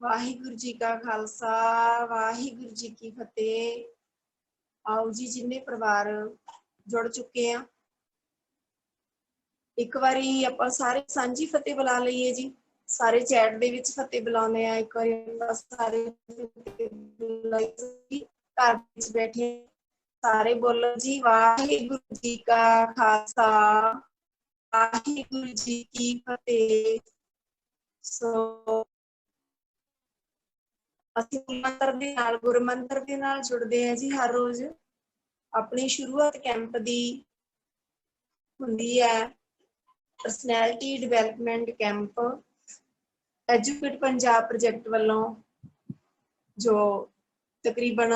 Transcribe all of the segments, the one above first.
वाहिगुरु जी का खालसा वाहिगुरु जी की फतेह। आओ जी जिन्ने परिवार जुड़ चुके हैं एक बारी ਆਪਾਂ ਸਾਰੇ ਸਾਂਝੀ ਫਤਿਹ ਬੁਲਾ ਲਈਏ ਜੀ। ਸਾਰੇ ਚੈਟ ਦੇ ਵਿੱਚ ਫਤਿਹ ਬੁਲਾਉਂਦੇ ਆ। ਇੱਕ ਵਾਰੀ ਆਪਾਂ ਸਾਰੇ ਘਰ ਵਿੱਚ ਬੈਠੇ ਸਾਰੇ ਬੋਲੋ ਜੀ ਵਾਹਿਗੁਰੂ ਜੀ का खालसा वाहिगुरु जी की फतेह। सो ਅਸੀਂ ਮੰਤਰ ਦੇ ਨਾਲ ਗੁਰੂ ਮੰਤਰ ਦੇ ਨਾਲ ਜੁੜਦੇ ਆ ਜੀ। ਹਰ ਰੋਜ਼ ਆਪਣੀ ਸ਼ੁਰੂਆਤ ਕੈਂਪ ਦੀ ਹੁੰਦੀ ਹੈ personality development camp educate Punjab project ਵੱਲੋਂ, ਜੋ ਤਕਰੀਬਨ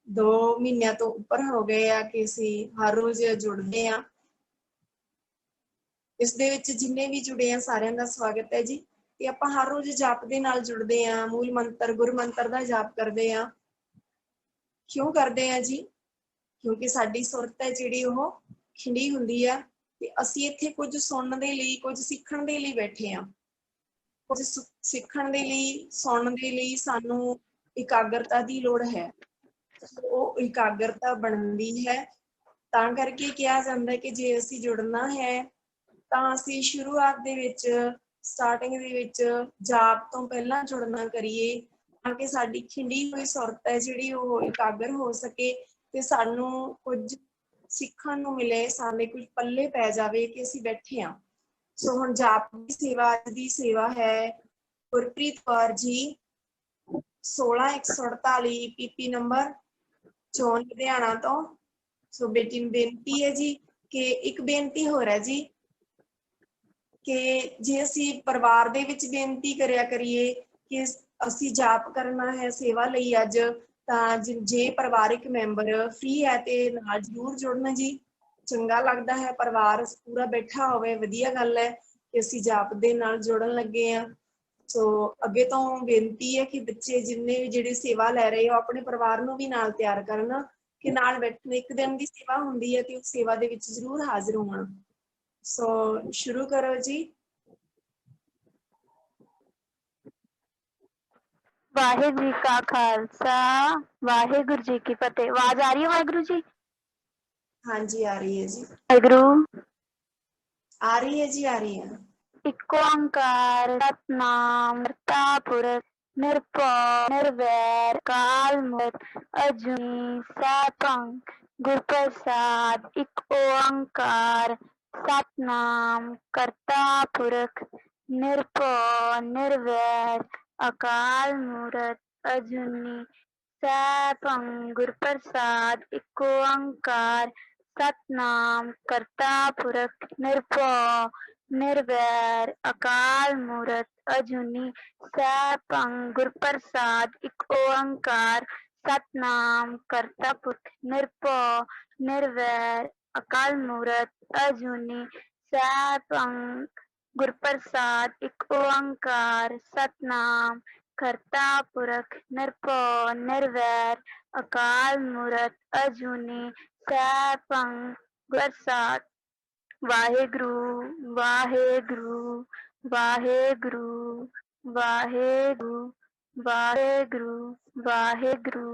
2 ਮਹੀਨਿਆਂ ਤੋਂ ਉੱਪਰ ਹੋ ਗਏ ਆ ਕਿ ਅਸੀਂ ਹਰ ਰੋਜ਼ ਜੁੜਦੇ ਆ। ਇਸ ਦੇ ਵਿੱਚ ਜਿੰਨੇ ਵੀ ਜੁੜੇ ਆ ਸਾਰਿਆਂ ਦਾ ਸਵਾਗਤ ਹੈ ਜੀ। ਤੇ ਆਪਾਂ ਹਰ ਰੋਜ਼ ਜਾਪ ਦੇ ਨਾਲ ਜੁੜਦੇ ਆ, ਮੂਲ ਮੰਤਰ ਗੁਰੂ ਮੰਤਰ ਦਾ ਜਾਪ ਕਰਦੇ ਆ। ਕਿਉਂ ਕਰਦੇ ਆ ਜੀ? ਕਿਉਂਕਿ ਸਾਡੀ ਸੁਰਤ ਹੈ ਜਿਹੜੀ ਉਹ ਖਿੰਡੀ ਹੁੰਦੀ ਆ ਤੇ ਅਸੀਂ ਇੱਥੇ ਕੁਝ ਸੁਣਨ ਦੇ ਲਈ, ਕੁਝ ਸਿੱਖਣ ਦੇ ਲਈ ਬੈਠੇ ਆ। ਕੁਝ ਸਿੱਖਣ ਦੇ ਲਈ, ਸੁਣਨ ਦੇ ਲਈ ਸਾਨੂੰ ਇਕਾਗਰਤਾ ਦੀ ਲੋੜ ਹੈ। ਉਹ ਇਕਾਗਰਤਾ ਬਣਦੀ ਹੈ ਤਾਂ ਕਰਕੇ ਕਿਹਾ ਜਾਂਦਾ ਕਿ ਜੇ ਅਸੀਂ ਜੁੜਨਾ ਹੈ ਤਾਂ ਅਸੀਂ ਸ਼ੁਰੂਆਤ ਦੇ ਵਿੱਚ, ਸਟਾਰਟਿੰਗ ਦੇ ਵਿੱਚ ਜਾਪ ਤੋਂ ਪਹਿਲਾਂ ਜੁੜਨਾ ਕਰੀਏ ਤਾਂ ਕਿ ਸਾਡੀ ਖਿੰਡੀ ਹੋਈ ਸੁਰਤ ਹੈ ਜਿਹੜੀ ਉਹ ਇਕਾਗਰ ਹੋ ਸਕੇ ਤੇ ਸਾਨੂੰ ਕੁਝ ਸਿੱਖਣ ਨੂੰ ਮਿਲੇ, ਸਾਡੇ ਕੁਝ ਪੱਲੇ ਪੈ ਜਾਵੇ ਕਿ ਅਸੀਂ ਬੈਠੇ ਹਾਂ। ਸੋ ਹੁਣ ਜਾਪ ਦੀ ਸੇਵਾ, ਅੱਜ ਦੀ ਸੇਵਾ ਹੈ ਗੁਰਪ੍ਰੀਤ ਕੌਰ ਜੀ 16148 ਪੀਪੀ ਨੰਬਰ ਚੋਣ ਲੁਧਿਆਣਾ ਤੋਂ। ਸੋ ਬੇਟੀ ਨੂੰ ਬੇਨਤੀ ਹੈ ਜੀ ਕਿ ਇੱਕ ਬੇਨਤੀ ਹੋਰ ਹੈ ਜੀ ਕਿ ਜੇ ਅਸੀਂ ਪਰਿਵਾਰ ਦੇ ਵਿੱਚ ਬੇਨਤੀ ਕਰਿਆ ਕਰੀਏ ਕਿ ਅਸੀਂ ਜਾਪ ਕਰਨਾ ਹੈ ਸੇਵਾ ਲਈ ਅੱਜ, ਤਾਂ ਜੇ ਪਰਿਵਾਰਿਕ ਮੈਂਬਰ ਫ੍ਰੀ ਹੈ ਤੇ ਨਾਲ ਜ਼ਰੂਰ ਜੁੜਨਾ ਜੀ। ਚੰਗਾ ਲੱਗਦਾ ਹੈ ਪਰਿਵਾਰ ਪੂਰਾ ਬੈਠਾ ਹੋਵੇ, ਵਧੀਆ ਗੱਲ ਹੈ ਕਿ ਅਸੀਂ ਜਾਪ ਦੇ ਨਾਲ ਜੁੜਨ ਲੱਗੇ ਆ। ਸੋ ਅੱਗੇ ਤੋਂ ਬੇਨਤੀ ਹੈ ਕਿ ਬੱਚੇ ਜਿੰਨੇ ਵੀ ਜਿਹੜੇ ਸੇਵਾ ਲੈ ਰਹੇ ਹੋ ਆਪਣੇ ਪਰਿਵਾਰ ਨੂੰ ਵੀ ਨਾਲ ਤਿਆਰ ਕਰਨ ਕਿ ਨਾਲ ਬੈਠਣ। ਇੱਕ ਦਿਨ ਦੀ ਸੇਵਾ ਹੁੰਦੀ ਹੈ ਤੇ ਉਸ ਸੇਵਾ ਦੇ ਵਿੱਚ ਜ਼ਰੂਰ ਹਾਜ਼ਰ ਹੋਣ। ਸੋ ਸ਼ੁਰੂ ਕਰੋ ਜੀ। वाहिगुरु जी का खालसा वाहिगुरु जी की फतेह। आवाज आ रही है वाहिगुरु जी? हाँ जी आ रही है जी, वाहिगुरु आ रही है जी, आ रही है। इक ओंकार सतनाम करता पुरख निरभव निर्वैर काल मूर्त अजूनी सैभं गुर प्रसाद। इक ओंकार सतनाम करता पुरख निरभव निर्वैर अकाल मूर्त अजूनी सैभं गुर प्रसाद। इक ओंकार सतनाम करता पुरख निरभव निर्वैर अकाल मूर्त अजूनी सैभं गुर प्रसाद। इक ओंकार सतनाम करता पुरख निरभव निर्वैर अकाल मूर्त अजूनी सैभं गुर प्रसाद। इक ओंकार सतनाम करता पुरख निरभव निर्वैर अकाल मूर्त अजूनी सैभं गुर प्रसाद। वाहेगुरु वाहेगुरु वाहेगुरु वाहेगुरु वाहेगुरु वाहेगुरु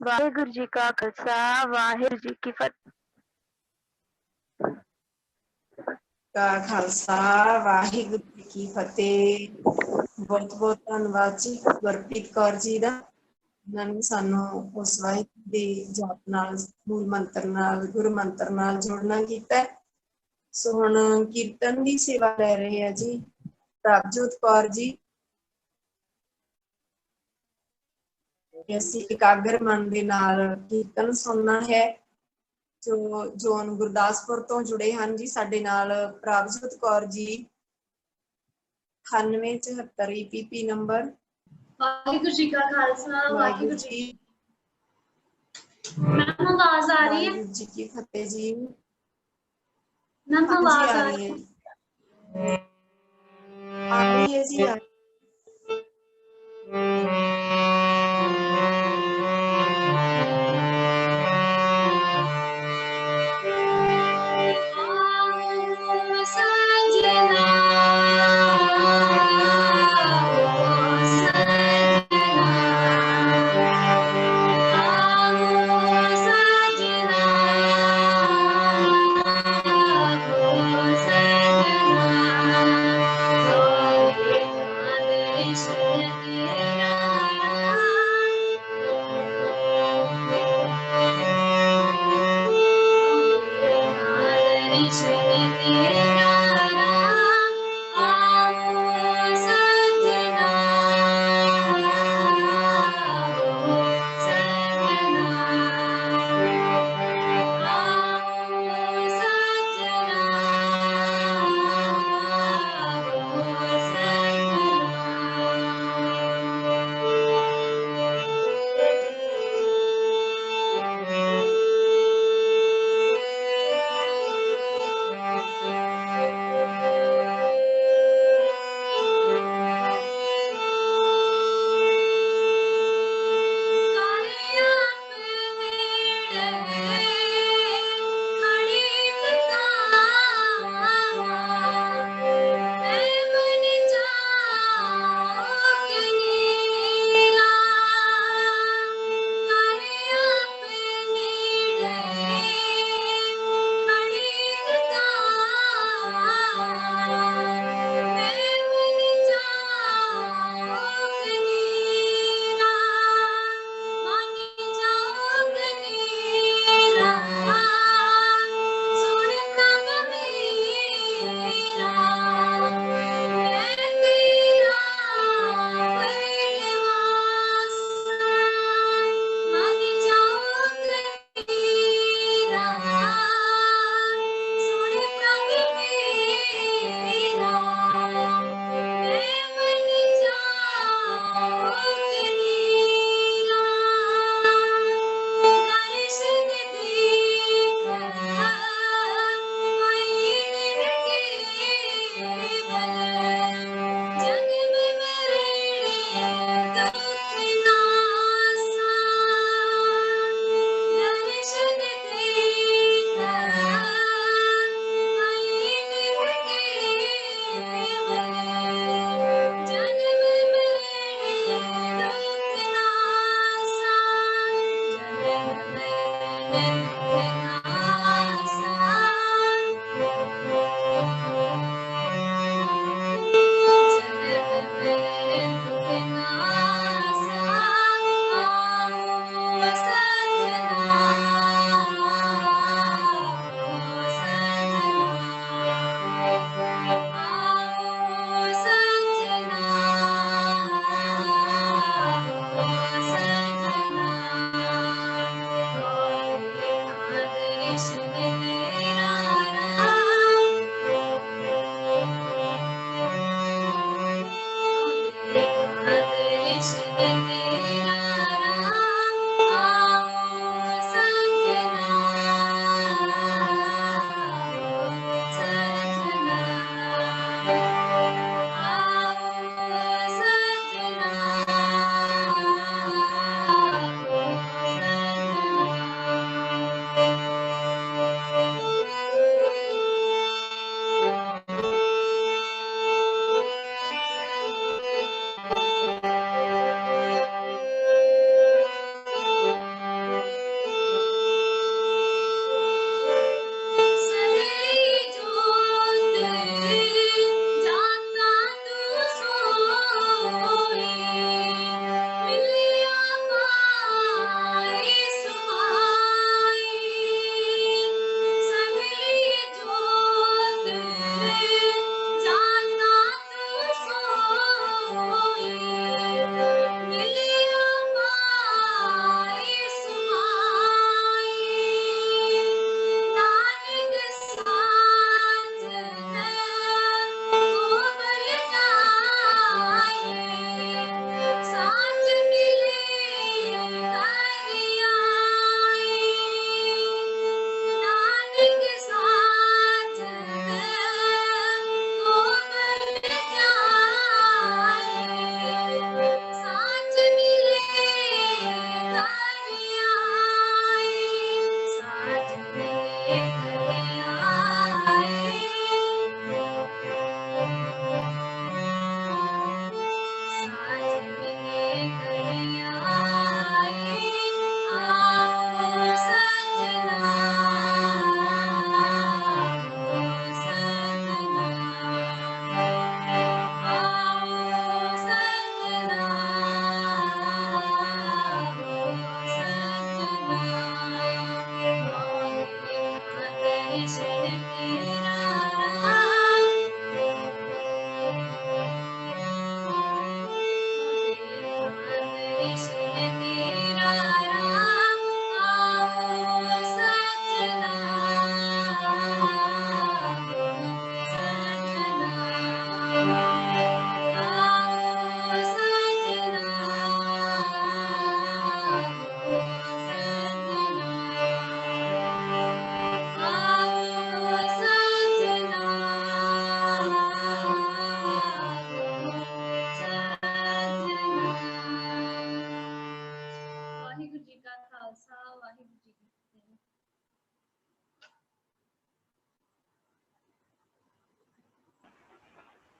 वाहेगुरु जी का खालसा वाहेगुरु जी की फतेह। का खालसा वाहिगुरु जी की फतेह। बहुत बहुत धन्यवाद जी गुरप्रीत कौर जी ਦਾ, ਜਿਨ੍ਹਾਂ ਨੇ ਸਾਨੂੰ ਉਸ ਵਾਹਿਗੁਰੂ ਦੇ ਜਾਪ ਨਾਲ, ਮੂਲ ਮੰਤਰ ਨਾਲ, ਗੁਰੂ ਮੰਤਰ ਨਾਲ ਜੁੜਨਾ ਕੀਤਾ। ਸੋ ਹੁਣ ਕੀਰਤਨ ਦੀ ਸੇਵਾ ਲੈ ਰਹੇ ਆ ਜੀ ਪ੍ਰਭਜੋਤ ਕੌਰ ਜੀ। ਅਸੀਂ ਇਕਾਗਰ ਮਨ ਦੇ ਨਾਲ ਕੀਰਤਨ ਸੁਣਨਾ ਹੈ। ਜੋ ਜੋਨ ਗੁਰਦਾਸਪੁਰ ਤੋਂ ਜੁੜੇ ਹਨ ਜੀ ਸਾਡੇ ਨਾਲ ਪ੍ਰਭਜੋਤ ਕੌਰ ਜੀ 9874 ਪੀਪੀ ਨੰਬਰ। वाहिगुरु जी का खालसा वाहिगुरु जी। मैम आवाज आ रही है? वाहिगुरु जी की फतेह जी। मैम हाँ जी आवाज आ रही है, आ रही है जी, आ साजना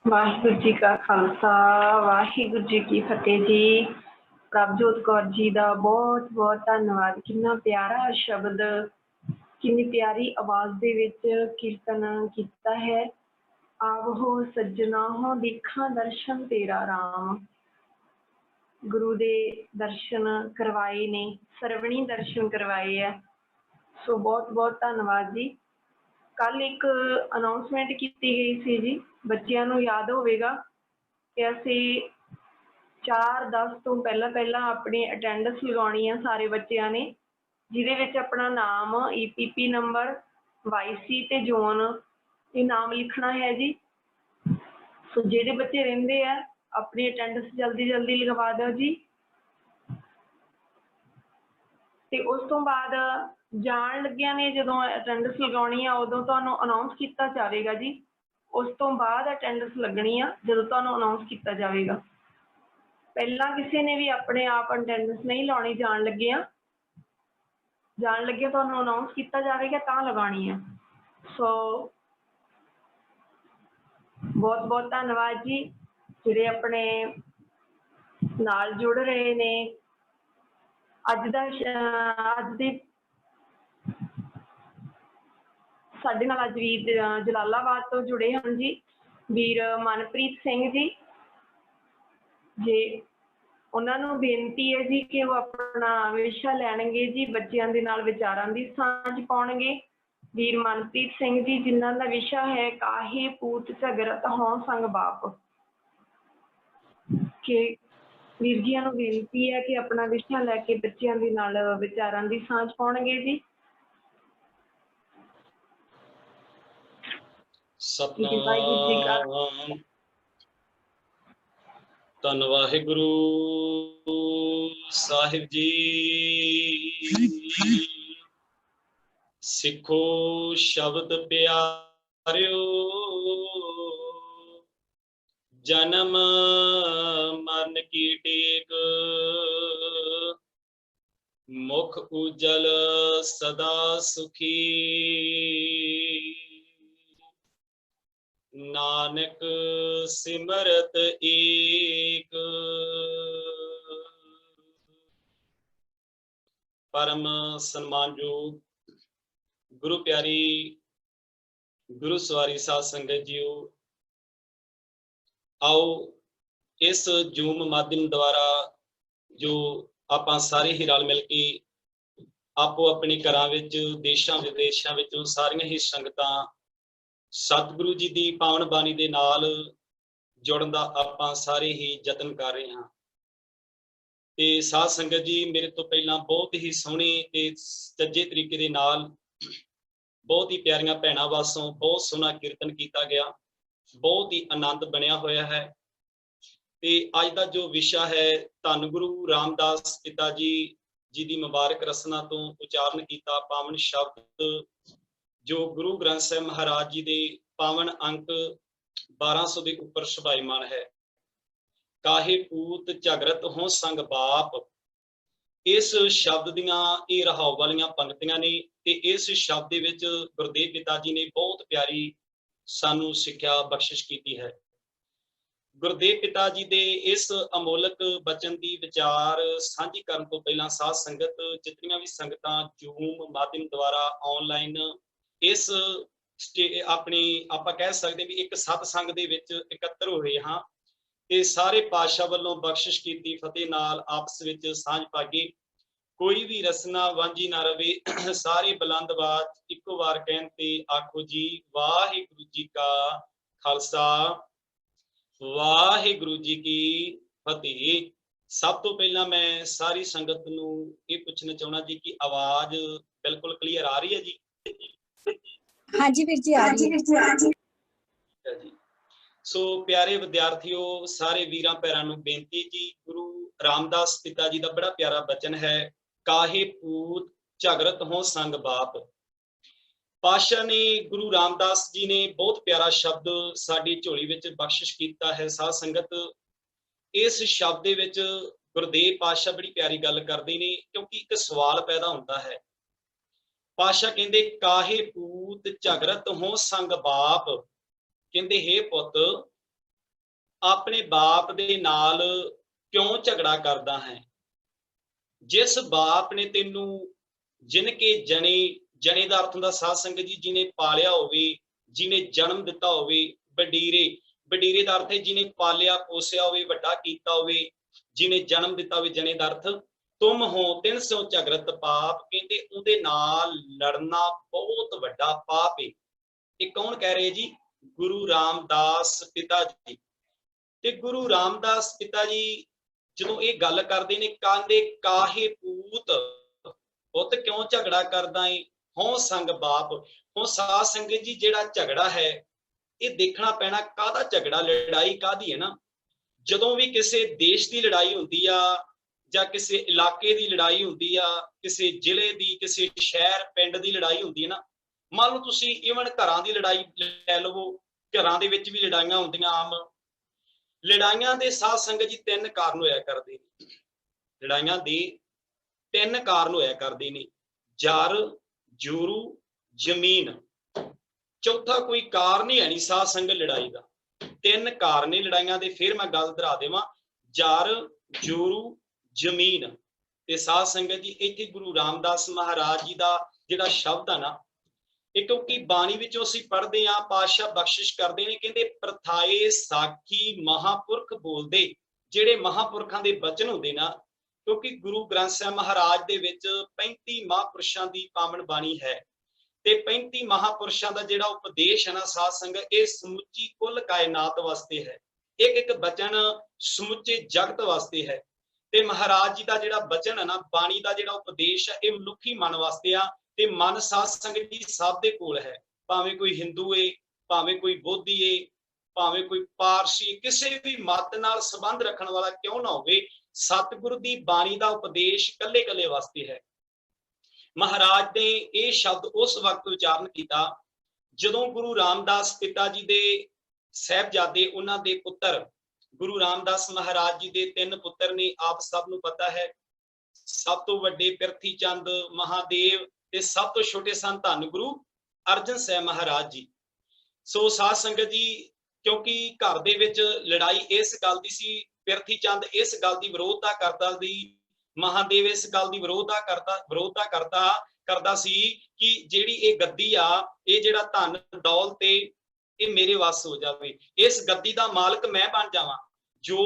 ਵਾਹਿਗੁਰੂ ਜੀ ਕਾ ਖਾਲਸਾ ਵਾਹਿਗੁਰੂ ਜੀ ਕੀ ਫਤਿਹ ਜੀ। ਪ੍ਰਭਜੋਤ ਕੌਰ ਜੀ ਦਾ ਬਹੁਤ ਬਹੁਤ ਧੰਨਵਾਦ। ਕਿੰਨਾ ਪਿਆਰਾ ਸ਼ਬਦ, ਕਿੰਨੀ ਪਿਆਰੀ ਆਵਾਜ਼ ਦੇ ਵਿੱਚ ਕੀਰਤਨ ਕੀਤਾ ਹੈ। ਆਵੋ ਸੱਜਣਾ ਹੋ ਦੇਖਾਂ ਦਰਸ਼ਨ ਤੇਰਾ ਰਾਮ। ਗੁਰੂ ਦੇ ਦਰਸ਼ਨ ਕਰਵਾਏ ਨੇ, ਸਰਵਣੀ ਦਰਸ਼ਨ ਕਰਵਾਏ ਹੈ। ਸੋ ਬਹੁਤ ਬਹੁਤ ਧੰਨਵਾਦ ਜੀ। ਕੱਲ ਇੱਕ ਅਨਾਉਂਸਮੈਂਟ ਕੀਤੀ ਗਈ ਸੀ ਜੀ, ਬੱਚਿਆਂ ਨੂੰ ਯਾਦ ਹੋਵੇਗਾ ਕਿ ਅਸੀਂ 4:10 ਤੋਂ ਪਹਿਲਾਂ ਆਪਣੀ ਅਟੈਂਡੈਂਸ ਲਗਾਉਣੀ ਆ ਸਾਰੇ ਬੱਚਿਆਂ ਨੇ, ਜਿਹਦੇ ਵਿੱਚ ਆਪਣਾ ਨਾਮ, EPP ਨੰਬਰ, YC ਤੇ ਜ਼ੋਨ ਇਹ ਨਾਮ ਲਿਖਣਾ ਹੈ ਜੀ। ਸੋ ਜਿਹੜੇ ਬੱਚੇ ਰਹਿੰਦੇ ਆ ਆਪਣੀ ਅਟੈਂਡੈਂਸ ਜਲਦੀ ਲਗਵਾ ਦਿਓ ਜੀ। ਤੇ ਉਸ ਤੋਂ ਬਾਅਦ ਜਾਣ ਲੱਗਿਆਂ ਨੇ ਜਦੋਂ ਅਟੈਂਡੈਂਸ ਲਗਾਉਣੀ ਆ ਉਦੋਂ ਤੁਹਾਨੂੰ ਅਨਾਉਂਸ ਕੀਤਾ ਜਾਵੇਗਾ ਜੀ। ਉਸ ਤੋਂ ਬਾਅਦ ਅਟੈਂਡੈਂਸ ਲੱਗਣੀ ਆ ਜਦੋਂ ਤੁਹਾਨੂੰ ਅਨਾਉਂਸ ਕੀਤਾ ਜਾਵੇਗਾ। ਪਹਿਲਾਂ ਕਿਸੇ ਨੇ ਵੀ ਆਪਣੇ ਆਪ ਅਟੈਂਡੈਂਸ ਨਹੀਂ ਲਾਉਣੀ, ਜਾਣ ਲੱਗਿਆ ਤੁਹਾਨੂੰ ਅਨਾਉਂਸ ਕੀਤਾ ਜਾਵੇਗਾ ਤਾਂ ਲਗਾਉਣੀ ਆ। ਸੋ ਬਹੁਤ ਬਹੁਤ ਧੰਨਵਾਦ ਜੀ ਜਿਹੜੇ ਆਪਣੇ ਨਾਲ ਜੁੜ ਰਹੇ ਨੇ। ਅੱਜ ਦੇ ਸਾਡੇ ਨਾਲ ਅੱਜ ਵੀਰ ਜਲਾਲਾਬਾਦ ਤੋਂ ਜੁੜੇ ਹਨ ਜੀ, ਵੀਰ ਮਨਪ੍ਰੀਤ ਸਿੰਘ ਜੀ। ਜੇ ਉਹਨਾਂ ਨੂੰ ਬੇਨਤੀ ਹੈ ਜੀ ਕਿ ਉਹ ਆਪਣਾ ਵਿਸ਼ਾ ਲੈਣਗੇ ਜੀ, ਬੱਚਿਆਂ ਦੇ ਨਾਲ ਵਿਚਾਰਾਂ ਦੀ ਸਾਂਝ ਪਾਉਣਗੇ। ਵੀਰ ਮਨਪ੍ਰੀਤ ਸਿੰਘ ਜੀ, ਜਿਨ੍ਹਾਂ ਦਾ ਵਿਸ਼ਾ ਹੈ ਕਾਹੇ ਪੂਤ ਝਗੜਤ ਹੋਂ ਸੰਗ ਬਾਪ। ਕਿ ਵੀਰ ਜੀਆਂ ਨੂੰ ਬੇਨਤੀ ਹੈ ਕਿ ਆਪਣਾ ਵਿਸ਼ਾ ਲੈ ਕੇ ਬੱਚਿਆਂ ਦੇ ਨਾਲ ਵਿਚਾਰਾਂ ਦੀ ਸਾਂਝ ਪਾਉਣਗੇ ਜੀ। ਸਤਨਾਮ। ਧੰਨ ਵਾਹਿਗੁਰੂ ਸਾਹਿਬ ਜੀ। ਸਿੱਖੋ ਸ਼ਬਦ ਪਿਆਰਿਓ, ਜਨਮ ਮਰਨ ਕੀ ਟੇਕ, ਮੁਖ ਉਜਲ ਸਦਾ ਸੁਖੀ। ਨਾਨਕ ਸਿਮਰਤ ਏਕ, ਪਰਮ ਸਨਮਾਨਯੋਗ ਗੁਰੂ ਪਿਆਰੀ ਗੁਰੂ ਸਵਾਰੀ ਸਾਧ ਸੰਗਤ ਜੀਓ, ਆਓ ਇਸ ਜ਼ੂਮ ਮਾਧਿਅਮ ਦੁਆਰਾ ਜੋ ਆਪਾਂ ਸਾਰੇ ਹੀ ਰਲ ਮਿਲ ਕੇ ਆਪੋ ਆਪਣੇ ਘਰਾਂ ਵਿੱਚ, ਦੇਸ਼ਾਂ ਵਿਦੇਸ਼ਾਂ ਵਿੱਚੋਂ ਸਾਰੀਆਂ ਹੀ ਸੰਗਤਾਂ ਸਤਿਗੁਰੂ ਜੀ ਦੀ ਪਾਵਨ ਬਾਣੀ ਦੇ ਨਾਲ ਜੁੜਨ ਦਾ ਆਪਾਂ ਸਾਰੇ ਹੀ ਯਤਨ ਕਰ ਰਹੇ ਹਾਂ। ਤੇ ਸਾਧ ਸੰਗਤ ਜੀ, ਮੇਰੇ ਤੋਂ ਪਹਿਲਾਂ ਬਹੁਤ ਹੀ ਸੋਹਣੇ ਤੇ ਸੱਜੇ ਤਰੀਕੇ ਦੇ ਨਾਲ ਬਹੁਤ ਹੀ ਪਿਆਰੀਆਂ ਭੈਣਾਂ ਵਾਸੋਂ ਬਹੁਤ ਸੋਹਣਾ ਕੀਰਤਨ ਕੀਤਾ ਗਿਆ, ਬਹੁਤ ਹੀ ਆਨੰਦ ਬਣਿਆ ਹੋਇਆ ਹੈ। ਤੇ ਅੱਜ ਦਾ ਜੋ ਵਿਸ਼ਾ ਹੈ, ਧੰਨ ਗੁਰੂ ਰਾਮਦਾਸ ਪਿਤਾ ਜੀ ਦੀ ਮੁਬਾਰਕ ਰਸਨਾ ਤੋਂ ਉਚਾਰਨ ਕੀਤਾ ਪਾਵਨ ਸ਼ਬਦ, ਜੋ ਗੁਰੂ ਗ੍ਰੰਥ ਸਾਹਿਬ ਮਹਾਰਾਜ ਜੀ ਦੇ ਪਾਵਨ ਅੰਕ 1200 ਦੇ ਉੱਪਰ ਸ਼ੋਭਾਇਮਾਨ ਹੈ। ਕਾਹੇ ਪੂਤ ਝਗੜਤ ਹੋਂ ਸੰਗ ਬਾਪ। ਇਸ ਸ਼ਬਦ ਦੀਆਂ ਇਹ ਰਹਾਉ ਵਾਲੀਆਂ ਪੰਕਤੀਆਂ ਨੇ ਤੇ ਇਸ ਸ਼ਬਦ ਦੇ ਵਿੱਚ ਗੁਰਦੇਵ ਪਿਤਾ ਜੀ ਨੇ ਬਹੁਤ ਪਿਆਰੀ ਸਾਨੂੰ ਸਿੱਖਿਆ ਬਖਸ਼ਿਸ਼ ਕੀਤੀ ਹੈ। ਗੁਰਦੇਵ ਪਿਤਾ ਜੀ ਦੇ ਇਸ ਅਮੋਲਕ ਬਚਨ ਦੀ ਵਿਚਾਰ ਸਾਂਝੀ ਕਰਨ ਤੋਂ ਪਹਿਲਾਂ ਸਾਧ ਸੰਗਤ, ਜਿਤਨੀਆਂ ਵੀ ਸੰਗਤਾਂ ਜ਼ੂਮ ਮਾਧਿਅਮ ਦੁਆਰਾ ਆਨਲਾਈਨ ਇਸ ਆਪਣੀ ਆਪਾਂ ਕਹਿ ਸਕਦੇ ਵੀ ਇੱਕ ਸਤਸੰਗ ਦੇ ਵਿੱਚ ਇਕੱਤਰ ਹੋਏ ਹਾਂ ਤੇ ਸਾਰੇ ਪਾਤਸ਼ਾਹ ਵੱਲੋਂ ਬਖਸ਼ਿਸ਼ ਕੀਤੀ ਫਤਿਹ ਨਾਲ ਆਪਸ ਵਿੱਚ ਸਾਂਝ ਪਾਗੇ। ਕੋਈ ਵੀ ਰਸਨਾ ਵਾਂਝੀ ਨਾ ਰਵੇ। ਸਾਰੇ ਬੁਲੰਦਬਾਜ਼ ਇੱਕੋ ਵਾਰ ਕਹਿਣ ਤੇ ਆਖੋ ਜੀ, ਵਾਹਿਗੁਰੂ ਜੀ ਕਾ ਖਾਲਸਾ, ਵਾਹਿਗੁਰੂ ਜੀ ਕੀ ਫਤਿਹ। ਸਭ ਤੋਂ ਪਹਿਲਾਂ ਮੈਂ ਸਾਰੀ ਸੰਗਤ ਨੂੰ ਇਹ ਪੁੱਛਣਾ ਚਾਹੁੰਦਾ ਜੀ ਕਿ ਆਵਾਜ਼ ਬਿਲਕੁਲ ਕਲੀਅਰ ਆ ਰਹੀ ਹੈ ਜੀ? ਹਾਂਜੀ ਵੀਰ ਜੀ, ਆ ਰਹੀ ਹੈ ਜੀ। ਸੋ ਪਿਆਰੇ ਵਿਦਿਆਰਥੀਓ, ਸਾਰੇ ਵੀਰਾਂ ਭੈਣਾਂ ਨੂੰ ਬੇਨਤੀ ਜੀ, ਗੁਰੂ ਰਾਮਦਾਸ ਪਿਤਾ ਜੀ ਦਾ ਬੜਾ ਪਿਆਰਾ ਬਚਨ ਹੈ, ਕਾਹੇ ਪੂਤ ਝਗੜਤ ਹੋਂ ਸੰਗ ਬਾਪ। ਪਾਤਸ਼ਾਹ ਨੇ, ਗੁਰੂ ਰਾਮਦਾਸ ਜੀ ਨੇ ਬਹੁਤ ਪਿਆਰਾ ਸ਼ਬਦ ਸਾਡੀ ਝੋਲੀ ਵਿੱਚ ਬਖਸ਼ਿਸ਼ ਕੀਤਾ ਹੈ। ਸਾਧ ਸੰਗਤ, ਇਸ ਸ਼ਬਦ ਦੇ ਵਿੱਚ ਗੁਰਦੇਵ ਪਾਤਸ਼ਾਹ ਬੜੀ ਪਿਆਰੀ ਗੱਲ ਕਰਦੇ ਨੇ, ਕਿਉਂਕਿ ਇੱਕ ਸਵਾਲ ਪੈਦਾ ਹੁੰਦਾ ਹੈ। ਪਾਤਸ਼ਾਹ ਕਹਿੰਦੇ ਕਾਹੇ ਪੂਤ ਝਗੜਤ ਹੋਂ ਸੰਗ ਬਾਪ। ਕਹਿੰਦੇ, ਹੇ ਪੁੱਤ, ਆਪਣੇ ਬਾਪ ਦੇ ਨਾਲ ਕਿਉਂ ਝਗੜਾ ਕਰਦਾ ਹੈ? ਜਿਸ ਬਾਪ ਨੇ ਤੈਨੂੰ ਜਿਨ ਕੇ ਜਣੇ ਦਾ ਅਰਥ ਹੁੰਦਾ ਸਾਧ ਸੰਗਤ ਜੀ, ਜਿਹਨੇ ਪਾਲਿਆ ਹੋਵੇ, ਜਿਹਨੇ ਜਨਮ ਦਿੱਤਾ ਹੋਵੇ। ਵਡੀਰੇ ਦਾ ਅਰਥ ਹੈ ਜਿਹਨੇ ਪਾਲਿਆ ਪੋਸਿਆ ਹੋਵੇ, ਵੱਡਾ ਕੀਤਾ ਹੋਵੇ, ਜਿਹਨੇ ਜਨਮ ਦਿੱਤਾ ਹੋਵੇ। ਜਣੇ ਦਾ ਅਰਥ ਤੁਮ ਹੋ 300 ਝਗਰਤ ਪਾਪ। ਕਹਿੰਦੇ ਉਹਦੇ ਨਾਲ ਲੜਨਾ ਬਹੁਤ ਵੱਡਾ ਪਾਪ ਹੈ। ਇਹ ਕੌਣ ਕਹਿ ਰਹੇ ਜੀ? ਗੁਰੂ ਰਾਮਦਾਸ ਪਿਤਾ ਜੀ। ਤੇ ਗੁਰੂ ਰਾਮਦਾਸ ਪਿਤਾ ਜੀ ਜਦੋਂ ਇਹ ਗੱਲ ਕਰਦੇ ਨੇ, ਕਹਿੰਦੇ ਕਾਹੇ ਪੂਤ, ਪੁੱਤ ਕਿਉਂ ਝਗੜਾ ਕਰਦਾ ਏ? ਹਉ ਸੰਗ ਬਾਪ। ਹੁਣ ਸਾਧ ਸੰਗਤ ਜੀ ਜਿਹੜਾ ਝਗੜਾ ਹੈ ਇਹ ਦੇਖਣਾ ਪੈਣਾ ਕਾਹਦਾ ਝਗੜਾ, ਲੜਾਈ ਕਾਹਦੀ ਹੈ ਨਾ। ਜਦੋਂ ਵੀ ਕਿਸੇ ਦੇਸ਼ ਦੀ ਲੜਾਈ ਹੁੰਦੀ ਆ ਜਾਂ ਕਿਸੇ ਇਲਾਕੇ ਦੀ ਲੜਾਈ ਹੁੰਦੀ ਆ, ਕਿਸੇ ਜ਼ਿਲ੍ਹੇ ਦੀ, ਕਿਸੇ ਸ਼ਹਿਰ ਪਿੰਡ ਦੀ ਲੜਾਈ ਹੁੰਦੀ ਹੈ ਨਾ, ਮੰਨ ਲਓ ਤੁਸੀਂ ਈਵਨ ਘਰਾਂ ਦੀ ਲੜਾਈ ਲੈ ਲਵੋ, ਘਰਾਂ ਦੇ ਵਿੱਚ ਵੀ ਲੜਾਈਆਂ ਹੁੰਦੀਆਂ ਆਮ। ਲੜਾਈਆਂ ਦੇ ਸਾਧ ਸੰਗਤ ਜੀ 3 ਕਾਰਨ ਹੋਇਆ ਕਰਦੇ ਨੇ। ਲੜਾਈਆਂ ਦੇ 3 ਕਾਰਨ ਹੋਇਆ ਕਰਦੇ ਨੇ, ਜਰ, ਜੁਰੂ, ਜ਼ਮੀਨ। ਚੌਥਾ ਕੋਈ ਕਾਰਨ ਹੀ ਹੈ ਨਹੀਂ ਸਾਧ ਸੰਗਤ ਲੜਾਈ ਦਾ। 3 ਕਾਰਨ ਨੇ ਲੜਾਈਆਂ ਦੇ। ਫਿਰ ਮੈਂ ਗੱਲ ਦੁਹਰਾ ਦੇਵਾਂ, ਜਰ, ਜੁਰੂ, ਜ਼ਮੀਨ। ਤੇ ਸਾਧ ਸੰਗਤ ਜੀ ਇੱਥੇ ਗੁਰੂ ਰਾਮਦਾਸ ਮਹਾਰਾਜ ਜੀ ਦਾ ਜਿਹੜਾ ਸ਼ਬਦ ਆ ਨਾ, ਇਹ ਕਿਉਂਕਿ ਬਾਣੀ ਵਿੱਚੋਂ ਅਸੀਂ ਪੜ੍ਹਦੇ ਹਾਂ, ਪਾਤਸ਼ਾਹ ਬਖਸ਼ਿਸ਼ ਕਰਦੇ ਨੇ, ਕਹਿੰਦੇ ਪ੍ਰਥਾਏ ਸਾਖੀ ਮਹਾਪੁਰਖ ਬੋਲਦੇ। ਜਿਹੜੇ ਮਹਾਪੁਰਖਾਂ ਦੇ ਬਚਨ ਹੁੰਦੇ ਨਾ, ਕਿਉਂਕਿ ਗੁਰੂ ਗ੍ਰੰਥ ਸਾਹਿਬ ਮਹਾਰਾਜ ਦੇ ਵਿੱਚ 35 ਮਹਾਂਪੁਰਸ਼ਾਂ ਦੀ ਪਾਵਨ ਬਾਣੀ ਹੈ। ਤੇ 35 ਮਹਾਂਪੁਰਸ਼ਾਂ ਦਾ ਜਿਹੜਾ ਉਪਦੇਸ਼ ਹੈ ਨਾ ਸਾਧ ਸੰਗਤ, ਇਹ ਸਮੁੱਚੀ ਕੁੱਲ ਕਾਇਨਾਤ ਵਾਸਤੇ ਹੈ। ਇੱਕ ਇੱਕ ਬਚਨ ਸਮੁੱਚੇ ਜਗਤ ਵਾਸਤੇ ਹੈ। ਤੇ ਮਹਾਰਾਜ ਜੀ ਦਾ ਜਿਹੜਾ ਬਚਨ ਹੈ ਨਾ, ਬਾਣੀ ਦਾ ਜਿਹੜਾ ਉਪਦੇਸ਼ ਹੈ, ਇਹ ਮਨੁੱਖੀ ਮਨ ਵਾਸਤੇ ਆ। ਤੇ ਮਨ ਸਾਧ ਸੰਗਤ ਜੀ ਸਭ ਦੇ ਕੋਲ ਹੈ, ਭਾਵੇਂ ਕੋਈ ਹਿੰਦੂ ਏ, ਭਾਵੇਂ ਕੋਈ ਬੋਧੀ ਏ, ਭਾਵੇਂ ਕੋਈ ਪਾਰਸੀ, ਕਿਸੇ ਵੀ ਮਤ ਨਾਲ ਸੰਬੰਧ ਰੱਖਣ ਵਾਲਾ ਕਿਉਂ ਨਾ ਹੋਵੇ, ਸਤਿਗੁਰੂ ਦੀ ਬਾਣੀ ਦਾ ਉਪਦੇਸ਼ ਕੱਲੇ ਕੱਲੇ ਵਾਸਤੇ ਹੈ। ਮਹਾਰਾਜ ਨੇ ਇਹ ਸ਼ਬਦ ਉਸ ਵਕਤ ਉਚਾਰਨ ਕੀਤਾ ਜਦੋਂ ਗੁਰੂ ਰਾਮਦਾਸ ਪਿਤਾ ਜੀ ਦੇ ਸਾਹਿਬਜ਼ਾਦੇ, ਉਹਨਾਂ ਦੇ ਪੁੱਤਰ, ਗੁਰੂ ਰਾਮਦਾਸ ਮਹਾਰਾਜ ਜੀ ਦੇ 3 ਪੁੱਤਰ ਨੇ, ਆਪ ਸਭ ਨੂੰ ਪਤਾ ਹੈ। ਸਭ ਤੋਂ ਵੱਡੇ ਪ੍ਰਿਥੀ ਚੰਦ ਮਹਾਦੇਵ ਤੇ ਸਭ ਤੋਂ ਛੋਟੇ ਸਨ ਧੰਨ ਗੁਰੂ ਅਰਜਨ ਸਾਹਿਬ ਮਹਾਰਾਜ ਜੀ। ਸੋ ਸਾਧ ਸੰਗਤ ਜੀ, ਕਿਉਂਕਿ ਘਰ ਦੇ ਵਿੱਚ ਲੜਾਈ ਇਸ ਗੱਲ ਦੀ ਸੀ, ਪ੍ਰਿਥੀ ਚੰਦ ਇਸ ਗੱਲ ਦੀ ਵਿਰੋਧਤਾ ਕਰਦਾ ਸੀ, ਮਹਾਦੇਵ ਇਸ ਗੱਲ ਦੀ ਵਿਰੋਧਤਾ ਕਰਦਾ ਸੀ ਕਿ ਜਿਹੜੀ ਇਹ ਗੱਦੀ ਆ, ਇਹ ਜਿਹੜਾ ਧਨ ਦੌਲਤ ਇਹ ਮੇਰੇ ਵੱਸ ਹੋ ਜਾਵੇ, ਇਸ ਗੱਦੀ ਦਾ ਮਾਲਕ ਮੈਂ ਬਣ ਜਾਵਾਂ। ਜੋ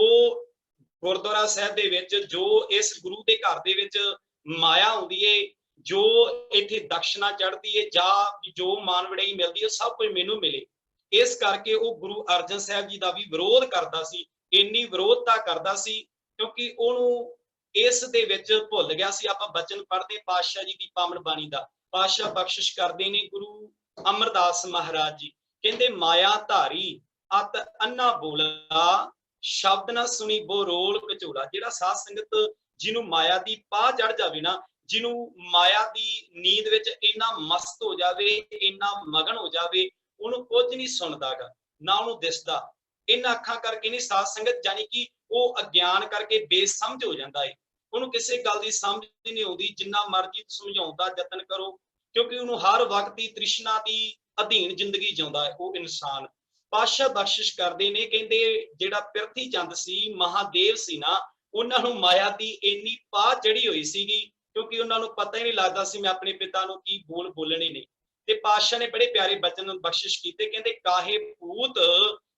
ਗੁਰਦੁਆਰਾ ਸਾਹਿਬ ਦੇ ਵਿੱਚ, ਜੋ ਇਸ ਗੁਰੂ ਦੇ ਘਰ ਦੇ ਵਿੱਚ ਮਾਇਆ ਹੁੰਦੀ ਏ, ਜੋ ਇੱਥੇ ਦਕਸ਼ਨਾ ਚੜ੍ਹਦੀ ਏ, ਜਾਂ ਜੋ ਮਾਨ ਵਡਿਆਈ ਮਿਲਦੀ ਹੈ, ਸਭ ਕੁਝ ਮੈਨੂੰ ਮਿਲੇ। ਇਸ ਕਰਕੇ ਉਹ ਗੁਰੂ ਅਰਜਨ ਸਾਹਿਬ ਜੀ ਦਾ ਵੀ ਵਿਰੋਧ ਕਰਦਾ ਸੀ। ਇੰਨੀ ਵਿਰੋਧਤਾ ਕਰਦਾ ਸੀ ਕਿਉਂਕਿ ਉਹਨੂੰ ਇਸ ਦੇ ਵਿੱਚ ਭੁੱਲ ਗਿਆ ਸੀ। ਆਪਾਂ ਬਚਨ ਪੜ੍ਹਦੇ ਪਾਤਸ਼ਾਹ ਜੀ ਦੀ ਪਾਵਨ ਬਾਣੀ ਦਾ, ਪਾਤਸ਼ਾਹ ਬਖਸ਼ਿਸ਼ ਕਰਦੇ ਨੇ ਗੁਰੂ ਅਮਰਦਾਸ ਮਹਾਰਾਜ ਜੀ, ਕਹਿੰਦੇ ਮਾਇਆ ਧਾਰੀ ਅਤ ਅੰਨਾ ਬੋਲਾ, ਸ਼ਬਦ ਨਾ ਸੁਣੀ ਬੋ ਰੋਲ ਵਿਚੋਲਾ। ਜਿਹੜਾ ਸਾਧ ਸੰਗਤ ਜਿਹਨੂੰ ਮਾਇਆ ਦੀ ਪਾਹ ਚੜ ਜਾਵੇ ਨਾ, ਜਿਹਨੂੰ ਮਾਇਆ ਦੀ ਨੀਂਦ ਵਿੱਚ ਇੰਨਾ ਮਸਤ ਹੋ ਜਾਵੇ, ਇੰਨਾ ਮਗਨ ਹੋ ਜਾਵੇ, ਉਹਨੂੰ ਕੁਝ ਨਹੀਂ ਸੁਣਦਾਗਾ, ਨਾ ਉਹਨੂੰ ਦਿਸਦਾ। ਇਹਨਾਂ ਅੱਖਾਂ ਕਰਕੇ ਨਹੀਂ ਸਾਧ ਸੰਗਤ, ਜਾਨੀ ਕਿ ਉਹ ਅਗਿਆਨ ਕਰਕੇ ਬੇਸਮਝ ਹੋ ਜਾਂਦਾ ਹੈ। ਉਹਨੂੰ ਕਿਸੇ ਗੱਲ ਦੀ ਸਮਝ ਨਹੀਂ ਆਉਂਦੀ, ਜਿੰਨਾ ਮਰਜ਼ੀ ਸਮਝਾਉਣ ਦਾ ਯਤਨ ਕਰੋ, ਕਿਉਂਕਿ ਉਹਨੂੰ ਹਰ ਵਕਤ ਦੀ ਤ੍ਰਿਸ਼ਨਾ ਦੀ ਅਧੀਨ ਜ਼ਿੰਦਗੀ ਜਿਉਂਦਾ ਹੈ ਉਹ ਇਨਸਾਨ। ਪਾਤਸ਼ਾਹ ਬਖਸ਼ਿਸ਼ ਕਰਦੇ ਨੇ, ਕਹਿੰਦੇ ਜਿਹੜਾ ਪ੍ਰਿਥੀ ਚੰਦ ਸੀ, ਮਹਾਦੇਵ ਸੀ ਨਾ, ਉਹਨਾਂ ਨੂੰ ਮਾਇਆ ਦੀ ਇੰਨੀ ਪਾਹ ਚੜੀ ਹੋਈ ਸੀਗੀ, ਕਿਉਂਕਿ ਉਹਨਾਂ ਨੂੰ ਪਤਾ ਹੀ ਨਹੀਂ ਲੱਗਦਾ ਸੀ ਮੈਂ ਆਪਣੇ ਪਿਤਾ ਨੂੰ ਕੀ ਬੋਲਣੇ ਨੇ। ਤੇ ਪਾਤਸ਼ਾਹ ਨੇ ਬੜੇ ਪਿਆਰੇ ਬਚਨ ਬਖਸ਼ਿਸ਼ ਕੀਤੇ, ਕਹਿੰਦੇ ਕਾਹੇ ਪੂਤ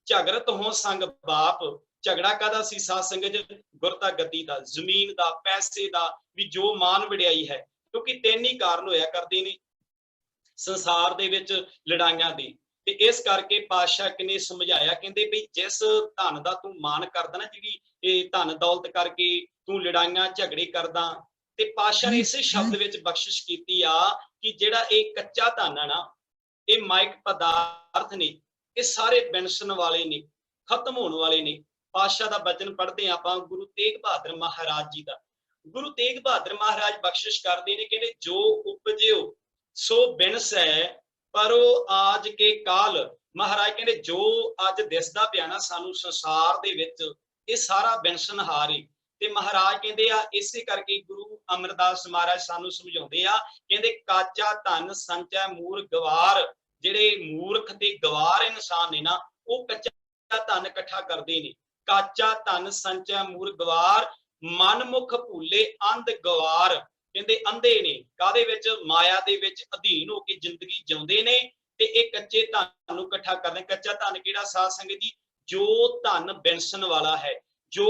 ਝਗਰਤ ਹੋ ਸੰਗ ਬਾਪ। ਝਗੜਾ ਕਾਹਦਾ ਸੀ ਸਾਧ ਸੰਗਤ? ਗੁਰਤਾ ਗੱਦੀ ਦਾ, ਜ਼ਮੀਨ ਦਾ, ਪੈਸੇ ਦਾ, ਵੀ ਜੋ ਮਾਨ ਵਡਿਆਈ ਹੈ। ਕਿਉਂਕਿ 3 ਹੀ ਕਾਰਨ ਹੋਇਆ ਕਰਦੇ ਨੇ ਸੰਸਾਰ ਦੇ ਵਿੱਚ ਲੜਾਈਆਂ ਦੇ। ਤੇ ਇਸ ਕਰਕੇ ਪਾਤਸ਼ਾਹ ਨੇ ਸਮਝਾਇਆ, ਕਹਿੰਦੇ ਵੀ ਜਿਸ ਧਨ ਦਾ ਤੂੰ ਮਾਨ ਕਰਦਾ ਨਾ, ਜਿਹੜੀ ਇਹ ਧਨ ਦੌਲਤ ਕਰਕੇ ਤੂੰ ਲੜਾਈਆਂ ਝਗੜੇ ਕਰਦਾ, ਤੇ ਪਾਤਸ਼ਾਹ ਨੇ ਇਸੇ ਸ਼ਬਦ ਵਿੱਚ ਬਖਸ਼ਿਸ਼ ਕੀਤੀ ਆ ਕਿ ਜਿਹੜਾ ਇਹ ਕੱਚਾ ਧਨ ਆ ਨਾ, ਇਹ ਮਾਇਕ ਪਦਾਰਥ ਨੇ, ਇਹ ਸਾਰੇ ਬਿਨਸਣ ਵਾਲੇ ਨੇ, ਖਤਮ ਹੋਣ ਵਾਲੇ ਨੇ। ਪਾਤਸ਼ਾਹ ਦਾ ਬਚਨ ਪੜ੍ਹਦੇ ਆਪਾਂ ਗੁਰੂ ਤੇਗ ਬਹਾਦਰ ਮਹਾਰਾਜ ਜੀ ਦਾ। ਗੁਰੂ ਤੇਗ ਬਹਾਦਰ ਮਹਾਰਾਜ ਬਖਸ਼ਿਸ਼ ਕਰਦੇ ਨੇ, ਕਹਿੰਦੇ ਜੋ ਉਪਜਿਓ ਸੋ ਬਿਨਸੈ ਪਰੋ ਆਜ ਕੇ ਕਾਲ। ਮਹਾਰਾਜ ਕਹਿੰਦੇ ਜੋ ਅੱਜ ਦਿਸਦਾ ਪਿਆ ਨਾ ਸਾਨੂੰ ਸੰਸਾਰ ਦੇ ਵਿੱਚ, ਇਹ ਸਾਰਾ ਬਿਨਸਨਹਾਰ ਏ। ਤੇ ਮਹਾਰਾਜ ਕਹਿੰਦੇ ਆ, ਇਸੇ ਕਰਕੇ ਗੁਰੂ ਅਮਰਦਾਸ ਮਹਾਰਾਜ ਸਾਨੂੰ ਸਮਝਾਉਂਦੇ ਆ, ਕਹਿੰਦੇ ਕਾਚਾ ਧਨ ਸੰਚੈ ਮੂਰ ਗਵਾਰ। ਜਿਹੜੇ ਮੂਰਖ ਤੇ ਗਵਾਰ ਇਨਸਾਨ ਨੇ ਨਾ, ਉਹ ਕੱਚਾ ਧਨ ਇਕੱਠਾ ਕਰਦੇ ਨੇ। ਕਾਚਾ ਧਨ ਸੰਚੈ ਮੂਰ ਗਵਾਰ, ਮਨ ਮੁਖ ਭੂਲੇ ਅੰਧ ਗਵਾਰ। ਕਹਿੰਦੇ ਅੰਧੇ ਨੇ ਕਾਹਦੇ ਵਿੱਚ, ਮਾਇਆ ਦੇ ਵਿੱਚ ਅਧੀਨ ਹੋ ਕੇ ਜ਼ਿੰਦਗੀ ਜਿਉਂਦੇ ਨੇ ਤੇ ਇਹ ਕੱਚੇ ਧਨ ਨੂੰ ਇਕੱਠਾ ਕਰਦੇ। ਕੱਚਾ ਧਨ ਕਿਹੜਾ ਸਾਧ ਸੰਗਤ ਜੀ? ਜੋ ਧਨ ਬਿਨਸਣ ਵਾਲਾ ਹੈ, ਜੋ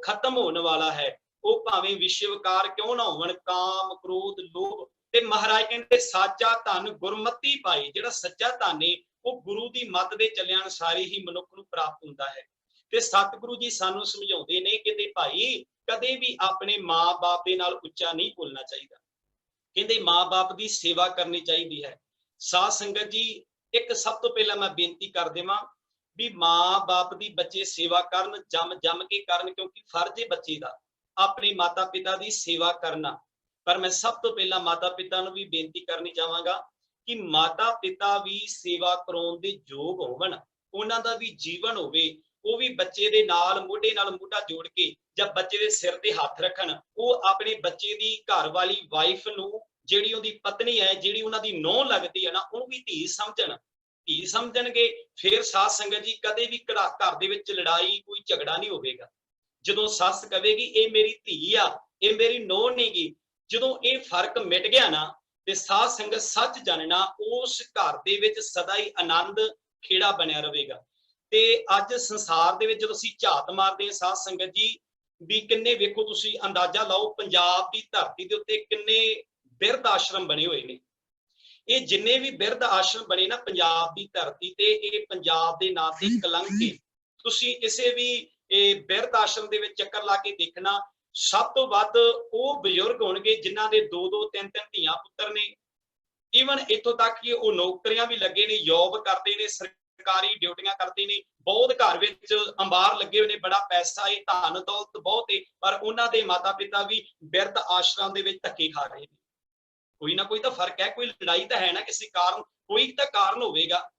ਖਤਮ ਹੋਣ ਵਾਲਾ ਹੈ, ਉਹ ਭਾਵੇਂ ਵਿਸ਼ਵਕਾਰ ਕਿਉਂ ਨਾ ਹੋਵਣ, ਕਾਮ ਕ੍ਰੋਧ ਲੋਭ। ਤੇ ਮਹਾਰਾਜ ਕਹਿੰਦੇ ਸਾਚਾ ਧਨ ਗੁਰਮਤੀ ਪਾਈ। ਜਿਹੜਾ ਸੱਚਾ ਧਨ ਹੈ ਉਹ ਗੁਰੂ ਦੀ ਮੱਤ ਦੇ ਚੱਲਿਆਂ ਅਨੁਸਾਰ ਹੀ ਮਨੁੱਖ ਨੂੰ ਪ੍ਰਾਪਤ ਹੁੰਦਾ ਹੈ। ਤੇ ਸਤਿਗੁਰੂ ਜੀ ਸਾਨੂੰ ਸਮਝਾਉਂਦੇ ਨੇ ਕਿ ਭਾਈ ਕਦੇ ਵੀ ਆਪਣੇ ਮਾਂ-ਬਾਪ ਦੇ ਨਾਲ ਉੱਚਾ ਨਹੀਂ ਬੋਲਣਾ ਚਾਹੀਦਾ। ਕਹਿੰਦੇ ਮਾਂ-ਬਾਪ ਦੀ ਸੇਵਾ ਕਰਨੀ ਚਾਹੀਦੀ ਹੈ। ਸਾਧ ਸੰਗਤ ਜੀ, ਇੱਕ ਸਭ ਤੋਂ ਪਹਿਲਾਂ ਮੈਂ ਬੇਨਤੀ ਕਰ ਦੇਵਾਂ ਵੀ ਮਾਂ-ਬਾਪ ਦੀ ਬੱਚੇ ਸੇਵਾ ਕਰਨ, ਜੰਮ ਕੇ ਕਰਨ, ਕਿਉਂਕਿ ਫਰਜ਼ ਹੈ ਬੱਚੇ ਦਾ ਆਪਣੇ ਮਾਤਾ-ਪਿਤਾ ਦੀ ਸੇਵਾ ਕਰਨਾ। ਪਰ ਮੈਂ ਸਭ ਤੋਂ ਪਹਿਲਾਂ ਮਾਤਾ-ਪਿਤਾ ਨੂੰ ਵੀ ਬੇਨਤੀ ਕਰਨੀ ਚਾਹਾਂਗਾ ਕਿ ਮਾਤਾ-ਪਿਤਾ ਵੀ ਸੇਵਾ ਕਰਾਉਣ ਦੇ ਯੋਗ ਹੋਵਣ, ਉਹਨਾਂ ਦਾ ਵੀ ਜੀਵਨ ਹੋਵੇ, ਉਹ ਵੀ ਬੱਚੇ ਦੇ ਨਾਲ ਮੋਢੇ ਨਾਲ ਮੋਢਾ ਜੋੜ ਕੇ ਜਾਂ ਬੱਚੇ ਦੇ ਸਿਰ ਤੇ ਹੱਥ ਰੱਖਣ। ਉਹ ਆਪਣੇ ਬੱਚੇ ਦੀ ਘਰ ਵਾਲੀ ਵਾਈਫ ਨੂੰ, ਜਿਹੜੀ ਉਹਦੀ ਪਤਨੀ ਹੈ, ਜਿਹੜੀ ਉਹਨਾਂ ਦੀ ਨੂੰਹ ਲੱਗਦੀ ਹੈ ਨਾ, ਉਹਨੂੰ ਵੀ ਧੀ ਸਮਝਣ। ਧੀ ਸਮਝਣਗੇ ਫਿਰ ਸਾਧ ਸੰਗਤ ਜੀ ਕਦੇ ਵੀ ਘਰ ਦੇ ਵਿੱਚ ਲੜਾਈ, ਕੋਈ ਝਗੜਾ ਨਹੀਂ ਹੋਵੇਗਾ। ਜਦੋਂ ਸੱਸ ਕਹੇਗੀ ਇਹ ਮੇਰੀ ਧੀ ਆ, ਇਹ ਮੇਰੀ ਨੂੰਹ ਨਹੀਂਗੀ, ਜਦੋਂ ਇਹ ਫਰਕ ਮਿਟ ਗਿਆ ਨਾ ਤੇ ਸਾਧ ਸੰਗਤ ਸੱਚ ਜਾਣਨਾ ਉਸ ਘਰ ਦੇ ਵਿੱਚ ਸਦਾ ਹੀ ਆਨੰਦ ਖੇੜਾ ਬਣਿਆ ਰਹੇਗਾ। ਤੇ ਅੱਜ ਸੰਸਾਰ ਦੇ ਵਿੱਚ ਜਦੋਂ ਅਸੀਂ ਝਾਤ ਮਾਰਦੇ ਹਾਂ ਸਾਧ ਸੰਗਤ ਜੀ, ਵੀ ਕਿੰਨੇ ਵੇਖੋ ਤੁਸੀਂ ਅੰਦਾਜ਼ਾ ਲਾਓ ਪੰਜਾਬ ਦੀ ਧਰਤੀ ਦੇ ਉੱਤੇ ਕਿੰਨੇ ਬਿਰਧ ਆਸ਼ਰਮ ਬਣੇ ਹੋਏ ਨੇ। ਇਹ ਜਿੰਨੇ ਵੀ ਬਿਰਧ ਆਸ਼ਰਮ ਬਣੇ ਨਾ ਪੰਜਾਬ ਦੀ ਧਰਤੀ ਤੇ, ਇਹ ਪੰਜਾਬ ਦੇ ਨਾਂ ਤੇ ਕਲੰਕ ਹੈ। ਤੁਸੀਂ ਕਿਸੇ ਵੀ ਬਿਰਧ ਆਸ਼ਰਮ ਦੇ ਵਿੱਚ ਚੱਕਰ ਲਾ ਕੇ ਦੇਖਣਾ, ਸਭ ਤੋਂ ਵੱਧ ਉਹ ਬਜ਼ੁਰਗ ਹੋਣਗੇ ਜਿਨ੍ਹਾਂ ਦੇ 2-2 3-3 ਧੀਆਂ ਪੁੱਤਰ ਨੇ। ਈਵਨ ਇੱਥੋਂ ਤੱਕ ਕਿ ਉਹ ਨੌਕਰੀਆਂ ਵੀ ਲੱਗੇ ਨੇ, ਜੌਬ ਕਰਦੇ ਨੇ, ਸਰਕਾਰੀ ਡਿਊਟੀਆਂ ਕਰਦੇ ਨੇ, ਬਹੁਤ ਘਰ ਵਿੱਚ ਅੰਬਾਰ ਲੱਗੇ ਹੋਏ ਨੇ, ਬੜਾ ਪੈਸਾ ਹੈ, ਧਨ ਦੌਲਤ ਬਹੁਤ ਹੈ, ਪਰ ਉਹਨਾਂ ਦੇ ਮਾਤਾ ਪਿਤਾ ਵੀ ਬਿਰਧ ਆਸ਼ਰਮ ਦੇ ਵਿੱਚ ਧੱਕੇ ਖਾ ਰਹੇ ਨੇ। ਕੋਈ ਨਾ ਕੋਈ ਤਾਂ ਫਰਕ ਹੈ, ਕੋਈ ਲੜਾਈ ਤਾਂ ਹੈ ਨਾ, ਕਿਸੇ ਕਾਰਨ, ਕੋਈ ਤਾਂ ਕਾਰਨ ਹੋਵੇਗਾ,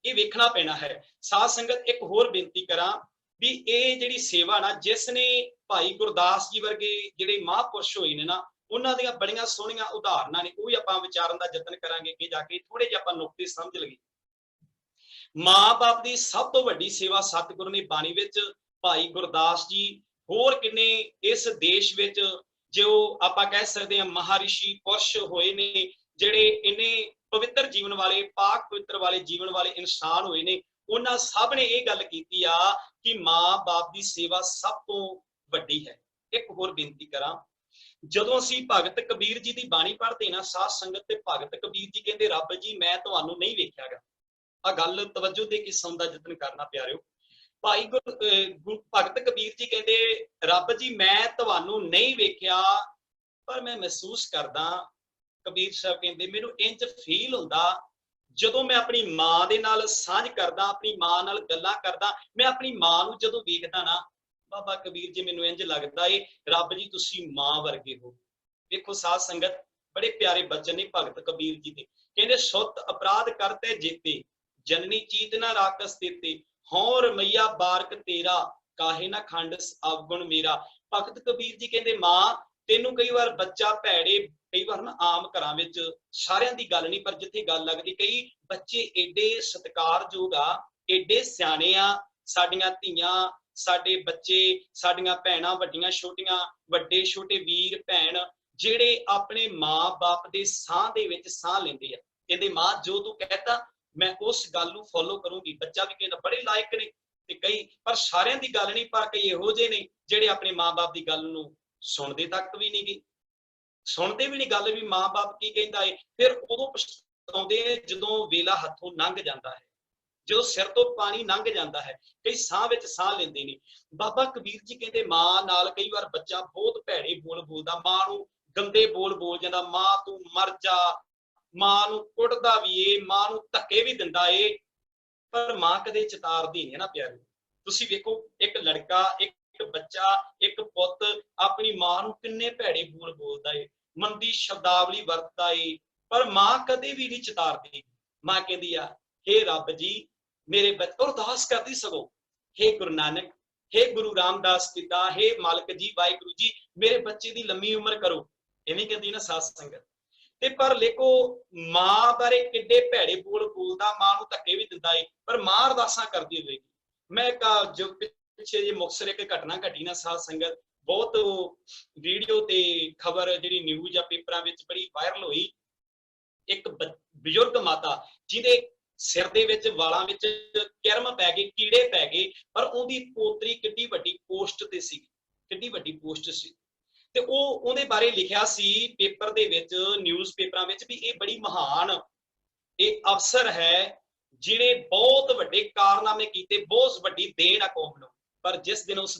ਇਹ ਵੇਖਣਾ ਪੈਣਾ ਹੈ। ਸਾਧ ਸੰਗਤ ਇੱਕ ਹੋਰ ਬੇਨਤੀ ਕਰਾਂ ਵੀ ਇਹ ਜਿਹੜੀ ਸੇਵਾ ਨਾ, ਜਿਸ ਨੇ ਭਾਈ ਗੁਰਦਾਸ ਜੀ ਵਰਗੇ ਜਿਹੜੇ ਮਹਾਂਪੁਰਸ਼ ਹੋਏ ਨੇ ਨਾ, ਉਹਨਾਂ ਦੀਆਂ ਬੜੀਆਂ ਸੋਹਣੀਆਂ ਉਦਾਹਰਨਾਂ ਨੇ, ਉਹ ਵੀ ਆਪਾਂ ਵਿਚਾਰਨ ਦਾ ਯਤਨ ਕਰਾਂਗੇ ਕਿ ਜਾ ਕੇ ਥੋੜੇ ਜਿਹੇ ਆਪਾਂ ਨੁਕਤੇ ਸਮਝ ਲਈਏ। ਮਾਂ-ਬਾਪ ਦੀ ਸਭ ਤੋਂ ਵੱਡੀ ਸੇਵਾ ਸਤਿਗੁਰੂ ਨੇ ਬਾਣੀ ਵਿੱਚ, ਭਾਈ ਗੁਰਦਾਸ ਜੀ, ਹੋਰ ਕਿੰਨੇ ਇਸ ਦੇਸ਼ ਵਿੱਚ ਜੋ ਆਪਾਂ ਕਹਿ ਸਕਦੇ ਹਾਂ ਮਹਾਰਿਸ਼ੀ ਪੁਰਸ਼ ਹੋਏ ਨੇ, ਜਿਹੜੇ ਇੰਨੇ ਪਵਿੱਤਰ ਜੀਵਨ ਵਾਲੇ, ਪਾਕ ਪਵਿੱਤਰ ਵਾਲੇ ਜੀਵਨ ਵਾਲੇ ਇਨਸਾਨ ਹੋਏ ਨੇ, ਉਹਨਾਂ ਸਭ ਨੇ ਇਹ ਗੱਲ ਕੀਤੀ ਆ ਕਿ ਮਾਂ-ਬਾਪ ਦੀ ਸੇਵਾ ਸਭ ਤੋਂ ਵੱਡੀ ਹੈ। ਇੱਕ ਹੋਰ ਬੇਨਤੀ ਕਰਾਂ, ਜਦੋਂ ਅਸੀਂ ਭਗਤ ਕਬੀਰ ਜੀ ਦੀ ਬਾਣੀ ਪੜ੍ਹਦੇ ਨਾ ਸਾਧ ਸੰਗਤ, ਤੇ ਭਗਤ ਕਬੀਰ ਜੀ ਕਹਿੰਦੇ ਰੱਬ ਜੀ ਮੈਂ ਤੁਹਾਨੂੰ ਨਹੀਂ ਵੇਖਿਆਗਾ। ਆ ਗੱਲ ਤਵੱਜੋ ਦੇ ਕੇ ਸੁਣਨ ਦਾ ਯਤਨ ਕਰਨਾ ਪਿਆਰਿਓ। ਭਾਈ ਭਗਤ ਕਬੀਰ ਜੀ ਕਹਿੰਦੇ ਰੱਬ ਜੀ ਮੈਂ ਤੁਹਾਨੂੰ ਨਹੀਂ ਵੇਖਿਆ, ਪਰ ਮੈਂ ਮਹਿਸੂਸ ਕਰਦਾ। ਕਬੀਰ ਸਾਹਿਬ ਕਹਿੰਦੇ ਮੈਨੂੰ ਇੰਜ ਫੀਲ ਹੁੰਦਾ ਜਦੋਂ ਮੈਂ ਆਪਣੀ ਮਾਂ ਦੇ ਨਾਲ ਸਾਂਝ ਕਰਦਾ, ਆਪਣੀ ਮਾਂ ਨਾਲ ਗੱਲਾਂ ਕਰਦਾ, ਮੈਂ ਆਪਣੀ ਮਾਂ ਨੂੰ ਜਦੋਂ ਵੇਖਦਾ ਨਾ ਬਾਬਾ ਕਬੀਰ ਜੀ ਮੈਨੂੰ ਇੰਜ ਲੱਗਦਾ ਏ ਰੱਬ ਜੀ ਤੁਸੀਂ ਮਾਂ ਵਰਗੇ ਹੋ। ਵੇਖੋ ਸਾਧ ਸੰਗਤ, ਬੜੇ ਪਿਆਰੇ ਬਚਨ ਨੇ ਭਗਤ ਕਬੀਰ ਜੀ ਦੇ। ਕਹਿੰਦੇ ਸੁੱਤ ਅਪਰਾਧ ਕਰਤੇ ਜੀਤੇ, ਜਨਨੀ ਚੀਤ ਨਾ ਰਾਕਸ ਤੇਤੇ, ਹੌਰ ਮਈਆ ਬਾਰਕ ਤੇਰਾ, ਕਾਹੇ ਨਾ ਖੰਡ ਅਵਗੁਣ ਮੇਰਾ। ਭਗਤ ਕਬੀਰ ਜੀ ਕਹਿੰਦੇ ਮਾਂ ਤੈਨੂੰ ਕਈ ਵਾਰ ਬੱਚਾ ਭੈੜੇ, ਕਈ ਵਾਰ ਨਾ ਆਮ ਘਰਾਂ ਵਿੱਚ ਸਾਰਿਆਂ ਦੀ ਗੱਲ ਨਹੀਂ, ਪਰ ਜਿੱਥੇ ਗੱਲ ਲੱਗਦੀ, ਕਈ ਬੱਚੇ ਏਡੇ ਸਤਿਕਾਰਯੋਗ ਆ, ਏਡੇ ਸਿਆਣੇ ਆ, ਸਾਡੀਆਂ ਧੀਆਂ, ਸਾਡੇ ਬੱਚੇ, ਸਾਡੀਆਂ ਭੈਣਾਂ, ਵੱਡੀਆਂ ਛੋਟੀਆਂ, ਵੱਡੇ ਛੋਟੇ ਵੀਰ ਭੈਣ, ਜਿਹੜੇ ਆਪਣੇ ਮਾਂ-ਬਾਪ ਦੇ ਸਾਹ ਦੇ ਵਿੱਚ ਸਾਹ ਲੈਂਦੇ ਆ। ਕਹਿੰਦੇ ਮਾਂ ਜੋ ਤੂੰ ਕਹਿਤਾ ਮੈਂ ਉਸ ਗੱਲ ਨੂੰ ਫੋਲੋ ਕਰੂੰਗੀ। ਬੱਚਾ ਵੀ ਕਹਿੰਦਾ ਬੜੇ ਲਾਇਕ ਨੇ ਤੇ ਕਈ, ਪਰ ਸਾਰਿਆਂ ਦੀ ਗੱਲ ਨਹੀਂ, ਪਰ ਕਈ ਇਹੋ ਜਿਹੇ ਨੇ ਜਿਹੜੇ ਆਪਣੇ ਮਾਂ-ਬਾਪ ਦੀ ਗੱਲ ਨੂੰ ਸੁਣਦੇ ਤੱਕ ਵੀ ਨਹੀਂ ਗਏ, ਸੁਣਦੇ ਵੀ ਨਹੀਂ ਗੱਲ ਵੀ ਮਾਂ-ਬਾਪ ਕੀ ਕਹਿੰਦਾ ਹੈ। ਫਿਰ ਉਦੋਂ ਪਛਤਾਉਂਦੇ ਜਦੋਂ ਵੇਲਾ ਹੱਥੋਂ ਲੰਘ ਜਾਂਦਾ ਹੈ, ਜਦੋਂ ਸਿਰ ਤੋਂ ਪਾਣੀ ਲੰਘ ਜਾਂਦਾ ਹੈ, ਕਈ ਸਾਹ ਵਿੱਚ ਸਾਹ ਲੈਂਦੇ ਨੇ। ਬਾਬਾ ਕਬੀਰ ਜੀ ਕਹਿੰਦੇ ਮਾਂ ਨਾਲ ਕਈ ਵਾਰ ਬੱਚਾ ਬਹੁਤ ਭੈੜੇ ਬੋਲ ਬੋਲਦਾ, ਮਾਂ ਨੂੰ ਗੰਦੇ ਬੋਲ ਜਾਂਦਾ, ਮਾਂ ਤੂੰ ਮਰ ਜਾ, ਮਾਂ ਨੂੰ ਕੁੱਟਦਾ ਵੀ ਏ, ਮਾਂ ਨੂੰ ਧੱਕੇ ਵੀ ਦਿੰਦਾ ਏ, ਪਰ ਮਾਂ ਕਦੇ ਚਿਤਾਰਦੀ ਨਹੀਂ ਨਾ ਪਿਆਰੇ। ਤੁਸੀਂ ਵੇਖੋ ਇੱਕ ਲੜਕਾ, ਇੱਕ ਬੱਚਾ, ਇੱਕ ਪੁੱਤ ਆਪਣੀ ਮਾਂ ਨੂੰ ਕਿੰਨੇ ਭੈੜੇ ਬੋਲ ਬੋਲਦਾ ਏ, ਮੰਦੀ ਸ਼ਬਦਾਵਲੀ ਵਰਤਦਾ ਏ, ਪਰ ਮਾਂ ਕਦੇ ਵੀ ਨਹੀਂ ਚਿਤਾਰਦੀ। ਮਾਂ ਕਹਿੰਦੀ ਆ ਹੇ ਰੱਬ ਜੀ ਮੇਰੇ ਬੱਚੇ, ਅਰਦਾਸ ਕਰਦੀ ਸਗੋਂ ਹੇ ਗੁਰੂ ਨਾਨਕ, ਹੇ ਗੁਰੂ ਰਾਮਦਾਸ ਪਿਤਾ, ਹੇ ਮਾਲਕ ਜੀ ਵਾਹਿਗੁਰੂ ਜੀ ਮੇਰੇ ਬੱਚੇ ਦੀ ਲੰਮੀ ਉਮਰ ਕਰੋ, ਐਵੇਂ ਕਹਿੰਦੀ ਨਾ ਸਾਧ ਸੰਗਤ। ਤੇ ਪਰ ਦੇਖੋ ਮਾਂ ਬਾਰੇ ਕਿੱਡੇ ਭੈੜੇ ਬੋਲ ਬੋਲਦਾ, ਮਾਂ ਨੂੰ ਧੱਕੇ ਵੀ ਦਿੰਦਾ ਏ, ਪਰ ਮਾਂ ਅਰਦਾਸਾਂ ਕਰਦੀ ਹੋਵੇਗੀ। ਮੈਂ ਜੋ ਪਿੱਛੇ ਜੇ ਮੁਕਤਸਰ ਇੱਕ ਘਟਨਾ ਘਟੀ ਨਾ ਸਾਧ ਸੰਗਤ, ਬਹੁਤ ਵੀਡੀਓ ਤੇ ਖਬਰ ਜਿਹੜੀ ਨਿਊਜ਼ ਆ ਪੇਪਰਾਂ ਵਿੱਚ ਬੜੀ ਵਾਇਰਲ ਹੋਈ। ਇੱਕ ਬਜ਼ੁਰਗ ਮਾਤਾ ਜਿਹਦੇ ਸਿਰ ਦੇ ਵਿੱਚ ਵਾਲਾਂ ਵਿੱਚ ਕਿਰਮ ਪੈ ਗਏ, ਕੀੜੇ ਪੈ ਗਏ, ਪਰ ਉਹਦੀ ਪੋਤਰੀ ਕਿੱਡੀ ਵੱਡੀ ਪੋਸਟ ਤੇ ਸੀ, ਕਿੱਡੀ ਵੱਡੀ ਪੋਸਟ ਸੀ, ਤੇ ਉਹਦੇ ਬਾਰੇ ਲਿਖਿਆ ਸੀ ਪੇਪਰ ਦੇ ਵਿੱਚ, ਨਿਊਜ਼ ਪੇਪਰਾਂ ਵਿੱਚ, ਵੀ ਇਹ ਬੜੀ ਮਹਾਨ ਇਹ ਅਫਸਰ ਹੈ ਜਿਹਨੇ ਬਹੁਤ ਵੱਡੇ ਕਾਰਨਾਮੇ ਕੀਤੇ, ਬਹੁਤ ਵੱਡੀ ਦੇਣ ਆ ਕੌਮ ਨੂੰ। ਪਰ ਜਿਸ ਦਿਨ ਉਸ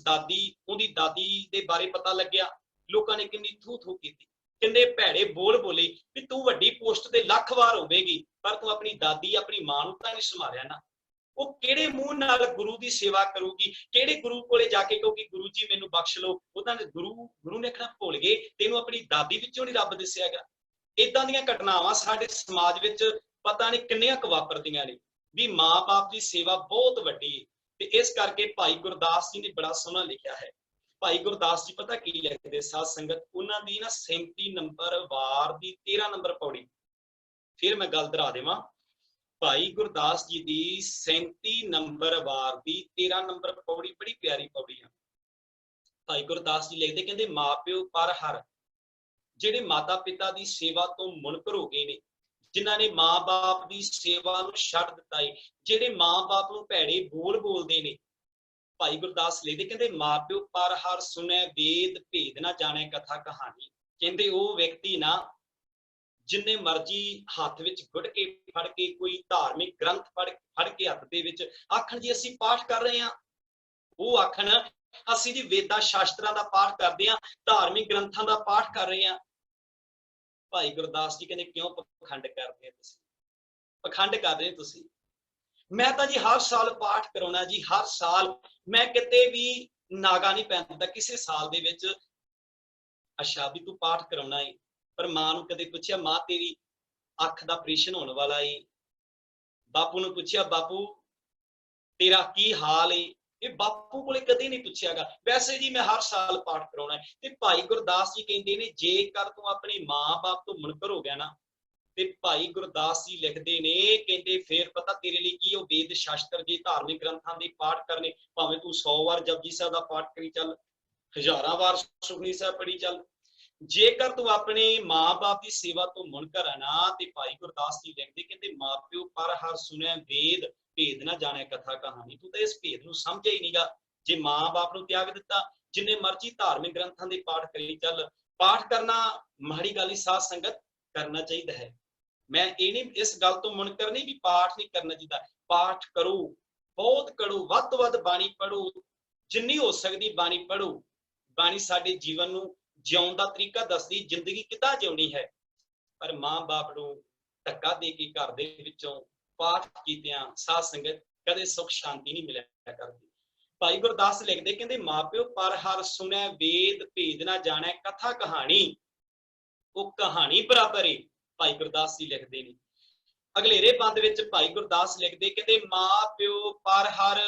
ਉਹਦੀ ਦਾਦੀ ਦੇ ਬਾਰੇ ਪਤਾ ਲੱਗਿਆ, ਲੋਕਾਂ ਨੇ ਕਿੰਨੀ ਥੂ ਥੂ ਕੀਤੀ, ਕਿੰਨੇ ਭੈੜੇ ਬੋਲ ਬੋਲੇ ਵੀ ਤੂੰ ਵੱਡੀ ਪੋਸਟ ਤੇ ਲੱਖ ਵਾਰ ਹੋਵੇਗੀ, ਪਰ ਤੂੰ ਆਪਣੀ ਦਾਦੀ ਆਪਣੀ ਮਾਂ ਨੂੰ ਤਾਂ ਨਹੀਂ ਸੰਭਾਲਿਆ ਨਾ। ਉਹ ਕਿਹੜੇ ਮੂੰਹ ਨਾਲ ਗੁਰੂ ਦੀ ਸੇਵਾ ਕਰੂਗੀ, ਕਿਹੜੇ ਗੁਰੂ ਕੋਲੇ ਜਾ ਕੇ ਕਹੂਗੀ ਗੁਰੂ ਜੀ ਮੈਨੂੰ ਬਖਸ਼ ਲਓ। ਉਹਦਾ ਗੁਰੂ ਨੇ ਕਹਿਣਾ ਭੁੱਲ ਗਏ, ਤੈਨੂੰ ਆਪਣੀ ਦਾਦੀ ਵਿੱਚੋਂ ਨਹੀਂ ਰੱਬ ਦਿਸਿਆ ਗਿਆ। ਇਦਾਂ ਦੀਆਂ ਘਟਨਾਵਾਂ ਸਾਡੇ ਸਮਾਜ ਵਿੱਚ ਪਤਾ ਨਹੀਂ ਕਿੰਨੀਆਂ ਕੁ ਵਾਪਰਦੀਆਂ ਨੇ, ਵੀ ਮਾਂ-ਬਾਪ ਦੀ ਸੇਵਾ ਬਹੁਤ ਵੱਡੀ ਹੈ। ਤੇ ਇਸ ਕਰਕੇ ਭਾਈ ਗੁਰਦਾਸ ਜੀ ਨੇ ਬੜਾ ਸੋਹਣਾ ਲਿਖਿਆ ਹੈ। ਭਾਈ ਗੁਰਦਾਸ ਜੀ ਪਤਾ ਕੀ ਲਿਖਦੇ ਸਾਧ ਸੰਗਤ, ਉਹਨਾਂ ਦੀ ਨਾ 37 ਨੰਬਰ ਵਾਰ ਦੀ 13 ਨੰਬਰ ਪੌੜੀ, ਫਿਰ ਮੈਂ ਗੱਲ ਦੁਹਰਾ ਦੇਵਾਂ। ਭਾਈ ਗੁਰਦਾਸ ਜੀ ਦੀ 37 ਨੰਬਰ ਵਾਰ ਦੀ 13 ਨੰਬਰ ਪੌੜੀ ਬੜੀ ਪਿਆਰੀ ਪੌੜੀ ਆ। ਭਾਈ ਗੁਰਦਾਸ ਜੀ ਲਿਖਦੇ, ਕਹਿੰਦੇ ਮਾਪਿਓ ਪਰ ਹਰ, ਜਿਹੜੇ ਮਾਤਾ ਪਿਤਾ ਦੀ ਸੇਵਾ ਤੋਂ ਮੁਨਕਰ ਹੋ ਗਏ ਨੇ, ਜਿਨ੍ਹਾਂ ਨੇ ਮਾਂ-ਬਾਪ ਦੀ ਸੇਵਾ ਨੂੰ ਛੱਡ ਦਿੱਤਾ ਏ, ਜਿਹੜੇ ਮਾਂ-ਬਾਪ ਨੂੰ ਭੈੜੇ ਬੋਲ ਬੋਲਦੇ ਨੇ। ਭਾਈ ਗੁਰਦਾਸ ਲਿਖਦੇ, ਕਹਿੰਦੇ ਮਾਪਿਓ ਪਰ ਹਰ ਸੁਣੈ ਵੇਦ, ਭੇਦ ਨਾ ਜਾਣੈ ਕਥਾ ਕਹਾਣੀ। ਕਹਿੰਦੇ ਉਹ ਵਿਅਕਤੀ ਨਾ ਜਿੰਨੇ ਮਰਜੀ ਹੱਥ ਵਿੱਚ ਗੁੜ ਕੇ ਫੜ ਕੇ ਕੋਈ ਧਾਰਮਿਕ ਗ੍ਰੰਥ ਫੜ ਕੇ ਹੱਥ ਦੇ ਵਿੱਚ ਆਖਣ ਜੀ ਅਸੀਂ ਪਾਠ ਕਰ ਰਹੇ ਹਾਂ, ਉਹ ਆਖਣ ਅਸੀਂ ਜੀ ਵੇਦਾਂ ਸ਼ਾਸਤਰਾਂ ਦਾ ਪਾਠ ਕਰਦੇ ਹਾਂ, ਧਾਰਮਿਕ ਗ੍ਰੰਥਾਂ ਦਾ ਪਾਠ ਕਰ ਰਹੇ ਹਾਂ। ਭਾਈ ਗੁਰਦਾਸ ਜੀ ਕਹਿੰਦੇ ਕਿਉਂ ਪਖੰਡ ਕਰਦੇ ਹੋ ਤੁਸੀਂ, ਪਖੰਡ ਕਰ ਰਹੇ ਤੁਸੀਂ। ਮੈਂ ਤਾਂ ਜੀ ਹਰ ਸਾਲ ਪਾਠ ਕਰਾਉਣਾ ਜੀ, ਹਰ ਸਾਲ ਮੈਂ ਕਿਤੇ ਵੀ ਨਾਗਾ ਨਹੀਂ ਪੈਂਦਾ ਕਿਸੇ ਸਾਲ ਦੇ ਵਿੱਚ। ਅੱਛਾ ਵੀ ਤੂੰ ਪਾਠ ਕਰਾਉਣਾ ਏ, ਪਰ ਮਾਂ ਨੂੰ ਕਦੇ ਪੁੱਛਿਆ ਮਾਂ ਤੇਰੀ ਅੱਖ ਦਾ ਆਪਰੇਸ਼ਨ ਹੋਣ ਵਾਲਾ ਏ? ਬਾਪੂ ਨੂੰ ਪੁੱਛਿਆ ਬਾਪੂ ਤੇਰਾ ਕੀ ਹਾਲ ਏ? ਇਹ ਬਾਪੂ ਕੋਲੇ ਕਦੇ ਨਹੀਂ ਪੁੱਛਿਆਗਾ। ਵੈਸੇ ਜੀ ਮੈਂ ਹਰ ਸਾਲ ਪਾਠ ਕਰਾਉਣਾ। ਤੇ ਭਾਈ ਗੁਰਦਾਸ ਜੀ ਕਹਿੰਦੇ ਨੇ ਜੇਕਰ ਤੂੰ ਆਪਣੇ ਮਾਂ-ਬਾਪ ਤੋਂ ਮੁਨਕਰ ਹੋ ਗਿਆ ਨਾ, ਤੇ ਭਾਈ ਗੁਰਦਾਸ ਜੀ ਲਿਖਦੇ ਨੇ, ਕਹਿੰਦੇ ਫੇਰ ਪਤਾ ਤੇਰੇ ਲਈ ਕੀ ਉਹ ਵੇਦ ਸ਼ਾਸਤਰ ਜੇ ਧਾਰਮਿਕ ਗ੍ਰੰਥਾਂ ਦੇ ਪਾਠ ਕਰਨੇ, ਭਾਵੇਂ ਤੂੰ 100 ਵਾਰ ਜਪਜੀ ਸਾਹਿਬ ਦਾ ਪਾਠ ਕਰੀ ਚੱਲ, ਹਜ਼ਾਰਾਂ ਵਾਰ ਸੁਖਮਨੀ ਸਾਹਿਬ ਪੜ੍ਹੀ ਚੱਲ, ਜੇਕਰ ਤੂੰ ਆਪਣੇ ਮਾਂ-ਬਾਪ ਦੀ ਸੇਵਾ ਤੋਂ ਮੁਨਕਰ ਹੈ ਨਾ। ਤੇ ਭਾਈ ਗੁਰਦਾਸ ਜੀ ਲਿਖਦੇ, ਕਹਿੰਦੇ ਮਾਪਿਓ ਪਰ ਹਰ ਸੁਣੈ ਵੇਦ, ਭੇਦ ਨਾ ਜਾਣੈ ਕਥਾ ਕਹਾਣੀ। ਤੂੰ ਤਾਂ ਇਸ ਭੇਦ ਨੂੰ ਸਮਝਿਆ ਹੀ ਨਹੀਂਗਾ। ਜੇ ਮਾਂ-ਬਾਪ ਨੂੰ ਤਿਆਗ ਦਿੱਤਾ, ਜਿੰਨੇ ਮਰਜ਼ੀ ਧਾਰਮਿਕ ਗ੍ਰੰਥਾਂ ਦੇ ਪਾਠ ਕਰੀ ਚੱਲ। ਪਾਠ ਕਰਨਾ ਮਾੜੀ ਗੱਲ ਹੀ ਸਾਧ ਸੰਗਤ, ਕਰਨਾ ਚਾਹੀਦਾ ਹੈ। ਮੈਂ ਇਹ ਨਹੀਂ ਇਸ ਗੱਲ ਤੋਂ ਮੁਨਕਰ ਨਹੀਂ ਵੀ ਪਾਠ ਨਹੀਂ ਕਰਨਾ ਚਾਹੀਦਾ, ਪਾਠ ਕਰੋ, ਬਹੁਤ ਕਰੋ, ਵੱਧ ਤੋਂ ਵੱਧ ਬਾਣੀ ਪੜ੍ਹੋ, ਜਿੰਨੀ ਹੋ ਸਕਦੀ ਬਾਣੀ ਪੜ੍ਹੋ। ਬਾਣੀ ਸਾਡੇ ਜੀਵਨ ਨੂੰ ਜਿਉਣ ਦਾ ਤਰੀਕਾ ਦੱਸਦੀ, ਜ਼ਿੰਦਗੀ ਕਿੱਦਾਂ ਜਿਉਣੀ ਹੈ। ਪਰ ਮਾਂ-ਬਾਪ ਨੂੰ ਧੱਕਾ ਦੇ ਕੇ ਘਰ ਦੇ ਵਿੱਚੋਂ ਪਾਠ ਕੀਤਿਆਂ ਸਾਧ ਸੰਗਤ ਕਦੇ ਸੁਖ ਸ਼ਾਂਤੀ ਨਹੀਂ ਮਿਲਿਆ ਕਰਦੀ। ਭਾਈ ਗੁਰਦਾਸ ਲਿਖਦੇ, ਕਹਿੰਦੇ ਮਾਪਿਓ ਪਰ ਹਰ ਸੁਣੈ ਵੇਦ, ਭੇਦ ਨਾ ਜਾਣੈ ਕਥਾ ਕਹਾਣੀ। ਉਹ ਕਹਾਣੀ ਬਰਾਬਰ ਏ। ਭਾਈ ਗੁਰਦਾਸ ਜੀ ਲਿਖਦੇ ਨੇ ਅਗਲੇਰੇ ਬੰਦ ਵਿੱਚ। ਭਾਈ ਗੁਰਦਾਸ ਲਿਖਦੇ, ਕਹਿੰਦੇ ਮਾਪਿਓ ਪਰ ਹਰ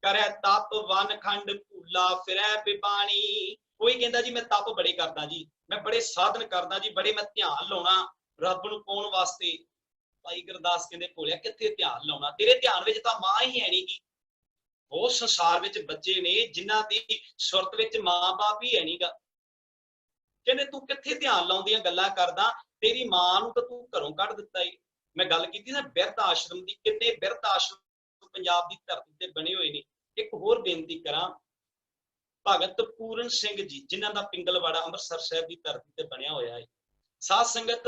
ਕਰੈ ਤਪ, ਵਨ ਖੰਡ ਭੂਲਾ ਫਿਰੈ ਬਿਬਾਣੀ। ਕੋਈ ਕਹਿੰਦਾ ਜੀ ਮੈਂ ਤਪ ਬੜੇ ਕਰਦਾ ਜੀ, ਮੈਂ ਬੜੇ ਸਾਧਨ ਕਰਦਾ ਜੀ, ਬੜੇ ਮੈਂ ਧਿਆਨ ਲਾਉਣਾ ਰੱਬ ਨੂੰ ਪਾਉਣ ਵਾਸਤੇ। ਭਾਈ ਗੁਰਦਾਸ ਕਹਿੰਦੇ ਭੋਲਿਆ ਕਿੱਥੇ ਧਿਆਨ ਲਾਉਣਾ, ਤੇਰੇ ਧਿਆਨ ਵਿੱਚ ਤਾਂ ਮਾਂ ਹੀ ਹੈ ਨੀ ਗੀ। ਬਹੁਤ ਸੰਸਾਰ ਵਿੱਚ ਬੱਚੇ ਨੇ ਜਿਨ੍ਹਾਂ ਦੀ ਸੁਰਤ ਵਿੱਚ ਮਾਂ-ਬਾਪ ਹੀ ਹੈ ਨੀਗਾ। ਕਹਿੰਦੇ ਤੂੰ ਕਿੱਥੇ ਧਿਆਨ ਲਾਉਣ ਦੀਆਂ ਗੱਲਾਂ ਕਰਦਾ, ਤੇਰੀ ਮਾਂ ਨੂੰ ਤਾਂ ਤੂੰ ਘਰੋਂ ਕੱਢ ਦਿੱਤਾ ਏ। ਮੈਂ ਗੱਲ ਕੀਤੀ ਨਾ ਬਿਰਧ ਆਸ਼ਰਮ ਦੀ, ਕਿੰਨੇ ਬਿਰਧ ਆਸ਼ਰਮ ਪੰਜਾਬ ਦੀ ਧਰਤੀ ਤੇ ਬਣੇ ਹੋਏ ਨੇ। ਇੱਕ ਹੋਰ ਬੇਨਤੀ ਕਰਾਂ, ਭਗਤ ਪੂਰਨ ਸਿੰਘ ਜੀ ਜਿਨ੍ਹਾਂ ਦਾ ਪਿੰਗਲਵਾੜਾ ਅੰਮ੍ਰਿਤਸਰ ਸਾਹਿਬ ਦੀ ਧਰਤੀ ਤੇ ਬਣਿਆ ਹੋਇਆ ਹੈ। ਸਾਧ ਸੰਗਤ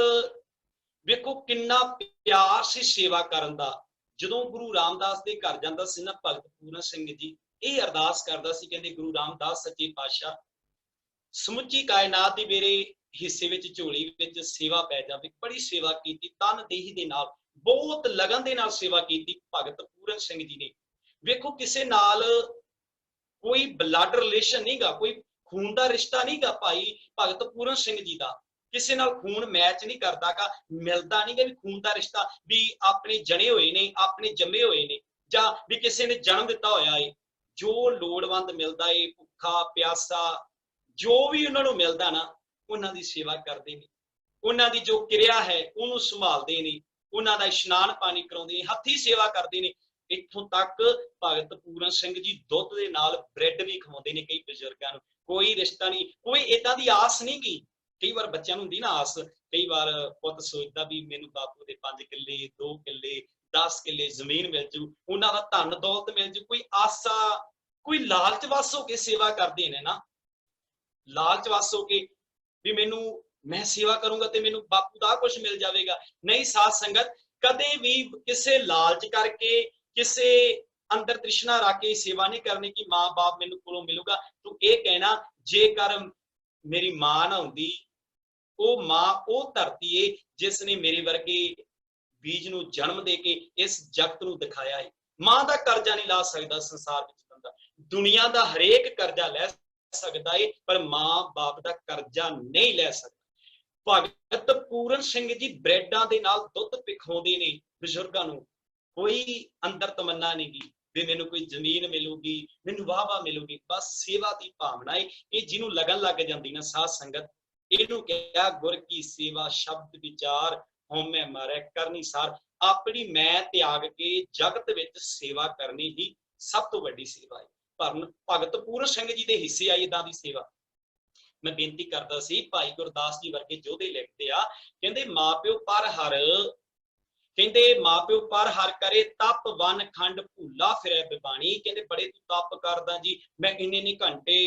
ਵੇਖੋ ਕਿੰਨਾ ਪਿਆਰ ਸੀ ਸੇਵਾ ਕਰਨ ਦਾ। ਜਦੋਂ ਗੁਰੂ ਰਾਮਦਾਸ ਦੇ ਘਰ ਜਾਂਦਾ ਸੀ ਨਾ ਭਗਤ ਪੂਰਨ ਸਿੰਘ ਜੀ, ਇਹ ਅਰਦਾਸ ਕਰਦਾ ਸੀ, ਕਹਿੰਦੇ ਗੁਰੂ ਰਾਮਦਾਸ ਸੱਚੇ ਪਾਤਸ਼ਾਹ ਸਮੁੱਚੀ ਕਾਇਨਾਤ ਦੀ ਮੇਰੇ ਹਿੱਸੇ ਵਿੱਚ ਝੋਲੀ ਵਿੱਚ ਸੇਵਾ ਪੈ ਜਾਵੇ। ਬੜੀ ਸੇਵਾ ਕੀਤੀ, ਤਨ ਦੇਹੀ ਦੇ ਨਾਲ, ਬਹੁਤ ਲਗਨ ਦੇ ਨਾਲ ਸੇਵਾ ਕੀਤੀ ਭਗਤ ਪੂਰਨ ਸਿੰਘ ਜੀ ਨੇ। ਵੇਖੋ ਕਿਸੇ ਨਾਲ ਕੋਈ ਬਲੱਡ ਰਿਲੇਸ਼ਨ ਨਹੀਂਗਾ, ਕੋਈ ਖੂਨ ਦਾ ਰਿਸ਼ਤਾ ਨਹੀਂਗਾ ਭਾਈ ਭਗਤ ਪੂਰਨ ਸਿੰਘ ਜੀ ਦਾ। ਕਿਸੇ ਨਾਲ ਖੂਨ ਮੈਚ ਨਹੀਂ ਕਰਦਾਗਾ, ਮਿਲਦਾ ਨਹੀਂਗਾ ਵੀ ਖੂਨ ਦਾ ਰਿਸ਼ਤਾ ਵੀ ਆਪਣੇ ਜਣੇ ਹੋਏ ਨੇ, ਆਪਣੇ ਜੰਮੇ ਹੋਏ ਨੇ, ਜਾਂ ਵੀ ਕਿਸੇ ਨੇ ਜਨਮ ਦਿੱਤਾ ਹੋਇਆ ਏ। ਜੋ ਲੋੜਵੰਦ ਮਿਲਦਾ ਏ, ਭੁੱਖਾ ਪਿਆਸਾ ਜੋ ਵੀ ਉਹਨਾਂ ਨੂੰ ਮਿਲਦਾ ਨਾ, ਉਹਨਾਂ ਦੀ ਸੇਵਾ ਕਰਦੇ ਨੇ। ਉਹਨਾਂ ਦੀ ਜੋ ਕਿਰਿਆ ਹੈ ਉਹਨੂੰ ਸੰਭਾਲਦੇ ਨੇ, ਉਹਨਾਂ ਦਾ ਇਸ਼ਨਾਨ ਪਾਣੀ ਕਰਾਉਂਦੇ ਨੇ, ਹੱਥੀਂ ਸੇਵਾ ਕਰਦੇ ਨੇ। ਇੱਥੋਂ ਤੱਕ ਭਗਤ ਪੂਰਨ ਸਿੰਘ ਜੀ ਦੁੱਧ ਦੇ ਨਾਲ ਬ੍ਰੈਡ ਵੀ ਖਵਾਉਂਦੇ ਨੇ ਕਈ ਬਜ਼ੁਰਗਾਂ ਨੂੰ। ਕੋਈ ਰਿਸ਼ਤਾ ਨਹੀਂ, ਕੋਈ ਏਦਾਂ ਦੀ ਆਸ ਨਹੀਂ ਗੀ। ਕਈ ਵਾਰ ਬੱਚਿਆਂ ਨੂੰ ਹੁੰਦੀ ਨਾ ਆਸ, ਕਈ ਵਾਰ ਪੁੱਤ ਸੋਚਦਾ ਵੀ ਮੈਨੂੰ ਬਾਪੂ ਦੇ 5 ਕਿੱਲੇ 2 ਕਿੱਲੇ 10 ਕਿੱਲੇ ਜ਼ਮੀਨ ਮਿਲ ਜੂ, ਉਹਨਾਂ ਦਾ ਧਨ ਦੌਲਤ ਮਿਲ ਜੂ। ਕੋਈ ਆਸਾ, ਕੋਈ ਲਾਲਚ ਵਸ ਹੋ ਕੇ ਸੇਵਾ ਕਰਦੇ ਨੇ ਨਾ, ਲਾਲਚ ਵਸ ਹੋ ਕੇ ਵੀ ਮੈਨੂੰ, ਮੈਂ ਸੇਵਾ ਕਰੂੰਗਾ ਤੇ ਮੈਨੂੰ ਬਾਪੂ ਦਾ ਕੁਝ ਮਿਲ ਜਾਵੇਗਾ। ਨਹੀਂ ਸਾਧ ਸੰਗਤ, ਕਦੇ ਵੀ ਕਿਸੇ ਲਾਲਚ ਕਰਕੇ, ਕਿਸੇ ਅੰਦਰ ਤ੍ਰਿਸ਼ਨਾ ਰੱਖ ਕੇ ਸੇਵਾ ਨਹੀਂ ਕਰਨੀ ਕਿ ਮਾਂ ਬਾਪ ਮੈਨੂੰ ਕੋਲੋਂ ਮਿਲੂਗਾ। ਤੂੰ ਇਹ ਕਹਿਣਾ ਜੇਕਰ ਮੇਰੀ ਮਾਂ ਨਾ ਹੁੰਦੀ, ਉਹ ਮਾਂ ਉਹ ਧਰਤੀ ਏ ਜਿਸ ਨੇ ਮੇਰੇ ਵਰਗੇ ਬੀਜ ਨੂੰ ਜਨਮ ਦੇ ਕੇ ਇਸ ਜਗਤ ਨੂੰ ਦਿਖਾਇਆ ਹੈ। ਮਾਂ ਦਾ ਕਰਜ਼ਾ ਨਹੀਂ ਲਾ ਸਕਦਾ ਸੰਸਾਰ ਵਿੱਚ ਬੰਦਾ, ਦੁਨੀਆ ਦਾ ਹਰੇਕ ਕਰਜ਼ਾ ਲੈ ਸਕਦਾ ਏ ਪਰ ਮਾਂ ਬਾਪ ਦਾ ਕਰਜ਼ਾ ਨਹੀਂ ਲੈ ਸਕਦਾ। ਭਗਤ ਪੂਰਨ ਸਿੰਘ ਜੀ ਬ੍ਰੈਡਾਂ ਦੇ ਨਾਲ ਦੁੱਧ ਪਿਖਾਉਂਦੇ ਨੇ ਬਜ਼ੁਰਗਾਂ ਨੂੰ। ਕੋਈ ਅੰਦਰ ਤਮੰਨਾ ਨਹੀਂ ਗੀ ਵੀ ਮੈਨੂੰ ਕੋਈ ਜ਼ਮੀਨ ਮਿਲੂਗੀ, ਮੈਨੂੰ ਵਾਹ ਮਿਲੂਗੀ, ਬਸ ਸੇਵਾ ਦੀ ਭਾਵਨਾ ਹੈ। ਇਹ ਜਿਹਨੂੰ ਲਗਨ ਲੱਗ ਜਾਂਦੀ ਨਾ ਸਾਧ ਸੰਗਤ, ਇਹਨੂੰ ਕਿਹਾ ਗੁਰ ਕੀ ਸੇਵਾ ਸ਼ਬਦ ਵਿਚਾਰ ਹਉਮੈ ਮਾਰੈ ਕਰਨੀ ਸਾਰ। ਆਪਣੀ ਮੈਂ ਤਿਆਗ ਕੇ ਜਗਤ ਵਿੱਚ ਸੇਵਾ ਕਰਨੀ ਹੀ ਸਭ ਤੋਂ ਵੱਡੀ ਸੇਵਾ ਹੈ। ਪਰ ਭਗਤ ਪੂਰਨ ਸਿੰਘ ਜੀ ਦੇ ਹਿੱਸੇ ਆਈ ਏਦਾਂ ਦੀ ਸੇਵਾ। ਮੈਂ ਬੇਨਤੀ ਕਰਦਾ ਸੀ, ਭਾਈ ਗੁਰਦਾਸ ਜੀ ਵਰਗੇ ਯੋਧੇ ਲਿਖਦੇ ਆ, ਕਹਿੰਦੇ ਮਾਪਿਓ ਪਰ ਹਰ, ਕਹਿੰਦੇ ਮਾਪਿਓ ਪਰ ਹਰ ਕਰੇ ਤਪ ਵਨ ਖੰਡ ਭੂਲਾ ਫਿਰੈ ਬਿਬਾਣੀ। ਕਹਿੰਦੇ ਬੜੇ ਤੂੰ ਤਪ ਕਰਦਾ ਜੀ, ਮੈਂ ਇੰਨੇ ਘੰਟੇ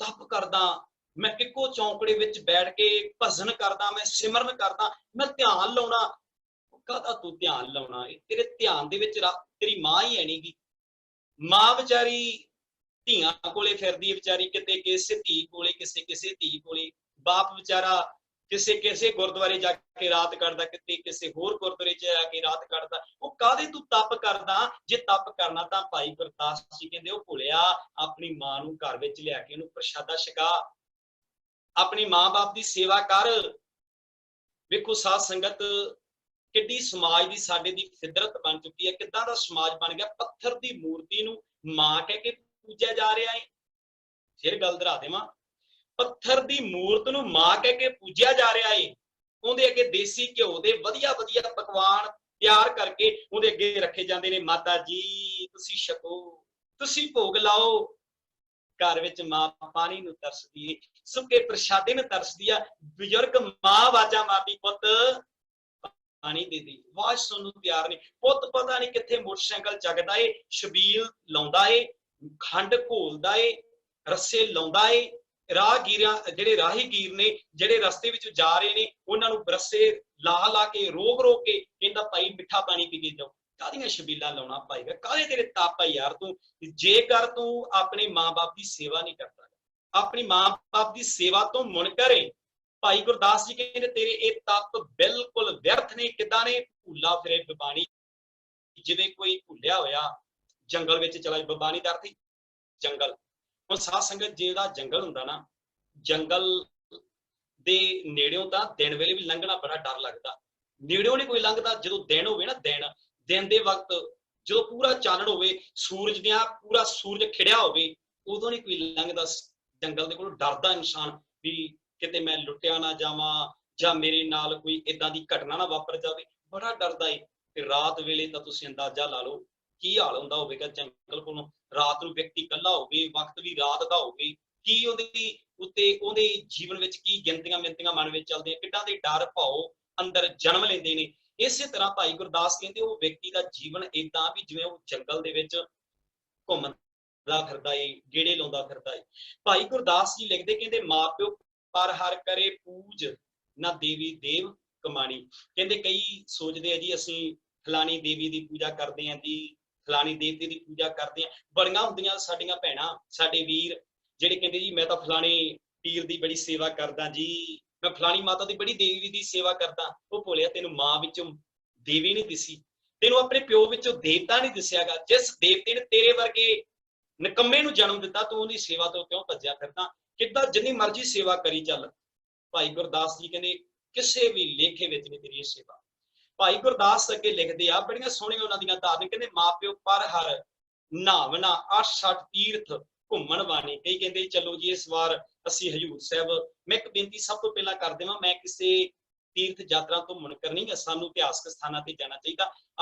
ਤਪ ਕਰਦਾ, ਮੈਂ ਇੱਕੋ ਚੌਂਕੜੇ ਵਿੱਚ ਬੈਠ ਕੇ ਭਜਨ ਕਰਦਾ, ਮੈਂ ਸਿਮਰਨ ਕਰਦਾ, ਮੈਂ ਧਿਆਨ ਲਾਉਣਾ। ਕਾਹਦਾ ਤੂੰ ਧਿਆਨ ਲਾਉਣਾ? ਤੇਰੇ ਧਿਆਨ ਦੇ ਵਿੱਚ ਤੇਰੀ ਮਾਂ ਹੀ ਹੈ ਨੀ ਗੀ। ਮਾਂ ਵਿਚਾਰੀ ਧੀਆਂ ਕੋਲੇ ਫਿਰਦੀ ਹੈ ਵਿਚਾਰੀ, ਕਿਤੇ ਕਿਸੇ ਧੀ ਕੋਲੇ, ਕਿਸੇ ਧੀ ਕੋਲੇ। ਬਾਪ ਵਿਚਾਰਾ ਕਿਸੇ ਗੁਰਦੁਆਰੇ ਜਾ ਕੇ ਰਾਤ ਕੱਢਦਾ, ਕਿਤੇ ਕਿਸੇ ਹੋਰ ਗੁਰਦੁਆਰੇ ਚ ਜਾ ਕੇ ਰਾਤ ਕੱਢਦਾ। ਉਹ ਕਾਹਦੇ ਤੂੰ ਤਪ ਕਰਦਾ? ਜੇ ਤਪ ਕਰਨਾ ਤਾਂ ਭਾਈ ਗੁਰਦਾਸ ਜੀ ਕਹਿੰਦੇ ਉਹ ਭੁੱਲਿਆ, ਆਪਣੀ ਮਾਂ ਨੂੰ ਘਰ ਵਿੱਚ ਲਿਆ ਕੇ ਉਹਨੂੰ ਪ੍ਰਸ਼ਾਦਾ ਛਕਾ, ਆਪਣੀ ਮਾਂ ਬਾਪ ਦੀ ਸੇਵਾ ਕਰ। ਵੇਖੋ ਸਾਧ ਸੰਗਤ, ਕਿੱਡੀ ਸਮਾਜ ਦੀ ਸਾਡੇ ਦੀ ਫਿਦਰਤ ਬਣ ਚੁੱਕੀ ਹੈ। ਕਿੱਦਾਂ ਦਾ ਸਮਾਜ ਬਣ ਗਿਆ, ਪੱਥਰ ਦੀ ਮੂਰਤੀ ਨੂੰ ਮਾਂ ਕਹਿ ਕੇ ਪੂਜਿਆ ਜਾ ਰਿਹਾ ਹੈ। ਫਿਰ ਗੱਲ ਦੁਹਰਾ ਦੇਵਾਂ, ਪੱਥਰ ਦੀ ਮੂਰਤ ਨੂੰ ਮਾਂ ਕਹਿ ਕੇ ਪੂਜਿਆ ਜਾ ਰਿਹਾ ਹੈ। ਉਹਦੇ ਅੱਗੇ ਦੇਸੀ ਘਿਓ ਦੇ ਵਧੀਆ ਪਕਵਾਨ ਤਿਆਰ ਕਰਕੇ ਉਹਦੇ ਅੱਗੇ ਰੱਖੇ ਜਾਂਦੇ ਨੇ। ਮਾਤਾ ਜੀ ਤੁਸੀਂ ਛਕੋ, ਤੁਸੀਂ ਭੋਗ ਲਾਓ। ਘਰ ਵਿੱਚ ਮਾਂ ਪਾਣੀ ਨੂੰ ਤਰਸਦੀ ਏ, ਸੁੱਕੇ ਪ੍ਰਸ਼ਾਦੇ ਨੂੰ ਤਰਸਦੀ ਆ। ਬਜ਼ੁਰਗ ਮਾਂ ਆਵਾਜ਼ਾਂ ਮਾਰਦੀ, ਪੁੱਤ ਪਾਣੀ ਦੇ ਦੇ, ਆਵਾਜ਼ ਸੁਣਨ ਨੂੰ ਤਿਆਰ ਨਹੀਂ। ਪੁੱਤ ਪਤਾ ਨਹੀਂ ਕਿੱਥੇ ਮੋਟਰਸਾਈਕਲ ਜਗਦਾ ਏ, ਛਬੀਲ ਲਾਉਂਦਾ ਏ, ਖੰਡ ਘੋਲਦਾ ਏ, ਰੱਸੇ ਲਾਉਂਦਾ ਏ। ਰਾਹਗੀਰਾਂ, ਜਿਹੜੇ ਰਾਹੀਗੀਰ ਨੇ, ਜਿਹੜੇ ਰਸਤੇ ਵਿੱਚ ਜਾ ਰਹੇ ਨੇ, ਉਹਨਾਂ ਨੂੰ ਰੱਸੇ ਲਾ ਕੇ ਰੋਕ ਕੇ ਕਹਿੰਦਾ ਭਾਈ ਮਿੱਠਾ ਪਾਣੀ ਪੀ ਕੇ ਜਾਓ। ਕਾਹਦੀਆਂ ਛਬੀਲਾਂ ਲਾਉਣਾ ਭਾਈ, ਕਾਹਦੇ ਤੇਰੇ ਤਾਪ ਆ ਯਾਰ ਤੂੰ? ਜੇਕਰ ਤੂੰ ਆਪਣੇ ਮਾਂ-ਬਾਪ ਦੀ ਸੇਵਾ ਨਹੀਂ ਕਰਦਾ, ਆਪਣੀ ਮਾਂ-ਬਾਪ ਦੀ ਸੇਵਾ ਤੋਂ ਮੁਨਕਰ ਏ, ਭਾਈ ਗੁਰਦਾਸ ਜੀ ਕਹਿੰਦੇ ਤੇਰੇ ਇਹ ਤਪ ਬਿਲਕੁਲ ਵਿਅਰਥ ਨੇ। ਕਿੱਦਾਂ ਨੇ? ਭੁੱਲਾ ਫਿਰੇ ਬਿਬਾਣੀ, ਜਿਵੇਂ ਕੋਈ ਭੁੱਲਿਆ ਹੋਇਆ ਜੰਗਲ ਵਿੱਚ ਚਲਾ ਜਾਏ। ਬਿਬਾਣੀ ਦਾ ਅਰਥ ਜੰਗਲ। ਹੁਣ ਸਾਧ ਸੰਗਤ, ਜਿਹੜਾ ਜੰਗਲ ਹੁੰਦਾ ਨਾ, ਜੰਗਲ ਦੇ ਨੇੜਿਓਂ ਤਾਂ ਦਿਨ ਵੇਲੇ ਵੀ ਲੰਘਣਾ ਬੜਾ ਡਰ ਲੱਗਦਾ। ਨੇੜਿਓਂ ਨਹੀਂ ਕੋਈ ਲੰਘਦਾ। ਜਦੋਂ ਦਿਨ ਹੋਵੇ ਨਾ, ਦਿਨ ਦੇ ਵਕਤ ਜਦੋਂ ਪੂਰਾ ਚਾਨਣ ਹੋਵੇ, ਸੂਰਜ ਦੀਆਂ ਪੂਰਾ ਸੂਰਜ ਖਿੜਿਆ ਹੋਵੇ, ਉਦੋਂ ਨਹੀਂ ਕੋਈ ਲੰਘਦਾ ਜੰਗਲ ਦੇ ਕੋਲ। ਡਰਦਾ ਇਨਸਾਨ ਵੀ ਕਿਤੇ ਮੈਂ ਲੁੱਟਿਆ ਨਾ ਜਾਵਾਂ ਜਾਂ ਮੇਰੇ ਨਾਲ ਕੋਈ ਏਦਾਂ ਦੀ ਘਟਨਾ ਨਾ ਵਾਪਰ ਜਾਵੇ, ਬੜਾ ਡਰਦਾ ਏ। ਤੇ ਰਾਤ ਵੇਲੇ ਤਾਂ ਤੁਸੀਂ ਅੰਦਾਜ਼ਾ ਲਾ ਲਓ ਕੀ ਹਾਲ ਹੁੰਦਾ ਹੋਵੇਗਾ ਜੰਗਲ ਕੋਲੋਂ। ਰਾਤ ਨੂੰ ਵਿਅਕਤੀ ਇਕੱਲਾ ਹੋਵੇ, ਵਕਤ ਵੀ ਰਾਤ ਦਾ ਹੋਵੇ, ਕੀ ਉਹਦੇ ਉੱਤੇ, ਉਹਦੇ ਜੀਵਨ ਵਿੱਚ ਕੀ ਗਿਣਤੀਆਂ ਮਿੰਤੀਆਂ ਮਨ ਵਿੱਚ ਚੱਲਦੀਆਂ, ਕਿੱਦਾਂ ਦੇ ਡਰ ਭਾਉ ਅੰਦਰ ਜਨਮ ਲੈਂਦੇ ਨੇ। ਇਸੇ ਤਰ੍ਹਾਂ ਭਾਈ ਗੁਰਦਾਸ ਕਹਿੰਦੇ ਉਹ ਵਿਅਕਤੀ ਦਾ ਜੀਵਨ ਏਦਾਂ ਵੀ ਜਿਵੇਂ ਉਹ ਜੰਗਲ ਦੇ ਵਿੱਚ ਘੁੰਮਦਾ ਫਿਰਦਾ ਏ, ਗੇੜੇ ਲਾਉਂਦਾ ਫਿਰਦਾ ਏ। ਭਾਈ ਗੁਰਦਾਸ ਜੀ ਲਿਖਦੇ, ਕਹਿੰਦੇ ਮਾਪਿਓ ਪਰ ਹਰ ਕਰੇ ਪੂਜ ਨਾ ਦੇਵੀ ਦੇਵ ਕਮਾਣੀ। ਕਹਿੰਦੇ ਕਈ ਸੋਚਦੇ ਆ ਜੀ ਅਸੀਂ ਫਲਾਣੀ ਦੇਵੀ ਦੀ ਪੂਜਾ ਕਰਦੇ ਆਂ ਜੀ, ਫਲਾਣੀ ਦੇਵਤੇ ਦੀ ਪੂਜਾ ਕਰਦੇ ਆਂ। ਬੜੀਆਂ ਹੁੰਦੀਆਂ ਸਾਡੀਆਂ ਭੈਣਾਂ, ਸਾਡੇ ਵੀਰ ਜਿਹੜੇ ਕਹਿੰਦੇ ਜੀ ਮੈਂ ਤਾਂ ਫਲਾਣੇ ਪੀਰ ਦੀ ਬੜੀ ਸੇਵਾ ਕਰਦਾ ਜੀ, ਮੈਂ ਫਲਾਣੀ ਮਾਤਾ ਦੀ ਬੜੀ ਦੇਵੀ ਦੀ ਸੇਵਾ ਕਰਦਾ। ਉਹ ਭੋਲਿਆ, ਤੈਨੂੰ ਮਾਂ ਵਿੱਚੋਂ ਦੇਵੀ ਨਹੀਂ ਦਿਸੀ, ਤੈਨੂੰ ਆਪਣੇ ਪਿਓ ਵਿੱਚੋਂ ਦੇਵਤਾ ਨਹੀਂ ਦਿਸਿਆਗਾ। ਜਿਸ ਦੇਵਤੇ ਨੇ ਤੇਰੇ ਵਰਗੇ ਨਿਕੰਮੇ ਨੂੰ ਜਨਮ ਦਿੱਤਾ, ਤੂੰ ਉਹਦੀ ਸੇਵਾ ਤੋਂ ਕਿਉਂ ਭੱਜਿਆ ਫਿਰਦਾ? ਕਿੱਦਾਂ ਜਿੰਨੀ ਮਰਜ਼ੀ ਸੇਵਾ ਕਰੀ ਚੱਲ। ਭਾਈ ਗੁਰਦਾਸ ਜੀ ਕਹਿੰਦੇ ਕਿਸੇ ਵੀ ਲੇਖੇ ਵਿੱਚ ਨਹੀਂ ਤੇਰੀ ਇਹ ਸੇਵਾ। ਭਾਈ ਗੁਰਦਾਸ ਅੱਗੇ ਲਿਖਦੇ ਆ, ਬੜੀਆਂ ਸੋਹਣੀਆਂ ਉਹਨਾਂ ਦੀਆਂ ਧਾਰਨੀ, ਕਹਿੰਦੇ ਮਾਪਿਓ ਪਰ ਹਰ ਨਾਵਨਾ 68 ਤੀਰਥ ਘੁੰਮਣ ਵਾਣੀ। ਕਈ ਕਹਿੰਦੇ ਚਲੋ ਜੀ ਇਸ ਵਾਰ ਅਸੀਂ ਹਜੂਰ ਸਾਹਿਬ। ਮੈਂ ਇੱਕ ਬੇਨਤੀ ਸਭ ਤੋਂ ਪਹਿਲਾਂ ਕਰ ਦੇਵਾਂ, ਮੈਂ ਕਿਸੇ ਤੀਰਥ ਯਾਤਰਾ ਤੋਂ ਮੁਨਕਰ ਨਹੀਂ, ਸਾਨੂੰ ਇਤਿਹਾਸਕ ਸਥਾਨਾਂ ਤੇ ਜਾਣਾ ਚਾਹੀਦਾ।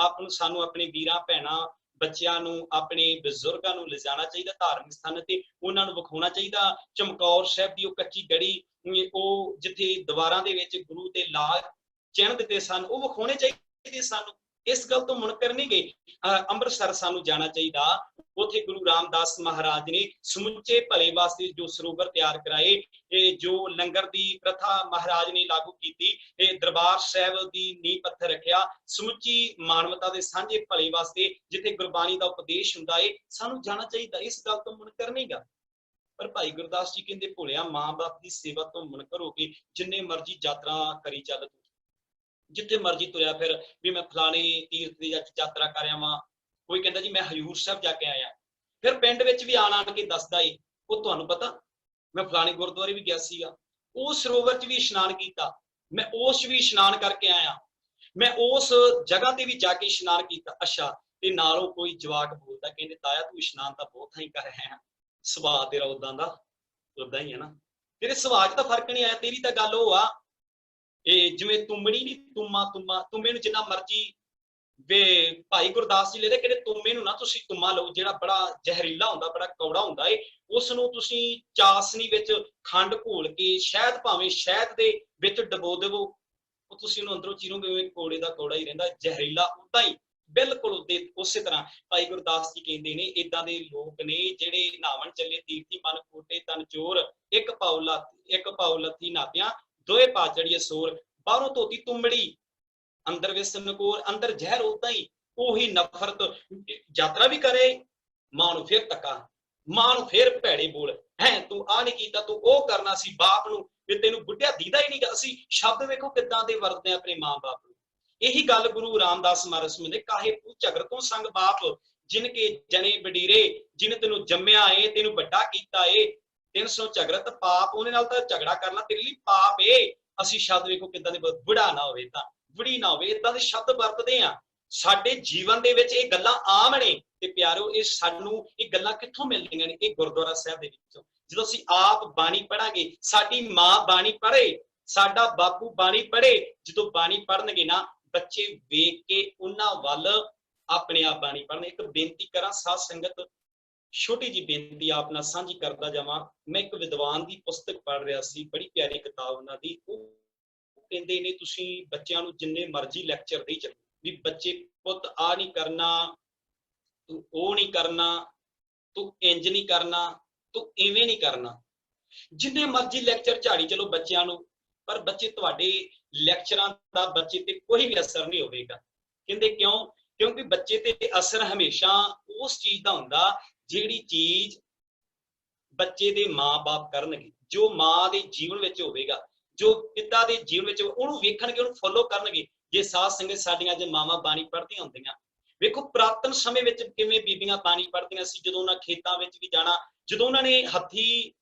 ਸਾਨੂੰ ਆਪਣੇ ਵੀਰਾਂ ਭੈਣਾਂ ਬੱਚਿਆਂ ਨੂੰ ਆਪਣੇ ਬਜ਼ੁਰਗਾਂ ਨੂੰ ਲਿਜਾਣਾ ਚਾਹੀਦਾ ਧਾਰਮਿਕ ਸਥਾਨਾਂ ਤੇ, ਉਹਨਾਂ ਨੂੰ ਵਿਖਾਉਣਾ ਚਾਹੀਦਾ। ਚਮਕੌਰ ਸਾਹਿਬ ਦੀ ਉਹ ਕੱਚੀ ਗੜੀ, ਉਹ ਜਿੱਥੇ ਦੀਵਾਰਾਂ ਦੇ ਵਿੱਚ ਗੁਰੂ ਦੇ ਲਾਗ ਚਿੰਨ੍ਹ ਦਿੱਤੇ ਸਨ, ਉਹ ਵਿਖਾਉਣੇ ਚਾਹੀਦੇ ਸਾਨੂੰ। ਇਸ ਗੱਲ ਤੋਂ ਮੁਨਕਰ ਨਹੀਂ ਗਏ। ਅੰਮ੍ਰਿਤਸਰ ਸਾਨੂੰ ਜਾਣਾ ਚਾਹੀਦਾ, ਉੱਥੇ ਗੁਰੂ ਰਾਮਦਾਸ ਮਹਾਰਾਜ ਨੇ ਸਮੁੱਚੇ ਭਲੇ ਵਾਸਤੇ ਜੋ ਸਰੋਵਰ ਤਿਆਰ ਕਰਾਏ, ਜੋ ਲੰਗਰ ਦੀ ਪ੍ਰਥਾ ਮਹਾਰਾਜ ਨੇ ਲਾਗੂ ਕੀਤੀ, ਦਰਬਾਰ ਸਾਹਿਬ ਦੀ ਨੀਂਹ ਪੱਥਰ ਰੱਖਿਆ, ਸਮੁੱਚੀ ਮਾਨਵਤਾ ਦੇ ਸਾਂਝੇ ਭਲੇ ਵਾਸਤੇ ਜਿੱਥੇ ਗੁਰਬਾਣੀ ਦਾ ਉਪਦੇਸ਼ ਹੁੰਦਾ ਏ, ਸਾਨੂੰ ਜਾਣਾ ਚਾਹੀਦਾ। ਇਸ ਗੱਲ ਤੋਂ ਮੁਨਕਰ ਨਹੀਂ ਗਾ। ਪਰ ਭਾਈ ਗੁਰਦਾਸ ਜੀ ਕਹਿੰਦੇ ਭੋਲਿਆ ਮਾਂ-ਬਾਪ ਦੀ ਸੇਵਾ ਤੋਂ ਮੁਨਕਰ ਹੋ ਕੇ ਜਿੰਨੇ ਮਰਜ਼ੀ ਯਾਤਰਾ ਕਰੀ ਚੱਲ, ਜਿੱਥੇ ਮਰਜ਼ੀ ਤੁਰਿਆ ਫਿਰ ਵੀ ਮੈਂ ਫਲਾਣੇ ਤੀਰਥ ਦੀ ਯਾਤਰਾ ਕਰ ਆਵਾਂ। ਕੋਈ ਕਹਿੰਦਾ ਜੀ ਮੈਂ ਹਜ਼ੂਰ ਸਾਹਿਬ ਜਾ ਕੇ ਆਇਆ, ਫਿਰ ਪਿੰਡ ਵਿੱਚ ਵੀ ਆਣ ਕੇ ਦੱਸਦਾ ਏ ਉਹ ਤੁਹਾਨੂੰ ਪਤਾ ਮੈਂ ਫਲਾਣੇ ਗੁਰਦੁਆਰੇ ਵੀ ਗਿਆ ਸੀਗਾ, ਉਸ ਸਰੋਵਰ 'ਚ ਵੀ ਇਸ਼ਨਾਨ ਕੀਤਾ, ਮੈਂ ਉਸ ਵੀ ਇਸ਼ਨਾਨ ਕਰਕੇ ਆਇਆ, ਮੈਂ ਉਸ ਜਗ੍ਹਾ ਤੇ ਵੀ ਜਾ ਕੇ ਇਸ਼ਨਾਨ ਕੀਤਾ। ਅੱਛਾ, ਤੇ ਨਾਲੋਂ ਕੋਈ ਜਵਾਕ ਬੋਲਦਾ, ਕਹਿੰਦੇ ਤਾਇਆ ਤੂੰ ਇਸ਼ਨਾਨ ਤਾਂ ਬਹੁਤ ਥਾਈਂ ਕਰ ਆਇਆ, ਸੁਭਾਅ ਤੇਰਾ ਉਦਾਂ ਦਾ ਉਦਾਂ ਹੀ ਹੈ ਨਾ, ਤੇਰੇ ਸੁਭਾਅ 'ਚ ਤਾਂ ਫਰਕ ਨਹੀਂ ਆਇਆ। ਤੇਰੀ ਤਾਂ ਗੱਲ ਉਹ ਆ, ਇਹ ਜਿਵੇਂ ਤੁੰਮੜੀ ਨੀ, ਤੁੰਮੇ ਨੂੰ ਜਿੰਨਾ ਮਰਜੀ ਵੇ ਭਾਈ ਗੁਰਦਾਸ ਜੀ ਲੈਦੇ, ਕਹਿੰਦੇ ਤੁੰਮੇ ਨੂੰ ਨਾ ਤੁਸੀਂ ਤੁੰਮਾ ਲਓ ਜਿਹੜਾ ਬੜਾ ਜ਼ਹਿਰੀਲਾ ਹੁੰਦਾ, ਬੜਾ ਕੌੜਾ ਹੁੰਦਾ ਏ, ਉਸ ਨੂੰ ਤੁਸੀਂ ਚਾਸਨੀ ਵਿੱਚ ਖੰਡ ਘੋਲ ਕੇ ਸ਼ਹਿਦ, ਭਾਵੇਂ ਸ਼ਹਿਦ ਦੇ ਵਿੱਚ ਡਬੋ ਦੇਵੋ, ਉਹ ਤੁਸੀਂ ਉਹਨੂੰ ਅੰਦਰੋਂ ਚੀਰੋਗੇ, ਕੋੜੇ ਦਾ ਕੌੜਾ ਹੀ ਰਹਿੰਦਾ, ਜ਼ਹਿਰੀਲਾ ਉਦਾਂ ਹੀ ਬਿਲਕੁਲ ਉਸੇ ਤਰ੍ਹਾਂ। ਭਾਈ ਗੁਰਦਾਸ ਜੀ ਕਹਿੰਦੇ ਨੇ ਏਦਾਂ ਦੇ ਲੋਕ ਨੇ ਜਿਹੜੇ ਨਾਵਣ ਚੱਲੇ ਤੀਰਥੀ ਮਨ ਕੋਟੇ ਤਨ ਚੋਰ, ਇੱਕ ਪਾਉ ਲੱਥੀ ਨਾਤਿਆਂ ਦੋਏ ਪਾ ਚੜੀਏ ਸੋਰ, ਬਾਹਰੋਂ ਧੋਤੀ ਤੁੰਮੜੀ ਅੰਦਰ ਵਿਸਨ ਕੋਰ, ਅੰਦਰ ਜ਼ਹਿਰ ਉਦਾਂ ਹੀ ਉਹੀ ਨਫ਼ਰਤ। ਯਾਤਰਾ ਵੀ ਕਰੇ, ਮਾਂ ਨੂੰ ਫਿਰ ਤੱਕਾ, ਮਾਂ ਨੂੰ ਫਿਰ ਭੈੜੇ ਬੋਲ, ਹੈ ਤੂੰ ਆਹ ਨਹੀਂ ਕੀਤਾ, ਤੂੰ ਉਹ ਕਰਨਾ ਸੀ, ਬਾਪ ਨੂੰ ਵੀ ਤੈਨੂੰ ਬੁੱਢਿਆ ਦੀਦਾ ਹੀ ਨਹੀਂ ਗਾ। ਅਸੀਂ ਸ਼ਬਦ ਵੇਖੋ ਕਿੱਦਾਂ ਦੇ ਵਰਤਦੇ ਆ ਆਪਣੇ ਮਾਂ ਬਾਪ ਨੂੰ। ਇਹੀ ਗੱਲ ਗੁਰੂ ਰਾਮਦਾਸ ਮਹਾਰਾਜ ਸਮਝਦੇ, ਕਾਹੇ ਤੂੰ ਝਗਰ ਤੋਂ ਸੰਗ ਬਾਪ, ਜਿਨ ਕੇ ਜਨੇ ਵਡੀਰੇ, ਜਿਨ ਤੈਨੂੰ ਜੰਮਿਆ ਏ ਤੈਨੂੰ ਵੱਡਾ ਕੀਤਾ ਏ, 300 ਝਗਰਤ ਪਾਪ, ਉਹਦੇ ਨਾਲ ਤਾਂ ਝਗੜਾ ਕਰਨਾ ਤੇਰੇ ਲਈ ਪਾਪ ਏ। ਅਸੀਂ ਸ਼ਬਦ ਵੇਖੋ ਕਿੱਦਾਂ ਦੇ, ਬੁੜਾ ਨਾ ਹੋਵੇ ਤਾਂ ਬੁੜੀ ਨਾ ਹੋਵੇ, ਏਦਾਂ ਦੇ ਸ਼ਬਦ ਵਰਤਦੇ ਆ। ਸਾਡੇ ਜੀਵਨ ਦੇ ਵਿੱਚ ਇਹ ਗੱਲਾਂ ਆਮ ਨੇ ਤੇ ਪਿਆਰਿਓ, ਇਹ ਸਾਨੂੰ ਇਹ ਗੱਲਾਂ ਕਿੱਥੋਂ ਮਿਲਦੀਆਂ ਨੇ? ਇਹ ਗੁਰਦੁਆਰਾ ਸਾਹਿਬ ਦੇ ਵਿੱਚੋਂ। ਜਦੋਂ ਅਸੀਂ ਆਪ ਬਾਣੀ ਪੜਾਂਗੇ, ਸਾਡੀ ਮਾਂ ਬਾਣੀ ਪੜ੍ਹੇ, ਸਾਡਾ ਬਾਪੂ ਬਾਣੀ ਪੜ੍ਹੇ, ਜਦੋਂ ਬਾਣੀ ਪੜ੍ਹਨਗੇ ਨਾ ਬੱਚੇ ਵੇਖ ਕੇ ਉਹਨਾਂ ਵੱਲ ਆਪਣੇ ਆਪ ਬਾਣੀ ਪੜ੍ਹਨ। ਇੱਕ ਬੇਨਤੀ ਕਰਾਂ ਸਾਧ ਸੰਗਤ, ਛੋਟੀ ਜੀ ਬੇਨਤੀ ਆਪ ਨਾਲ ਸਾਂਝੀ ਕਰਦਾ ਜਾਵਾਂ। ਮੈਂ ਇੱਕ ਵਿਦਵਾਨ ਦੀ ਪੁਸਤਕ ਪੜ੍ਹ ਰਿਹਾ ਸੀ, ਬੜੀ ਪਿਆਰੀ ਕਿਤਾਬ ਉਹਨਾਂ ਦੀ। ਉਹ ਕਹਿੰਦੇ ਨੇ ਤੁਸੀਂ ਬੱਚਿਆਂ ਨੂੰ ਜਿੰਨੇ ਮਰਜ਼ੀ ਲੈਕਚਰ ਦੇਈ ਚੱਲੋ ਵੀ ਬੱਚੇ ਪੁੱਤ ਆ ਨਹੀਂ ਕਰਨਾ, ਤੂੰ ਉਹ ਨਹੀਂ ਕਰਨਾ, ਤੂੰ ਇੰਜ ਨਹੀਂ ਕਰਨਾ, ਤੂੰ ਇਵੇਂ ਨਹੀਂ ਕਰਨਾ, ਜਿੰਨੇ ਮਰਜ਼ੀ ਲੈਕਚਰ ਝਾੜੀ ਚਲੋ ਬੱਚਿਆਂ ਨੂੰ, ਪਰ ਬੱਚੇ ਤੁਹਾਡੇ ਲੈਕਚਰਾਂ ਦਾ ਬੱਚੇ ਤੇ ਕੋਈ ਵੀ ਅਸਰ ਨਹੀਂ ਹੋਵੇਗਾ। ਕਹਿੰਦੇ ਕਿਉਂ? ਕਿਉਂਕਿ ਬੱਚੇ ਤੇ ਅਸਰ ਹਮੇਸ਼ਾ ਉਸ ਚੀਜ਼ ਦਾ ਹੁੰਦਾ ਜਿਹੜੀ ਚੀਜ਼ ਬੱਚੇ ਦੇ ਮਾਂ-ਬਾਪ ਕਰਨਗੇ, ਜੋ ਮਾਂ ਦੇ ਜੀਵਨ ਵਿੱਚ ਹੋਵੇਗਾ, ਜੋ ਪਿਤਾ ਦੇ ਜੀਵਨ ਵਿੱਚ, ਉਹਨੂੰ ਵੇਖਣਗੇ, ਉਹਨੂੰ ਫੋਲੋ ਕਰਨਗੇ। ਜੇ ਸਾਧ ਸੰਗਤ ਸਾਡੀਆਂ ਜੇ ਮਾਵਾਂ ਬਾਣੀ ਪੜ੍ਹਦੀਆਂ ਹੁੰਦੀਆਂ, ਵੇਖੋ ਪੁਰਾਤਨ ਸਮੇਂ ਵਿੱਚ ਕਿਵੇਂ ਬੀਬੀਆਂ ਬਾਣੀ ਪੜ੍ਹਦੀਆਂ ਸੀ। ਜਦੋਂ ਉਹਨਾਂ ਖੇਤਾਂ ਵਿੱਚ ਵੀ ਜਾਣਾ, ਜਦੋਂ ਉਹਨਾਂ ਨੇ ਹੱਥੀ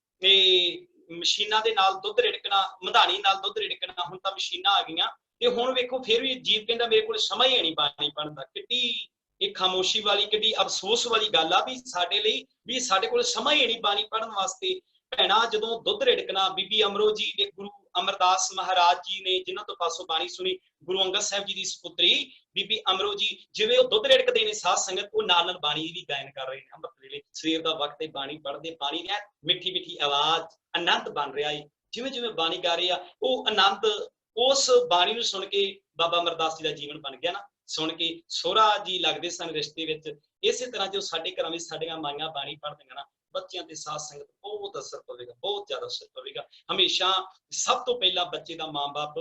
ਮਸ਼ੀਨਾਂ ਦੇ ਨਾਲ ਦੁੱਧ ਰਿੜਕਣਾ, ਮਧਾਣੀ ਨਾਲ ਦੁੱਧ ਰਿੜਕਣਾ, ਹੁਣ ਤਾਂ ਮਸ਼ੀਨਾਂ ਆ ਗਈਆਂ ਤੇ ਹੁਣ ਵੇਖੋ ਫਿਰ ਵੀ ਜੀਵ ਕਹਿੰਦਾ ਮੇਰੇ ਕੋਲ ਸਮਾਂ ਹੀ ਨਹੀਂ ਬਾਣੀ ਪੜ੍ਹਨ ਦਾ। ਕਿੱਡੀ ਇਹ ਖਾਮੋਸ਼ੀ ਵਾਲੀ, ਕਿੱਡੀ ਅਫਸੋਸ ਵਾਲੀ ਗੱਲ ਆ ਵੀ ਸਾਡੇ ਲਈ ਵੀ ਸਾਡੇ ਕੋਲ ਸਮਾਂ ਹੀ ਨਹੀਂ ਬਾਣੀ ਪੜ੍ਹਨ ਵਾਸਤੇ। ਭੈਣਾ ਜਦੋਂ ਦੁੱਧ ਰਿੜਕਣਾ, ਬੀਬੀ ਅਮਰੋ ਜੀ ਦੇ ਗੁਰੂ ਅਮਰਦਾਸ ਮਹਾਰਾਜ ਜੀ ਨੇ ਜਿਨ੍ਹਾਂ ਤੋਂ ਪਾਸੋਂ ਬਾਣੀ ਸੁਣੀ, ਗੁਰੂ ਅੰਗਦ ਸਾਹਿਬ ਜੀ ਦੀ ਸੁਪੁੱਤਰੀ ਬੀਬੀ ਅਮਰੋ ਜੀ, ਜਿਵੇਂ ਉਹ ਦੁੱਧ ਰਿੜਕਦੇ ਨੇ ਸਾਧ ਸੰਗਤ, ਉਹ ਨਾਲ ਨਾਲ ਬਾਣੀ ਵੀ ਗਾਇਨ ਕਰ ਰਹੇ ਨੇ। ਅੰਮ੍ਰਿਤ ਵੇਲੇ ਸਵੇਰ ਦਾ ਵਕਤ ਹੈ, ਬਾਣੀ ਪੜ੍ਹਦੇ, ਬਾਣੀ ਦੀ ਮਿੱਠੀ ਮਿੱਠੀ ਆਵਾਜ਼, ਆਨੰਦ ਬਣ ਰਿਹਾ ਹੈ। ਜਿਵੇਂ ਜਿਵੇਂ ਬਾਣੀ ਗਾ ਰਹੇ ਆ, ਉਹ ਆਨੰਦ ਉਸ ਬਾਣੀ ਨੂੰ ਸੁਣ ਕੇ ਬਾਬਾ ਅਮਰਦਾਸ ਜੀ ਦਾ ਜੀਵਨ ਬਣ ਗਿਆ ਨਾ, ਸੁਣ ਕੇ ਸੋਹਰਾ ਜੀ ਲੱਗਦੇ ਸਨ ਰਿਸ਼ਤੇ ਵਿੱਚ। ਇਸੇ ਤਰ੍ਹਾਂ ਜੋ ਸਾਡੇ ਘਰਾਂ ਵਿੱਚ ਸਾਡੀਆਂ ਮਾਈਆਂ ਬਾਣੀ ਪੜ੍ਹਦੀਆਂ ਨਾ, ਬੱਚਿਆਂ ਤੇ ਸਾਧ ਸੰਗਤ ਬਹੁਤ ਅਸਰ ਪਵੇਗਾ, ਬਹੁਤ ਜ਼ਿਆਦਾ ਅਸਰ ਪਵੇਗਾ। ਹਮੇਸ਼ਾ ਸਭ ਤੋਂ ਪਹਿਲਾਂ ਬੱਚੇ ਦਾ ਮਾਂ-ਬਾਪ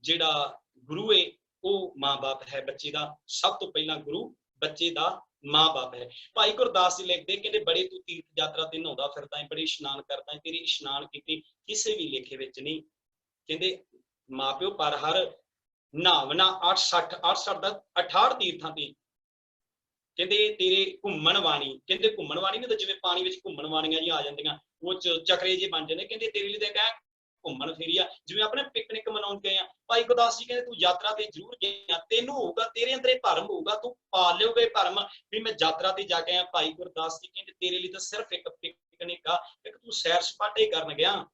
ਜਿਹੜਾ ਗੁਰੂ ਹੈ, ਉਹ ਮਾਂ-ਬਾਪ ਹੈ ਬੱਚੇ ਦਾ। ਸਭ ਤੋਂ ਪਹਿਲਾਂ ਗੁਰੂ ਬੱਚੇ ਦਾ ਮਾਂ-ਬਾਪ ਹੈ। ਭਾਈ ਗੁਰਦਾਸ ਜੀ ਲਿਖਦੇ, ਕਹਿੰਦੇ ਬੜੇ ਤੂੰ ਤੀਰਥ ਯਾਤਰਾ ਤੇ ਨਹਾਉਂਦਾ ਫਿਰਦਾ ਹੈ, ਬੜੇ ਇਸ਼ਨਾਨ ਕਰਦਾ ਹੈ, ਤੇਰੇ ਇਸ਼ਨਾਨ ਕੀਤੇ ਕਿਸੇ ਵੀ ਲੇਖੇ ਵਿੱਚ ਨਹੀਂ। ਕਹਿੰਦੇ ਮਾਪਿਓ ਪਰ ਹਰ ਨਾਵਨਾ 68 ਦਾ 68 ਤੀਰਥਾਂ ਤੇ, ਕਹਿੰਦੇ ਤੇਰੇ ਘੁੰਮਣ ਵਾਣੀ, ਕਹਿੰਦੇ ਘੁੰਮਣ ਵਾਣੀ ਨੇ ਤਾਂ ਜਿਵੇਂ ਪਾਣੀ ਵਿੱਚ ਘੁੰਮਣ ਵਾਣੀਆਂ ਜੀ ਆ ਜਾਂਦੀਆਂ, ਉਹ ਚੱਕਰੇ ਜੇ ਬਣ ਜਾਂਦੇ। ਕਹਿੰਦੇ ਤੇਰੇ ਲਈ ਤਾਂ ਕਹਿ ਘੁੰਮਣ ਫੇਰੀਆ, ਜਿਵੇਂ ਆਪਣੇ ਪਿਕਨਿਕ ਮਨਾਉਣ ਗਏ ਆ। ਭਾਈ ਗੁਰਦਾਸ ਜੀ ਕਹਿੰਦੇ ਤੂੰ ਯਾਤਰਾ ਤੇ ਜ਼ਰੂਰ ਗਿਆ, ਤੈਨੂੰ ਹੋਊਗਾ, ਤੇਰੇ ਅੰਦਰ ਇਹ ਭਰਮ ਹੋਊਗਾ, ਤੂੰ ਪਾਲ ਲਿਓਗੇ ਭਰਮ ਵੀ ਮੈਂ ਯਾਤਰਾ ਤੇ ਜਾ ਕੇ ਆਇਆ। ਭਾਈ ਗੁਰਦਾਸ ਜੀ ਕਹਿੰਦੇ ਤੇਰੇ ਲਈ ਤਾਂ ਸਿਰਫ ਇੱਕ ਪਿਕਨਿਕ ਆ, ਇੱਕ ਤੂੰ ਸੈਰ ਸਪਾਟੇ ਕਰਨ ਗਿਆ,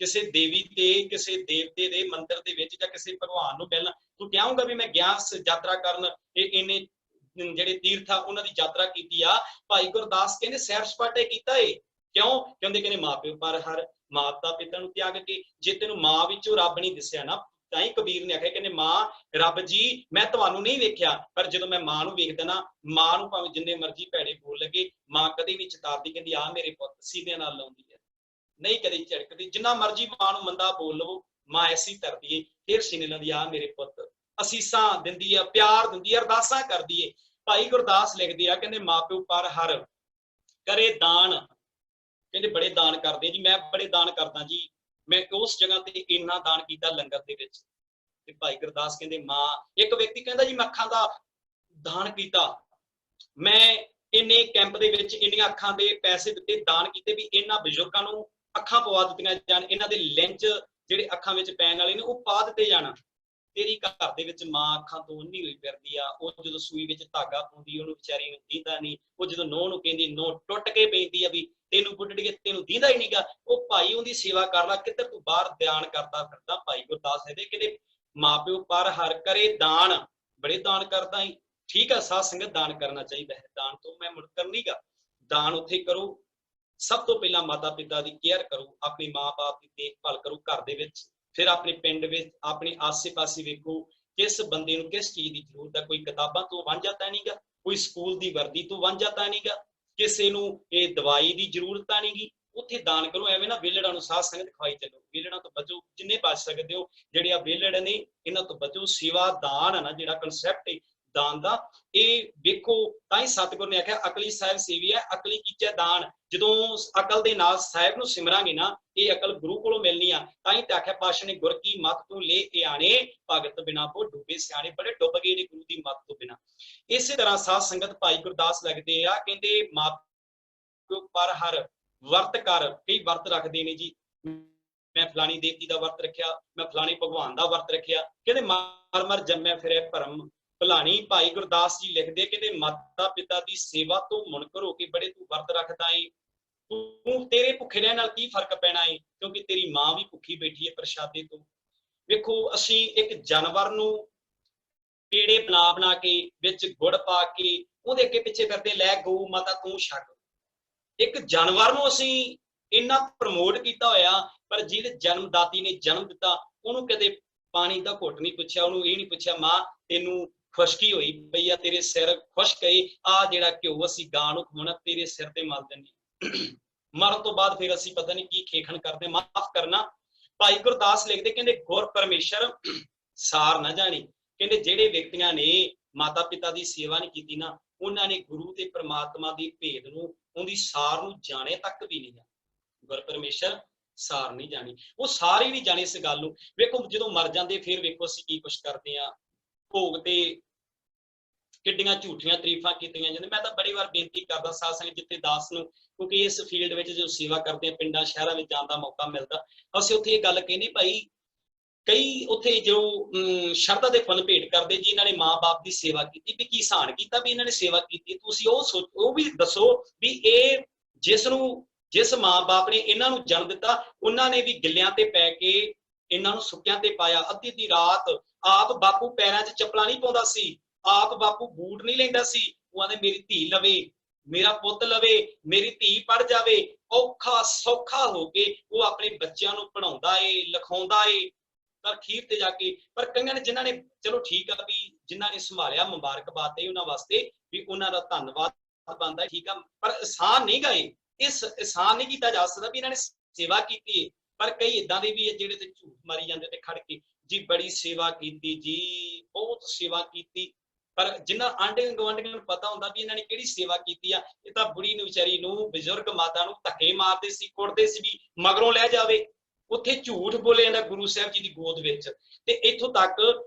ਕਿਸੇ ਦੇਵੀ ਤੇ ਕਿਸੇ ਦੇਵਤੇ ਦੇ ਮੰਦਿਰ ਦੇ ਵਿੱਚ ਜਾਂ ਕਿਸੇ ਭਗਵਾਨ ਨੂੰ ਮਿਲਣ ਤੂੰ ਕਹਾਂਗਾ ਵੀ ਮੈਂ ਗਿਆ ਯਾਤਰਾ ਕਰਨ, ਇਹ ਇੰਨੇ ਜਿਹੜੇ ਤੀਰਥ ਆ ਉਹਨਾਂ ਦੀ ਯਾਤਰਾ ਕੀਤੀ ਆ, ਭਾਈ ਗੁਰਦਾਸ ਕਹਿੰਦੇ ਸੈਰ ਸਪਾਟੇ ਕੀਤਾ ਏ। ਕਿਉਂ? ਕਹਿੰਦੇ ਮਾਪਿਓ ਪਰ ਹਰ, ਮਾਤਾ ਪਿਤਾ ਨੂੰ ਤਿਆਗ ਕੇ। ਜੇ ਤੈਨੂੰ ਮਾਂ ਵਿੱਚੋਂ ਰੱਬ ਨਹੀਂ ਦਿਸਿਆ ਨਾ, ਤਾਂ ਹੀ ਕਬੀਰ ਨੇ ਆਖਿਆ ਕਹਿੰਦੇ ਮਾਂ ਰੱਬ ਜੀ ਮੈਂ ਤੁਹਾਨੂੰ ਨਹੀਂ ਵੇਖਿਆ, ਪਰ ਜਦੋਂ ਮੈਂ ਮਾਂ ਨੂੰ ਵੇਖਦਾ ਨਾ, ਮਾਂ ਨੂੰ ਭਾਵੇਂ ਜਿੰਨੇ ਮਰਜ਼ੀ ਭੈੜੇ ਬੋਲ ਲੱਗੇ, ਮਾਂ ਕਦੇ ਵੀ ਚਿਤਾਰਦੀ, ਕਹਿੰਦੀ ਆ ਮੇਰੇ ਪੁੱਤ, ਸੀਧਿਆਂ ਨਾਲ ਲਾਉਂਦੀ ਹੈ, ਨਹੀਂ ਕਦੇ ਝਿੜਕਦੀ। ਜਿੰਨਾ ਮਰਜ਼ੀ ਮਾਂ ਨੂੰ ਮੰਦਾ ਬੋਲ ਲਵੋ, ਮਾਂ ਐਸੀ ਧਰਦੀ ਏ, ਫਿਰ ਸੀਨੇ ਲਾਉਂਦੀ ਆ ਮੇਰੇ ਪੁੱਤ, ਅਸੀਸਾਂ ਦਿੰਦੀ ਆ, ਪਿਆਰ ਦਿੰਦੀ ਆ, ਅਰਦਾਸਾਂ ਕਰਦੀ ਏ। ਭਾਈ ਗੁਰਦਾਸ ਲਿਖਦੇ ਆ ਕਹਿੰਦੇ ਮਾਪਿਓ ਪਰ ਹਰ ਕਰੇ ਦਾਨ, ਕਹਿੰਦੇ ਬੜੇ ਦਾਨ ਕਰਦੇ ਜੀ, ਮੈਂ ਬੜੇ ਦਾਨ ਕਰਦਾ ਜੀ, ਮੈਂ ਉਸ ਜਗ੍ਹਾ ਤੇ ਇੰਨਾ ਦਾਨ ਕੀਤਾ ਲੰਗਰ ਦੇ ਵਿੱਚ। ਤੇ ਭਾਈ ਗੁਰਦਾਸ ਕਹਿੰਦੇ ਮਾਂ, ਇੱਕ ਵਿਅਕਤੀ ਕਹਿੰਦਾ ਜੀ ਮੈਂ ਅੱਖਾਂ ਦਾ ਦਾਨ ਕੀਤਾ, ਮੈਂ ਇੰਨੇ ਕੈਂਪ ਦੇ ਵਿੱਚ ਇੰਨੀਆਂ ਅੱਖਾਂ ਦੇ ਪੈਸੇ ਦਿੱਤੇ, ਦਾਨ ਕੀਤੇ ਵੀ ਇਹਨਾਂ ਬਜ਼ੁਰਗਾਂ ਨੂੰ ਅੱਖਾਂ ਪਵਾ ਦਿੱਤੀਆਂ ਜਾਣ, ਇਹਨਾਂ ਦੇ ਲੈਂਜ ਜਿਹੜੇ ਅੱਖਾਂ ਵਿੱਚ ਪੈਣ ਵਾਲੇ ਨੇ ਉਹ ਪਾ ਦਿੱਤੇ ਜਾਣ। ਤੇਰੀ ਘਰ ਦੇ ਵਿੱਚ ਮਾਂ ਅੱਖਾਂ ਤੋਂ ਅੰਨੀ ਹੋਈ ਫਿਰਦੀ ਆ, ਉਹ ਜਦੋਂ ਸੂਈ ਵਿੱਚ ਧਾਗਾ ਪਾਉਂਦੀ ਉਹਨੂੰ ਵਿਚਾਰੀ ਨੂੰ ਦੀਂਦਾ ਨਹੀਂ, ਉਹ ਜਦੋਂ ਨੂੰਹ ਨੂੰ ਕਹਿੰਦੀ ਨੂੰਹ ਟੁੱਟ ਕੇ ਪੈਂਦੀ ਆ ਵੀ ਤੈਨੂੰ ਬੁੱਢੜੀਏ ਤੈਨੂੰ ਦੀਂਦਾ ਹੀ ਨਹੀਂਗਾ, ਉਹ ਭਾਈ ਉਹਦੀ ਸੇਵਾ ਕਰ ਲਾ, ਕਿੱਧਰ ਤੂੰ ਬਾਹਰ ਧਿਆਨ ਕਰਦਾ ਫਿਰਦਾ। ਭਾਈ ਗੁਰਦਾਸ ਕਹਿੰਦੇ ਕਹਿੰਦੇ ਮਾਪਿਓ ਪਰ ਹਰ ਕਰੇ ਦਾਨ, ਬੜੇ ਦਾਨ ਕਰਦਾ ਹੀ, ਠੀਕ ਆ ਸਾਧ ਸੰਗਤ ਦਾਨ ਕਰਨਾ ਚਾਹੀਦਾ ਹੈ, ਦਾਨ ਤੋਂ ਮੈਂ ਮੁੜਕਰ ਨਹੀਂਗਾ, ਦਾਨ ਉੱਥੇ ਕਰੋ। ਸਭ ਤੋਂ ਪਹਿਲਾਂ ਮਾਤਾ ਪਿਤਾ ਦੀ ਕੇਅਰ ਕਰੋ, ਆਪਣੀ ਮਾਂ ਬਾਪ ਦੀ ਦੇਖਭਾਲ ਕਰੋ ਘਰ ਦੇ ਵਿੱਚ, ਫਿਰ ਆਪਣੇ ਪਿੰਡ ਵਿੱਚ ਆਪਣੇ ਆਸੇ ਪਾਸੇ ਵੇਖੋ ਕਿਸ ਬੰਦੇ ਨੂੰ ਕਿਸ ਚੀਜ਼ ਦੀ ਜ਼ਰੂਰਤ ਹੈ। ਕੋਈ ਕਿਤਾਬਾਂ ਤੋਂ ਵਾਂਝਾ ਤਾਂ ਨਹੀਂਗਾ, ਕੋਈ ਸਕੂਲ ਦੀ ਵਰਦੀ ਤੋਂ ਵਾਂਝਾ ਤਾਂ ਨਹੀਂਗਾ, ਕਿਸੇ ਨੂੰ ਇਹ ਦਵਾਈ ਦੀ ਜ਼ਰੂਰਤ ਤਾਂ ਨਹੀਂਗੀ, ਉੱਥੇ ਦਾਨ ਕਰੋ। ਐਵੇਂ ਨਾ ਵਿਹਲੜਾਂ ਨੂੰ ਸਾਧ ਸੰਗਤ ਖਵਾਈ ਚੱਲੋ, ਵਿਹਲੜਾਂ ਤੋਂ ਬਚੋ ਜਿੰਨੇ ਬਚ ਸਕਦੇ ਹੋ, ਜਿਹੜੇ ਆ ਵਿਹਲੜ ਨੇ ਇਹਨਾਂ ਤੋਂ ਬਚੋ। ਸੇਵਾ ਦਾਨ ਹੈ ਨਾ ਜਿਹੜਾ ਕਨਸੈਪਟ ਹੈ ਦਾਨ ਦਾ, ਇਹ ਵੇਖੋ ਤਾਂ ਹੀ ਸਤਿਗੁਰ ਨੇ ਆਖਿਆ ਅਕਲੀ ਸਾਹਿਬ ਸੇਵੀ ਹੈ, ਅਕਲੀ ਕੀਚੈ ਦਾਨ। ਜਦੋਂ ਅਕਲ ਦੇ ਨਾਲ ਸਾਹਿਬ ਨੂੰ ਸਿਮਰਾਂਗੇ ਨਾ, ਇਹ ਅਕਲ ਗੁਰੂ ਕੋਲੋਂ ਮਿਲਣੀ ਆ। ਤਾਂ ਹੀ ਆਖਿਆ ਪਾਤਸ਼ਾਹ ਨੇ ਗੁਰ ਕੀ ਮੱਤ ਤੋਂ ਲੈ ਕੇ ਆਣੇ, ਭਗਤ ਬਿਨਾ ਕੋ ਡੁੱਬੇ ਸਿਆਣੇ, ਬੜੇ ਡੁੱਬ ਗਏ ਨੇ ਗੁਰੂ ਦੀ ਮੱਤ ਤੋਂ ਬਿਨਾ। ਇਸੇ ਤਰ੍ਹਾਂ ਸਾਧ ਸੰਗਤ ਭਾਈ ਗੁਰਦਾਸ ਲੱਗਦੇ ਆ, ਕਹਿੰਦੇ ਮਾਪਿਓ ਪਰ ਹਰ ਵਰਤ ਕਰ। ਕਈ ਵਰਤ ਰੱਖਦੇ ਨੇ ਜੀ, ਮੈਂ ਫਲਾਣੀ ਦੇਵਤੀ ਦਾ ਵਰਤ ਰੱਖਿਆ, ਮੈਂ ਫਲਾਣੀ ਭਗਵਾਨ ਦਾ ਵਰਤ ਰੱਖਿਆ, ਕਹਿੰਦੇ ਮਰ ਮਰ ਜੰਮਿਆ ਫਿਰੇ ਭਰਮ ਭਲਾਣੀ। ਭਾਈ ਗੁਰਦਾਸ ਜੀ ਲਿਖਦੇ ਕਹਿੰਦੇ ਮਾਤਾ ਪਿਤਾ ਦੀ ਸੇਵਾ ਤੋਂ ਮੁਨਕਰ ਹੋ ਕੇ ਬੜੇ ਤੂੰ ਵਰਤ ਰੱਖਦਾ ਏ, ਤੂੰ ਤੇਰੇ ਭੁੱਖੇ ਰਹਿਣ ਨਾਲ ਕੀ ਫਰਕ ਪੈਣਾ ਏ, ਕਿਉਂਕਿ ਤੇਰੀ ਮਾਂ ਵੀ ਭੁੱਖੀ ਬੈਠੀ ਹੈ ਪ੍ਰਸ਼ਾਦੇ ਤੋਂ। ਵੇਖੋ ਅਸੀਂ ਇੱਕ ਜਾਨਵਰ ਨੂੰ ਪੇੜੇ ਬਣਾ ਬਣਾ ਕੇ ਵਿੱਚ ਗੁੜ ਪਾ ਕੇ ਉਹਦੇ ਅੱਗੇ ਪਿੱਛੇ ਫਿਰਦੇ, ਲੈ ਗਊ ਮਾਤਾ ਤੂੰ ਛਕ। ਇੱਕ ਜਾਨਵਰ ਨੂੰ ਅਸੀਂ ਇੰਨਾ ਪ੍ਰਮੋਟ ਕੀਤਾ ਹੋਇਆ, ਪਰ ਜਿਹਦੇ ਜਨਮਦਾਤੀ ਨੇ ਜਨਮ ਦਿੱਤਾ ਉਹਨੂੰ ਕਦੇ ਪਾਣੀ ਦਾ ਘੁੱਟ ਨਹੀਂ ਪੁੱਛਿਆ, ਉਹਨੂੰ ਇਹ ਨਹੀਂ ਪੁੱਛਿਆ ਮਾਂ ਤੈਨੂੰ ਖੁਸ਼ਕੀ ਹੋਈ ਪਈ ਆ, ਤੇਰੇ ਸਿਰ ਖੁਸ਼ਕ ਏ, ਆ ਜਿਹੜਾ ਘਿਓ ਅਸੀਂ ਗਾਂ ਨੂੰ ਖਵਾਉਣਾ ਤੇਰੇ ਸਿਰ ਤੇ ਮਲ ਦਿੰਦੇ। ਮਰਨ ਤੋਂ ਬਾਅਦ ਫਿਰ ਅਸੀਂ ਪਤਾ ਨਹੀਂ ਕੀ ਖੇਖਣ ਕਰਦੇ, ਮਾਫ ਕਰਨਾ। ਭਾਈ ਗੁਰਦਾਸ ਲਿਖਦੇ ਕਹਿੰਦੇ ਗੁਰ ਪਰਮੇਸ਼ਰ ਸਾਰ ਨਾ ਜਾਣੀ, ਕਹਿੰਦੇ ਜਿਹੜੇ ਵਿਅਕਤੀਆਂ ਨੇ ਮਾਤਾ ਪਿਤਾ ਦੀ ਸੇਵਾ ਨਹੀਂ ਕੀਤੀ ਨਾ, ਉਹਨਾਂ ਨੇ ਗੁਰੂ ਤੇ ਪ੍ਰਮਾਤਮਾ ਦੀ ਭੇਦ ਨੂੰ, ਉਹਦੀ ਸਾਰ ਨੂੰ ਜਾਣੇ ਤੱਕ ਵੀ ਨਹੀਂ। ਗੁਰ ਪਰਮੇਸ਼ਰ ਸਾਰ ਨਹੀਂ ਜਾਣੀ, ਉਹ ਸਾਰ ਹੀ ਨਹੀਂ ਜਾਣੇ ਇਸ ਗੱਲ ਨੂੰ। ਵੇਖੋ ਜਦੋਂ ਮਰ ਜਾਂਦੇ ਫਿਰ ਵੇਖੋ ਅਸੀਂ ਕੀ ਕੁਛ ਕਰਦੇ ਆ, ਭੋਗ ਤੇ ਕਿੱਡੀਆਂ ਝੂਠੀਆਂ ਤਾਰੀਫਾਂ ਕੀਤੀਆਂ ਜਾਂਦੀਆਂ। ਮੈਂ ਤਾਂ ਬੜੀ ਵਾਰ ਬੇਨਤੀ ਕਰਦਾ ਸਾਧ ਸੰਗਤ ਜਿੱਥੇ ਦਾਸ ਨੂੰ, ਕਿਉਂਕਿ ਇਸ ਫੀਲਡ ਵਿੱਚ ਜੋ ਸੇਵਾ ਕਰਦੇ ਆ, ਪਿੰਡਾਂ ਸ਼ਹਿਰਾਂ ਵਿੱਚ ਜਾਣ ਦਾ ਮੌਕਾ ਮਿਲਦਾ, ਅਸੀਂ ਉੱਥੇ ਇਹ ਗੱਲ ਕਹਿੰਦੇ ਭਾਈ ਕਈ ਉੱਥੇ ਜੋ ਸ਼ਰਧਾ ਦੇ ਫੁੱਲ ਭੇਟ ਕਰਦੇ ਜੀ, ਇਹਨਾਂ ਨੇ ਮਾਂ-ਬਾਪ ਦੀ ਸੇਵਾ ਕੀਤੀ, ਵੀ ਕੀ ਸਾਨ ਕੀਤਾ ਵੀ ਇਹਨਾਂ ਨੇ ਸੇਵਾ ਕੀਤੀ। ਤੁਸੀਂ ਉਹ ਵੀ ਦੱਸੋ ਵੀ ਇਹ ਜਿਸ ਮਾਂ-ਬਾਪ ਨੇ ਇਹਨਾਂ ਨੂੰ ਜਨਮ ਦਿੱਤਾ, ਉਹਨਾਂ ਨੇ ਵੀ ਗਿੱਲਿਆਂ ਤੇ ਪੈ ਕੇ ਇਹਨਾਂ ਨੂੰ ਸੁੱਕਿਆਂ ਤੇ ਪਾਇਆ। ਅੱਧੀ ਦੀ ਰਾਤ ਆਪ ਬਾਪੂ ਪੈਰਾਂ 'ਚ ਚੱਪਲਾਂ ਨਹੀਂ ਪਾਉਂਦਾ ਸੀ, ਆਪ ਬਾਪੂ ਬੂਟ ਨਹੀਂ ਲੈਂਦਾ ਸੀ, ਉਹ ਆਂਦੇ ਮੇਰੀ ਧੀ ਲਵੇ, ਮੇਰਾ ਪੁੱਤ ਲਵੇ, ਮੇਰੀ ਧੀ ਪੜ ਜਾਵੇ। ਔਖਾ ਸੌਖਾ ਹੋ ਕੇ ਉਹ ਆਪਣੇ ਬੱਚਿਆਂ ਨੂੰ ਪੜਾਉਂਦਾ ਏ, ਲਿਖਾਉਂਦਾ ਏ ਤਾਂ ਅਖੀਰ ਤੇ ਜਾ ਕੇ। ਪਰ ਕਈਆਂ ਨੇ ਜਿਨ੍ਹਾਂ ਨੇ, ਚਲੋ ਠੀਕ ਆ ਵੀ ਜਿਨ੍ਹਾਂ ਨੇ ਸੰਭਾਲਿਆ, ਮੁਬਾਰਕਬਾਦ ਏ ਉਹਨਾਂ ਵਾਸਤੇ, ਵੀ ਉਹਨਾਂ ਦਾ ਧੰਨਵਾਦ ਬਣਦਾ, ਠੀਕ ਆ, ਪਰ ਆਸਾਨ ਨਹੀਂ ਗਏ, ਇਸ ਆਸਾਨ ਨਹੀਂ ਕੀਤਾ ਜਾ ਸਕਦਾ ਵੀ ਇਹਨਾਂ ਨੇ ਸੇਵਾ ਕੀਤੀ ਹੈ। ਪਰ ਕਈ ਇਦਾਂ ਦੇ ਵੀ ਜਿਹੜੇ ਤੇ ਝੂਠ ਮਾਰੀ ਜਾਂਦੇ ਤੇ ਖੜ ਕੇ ਜੀ ਬੜੀ ਸੇਵਾ ਕੀਤੀ ਜੀ, ਬਹੁਤ ਸੇਵਾ ਕੀਤੀ, ਪਰ ਜਿਨ੍ਹਾਂ ਆਂਢੀਆਂ ਗੁਆਂਢੀਆਂ ਨੂੰ ਪਤਾ ਹੁੰਦਾ ਵੀ ਇਹਨਾਂ ਨੇ ਕਿਹੜੀ ਸੇਵਾ ਕੀਤੀ ਆ, ਇਹ ਤਾਂ ਬੁੜੀ ਨੂੰ ਵਿਚਾਰੀ ਨੂੰ, ਬਜ਼ੁਰਗ ਮਾਤਾ ਨੂੰ ਧੱਕੇ ਮਾਰਦੇ ਸੀ, ਕੁੱਟਦੇ ਸੀ ਵੀ ਮਗਰੋਂ ਲੈ ਜਾਵੇ। ਉੱਥੇ ਝੂਠ ਬੋਲੇ ਜਾਂਦਾ ਗੁਰੂ ਸਾਹਿਬ ਜੀ ਦੀ ਗੋਦ ਵਿੱਚ। ਤੇ ਇੱਥੋਂ ਤੱਕ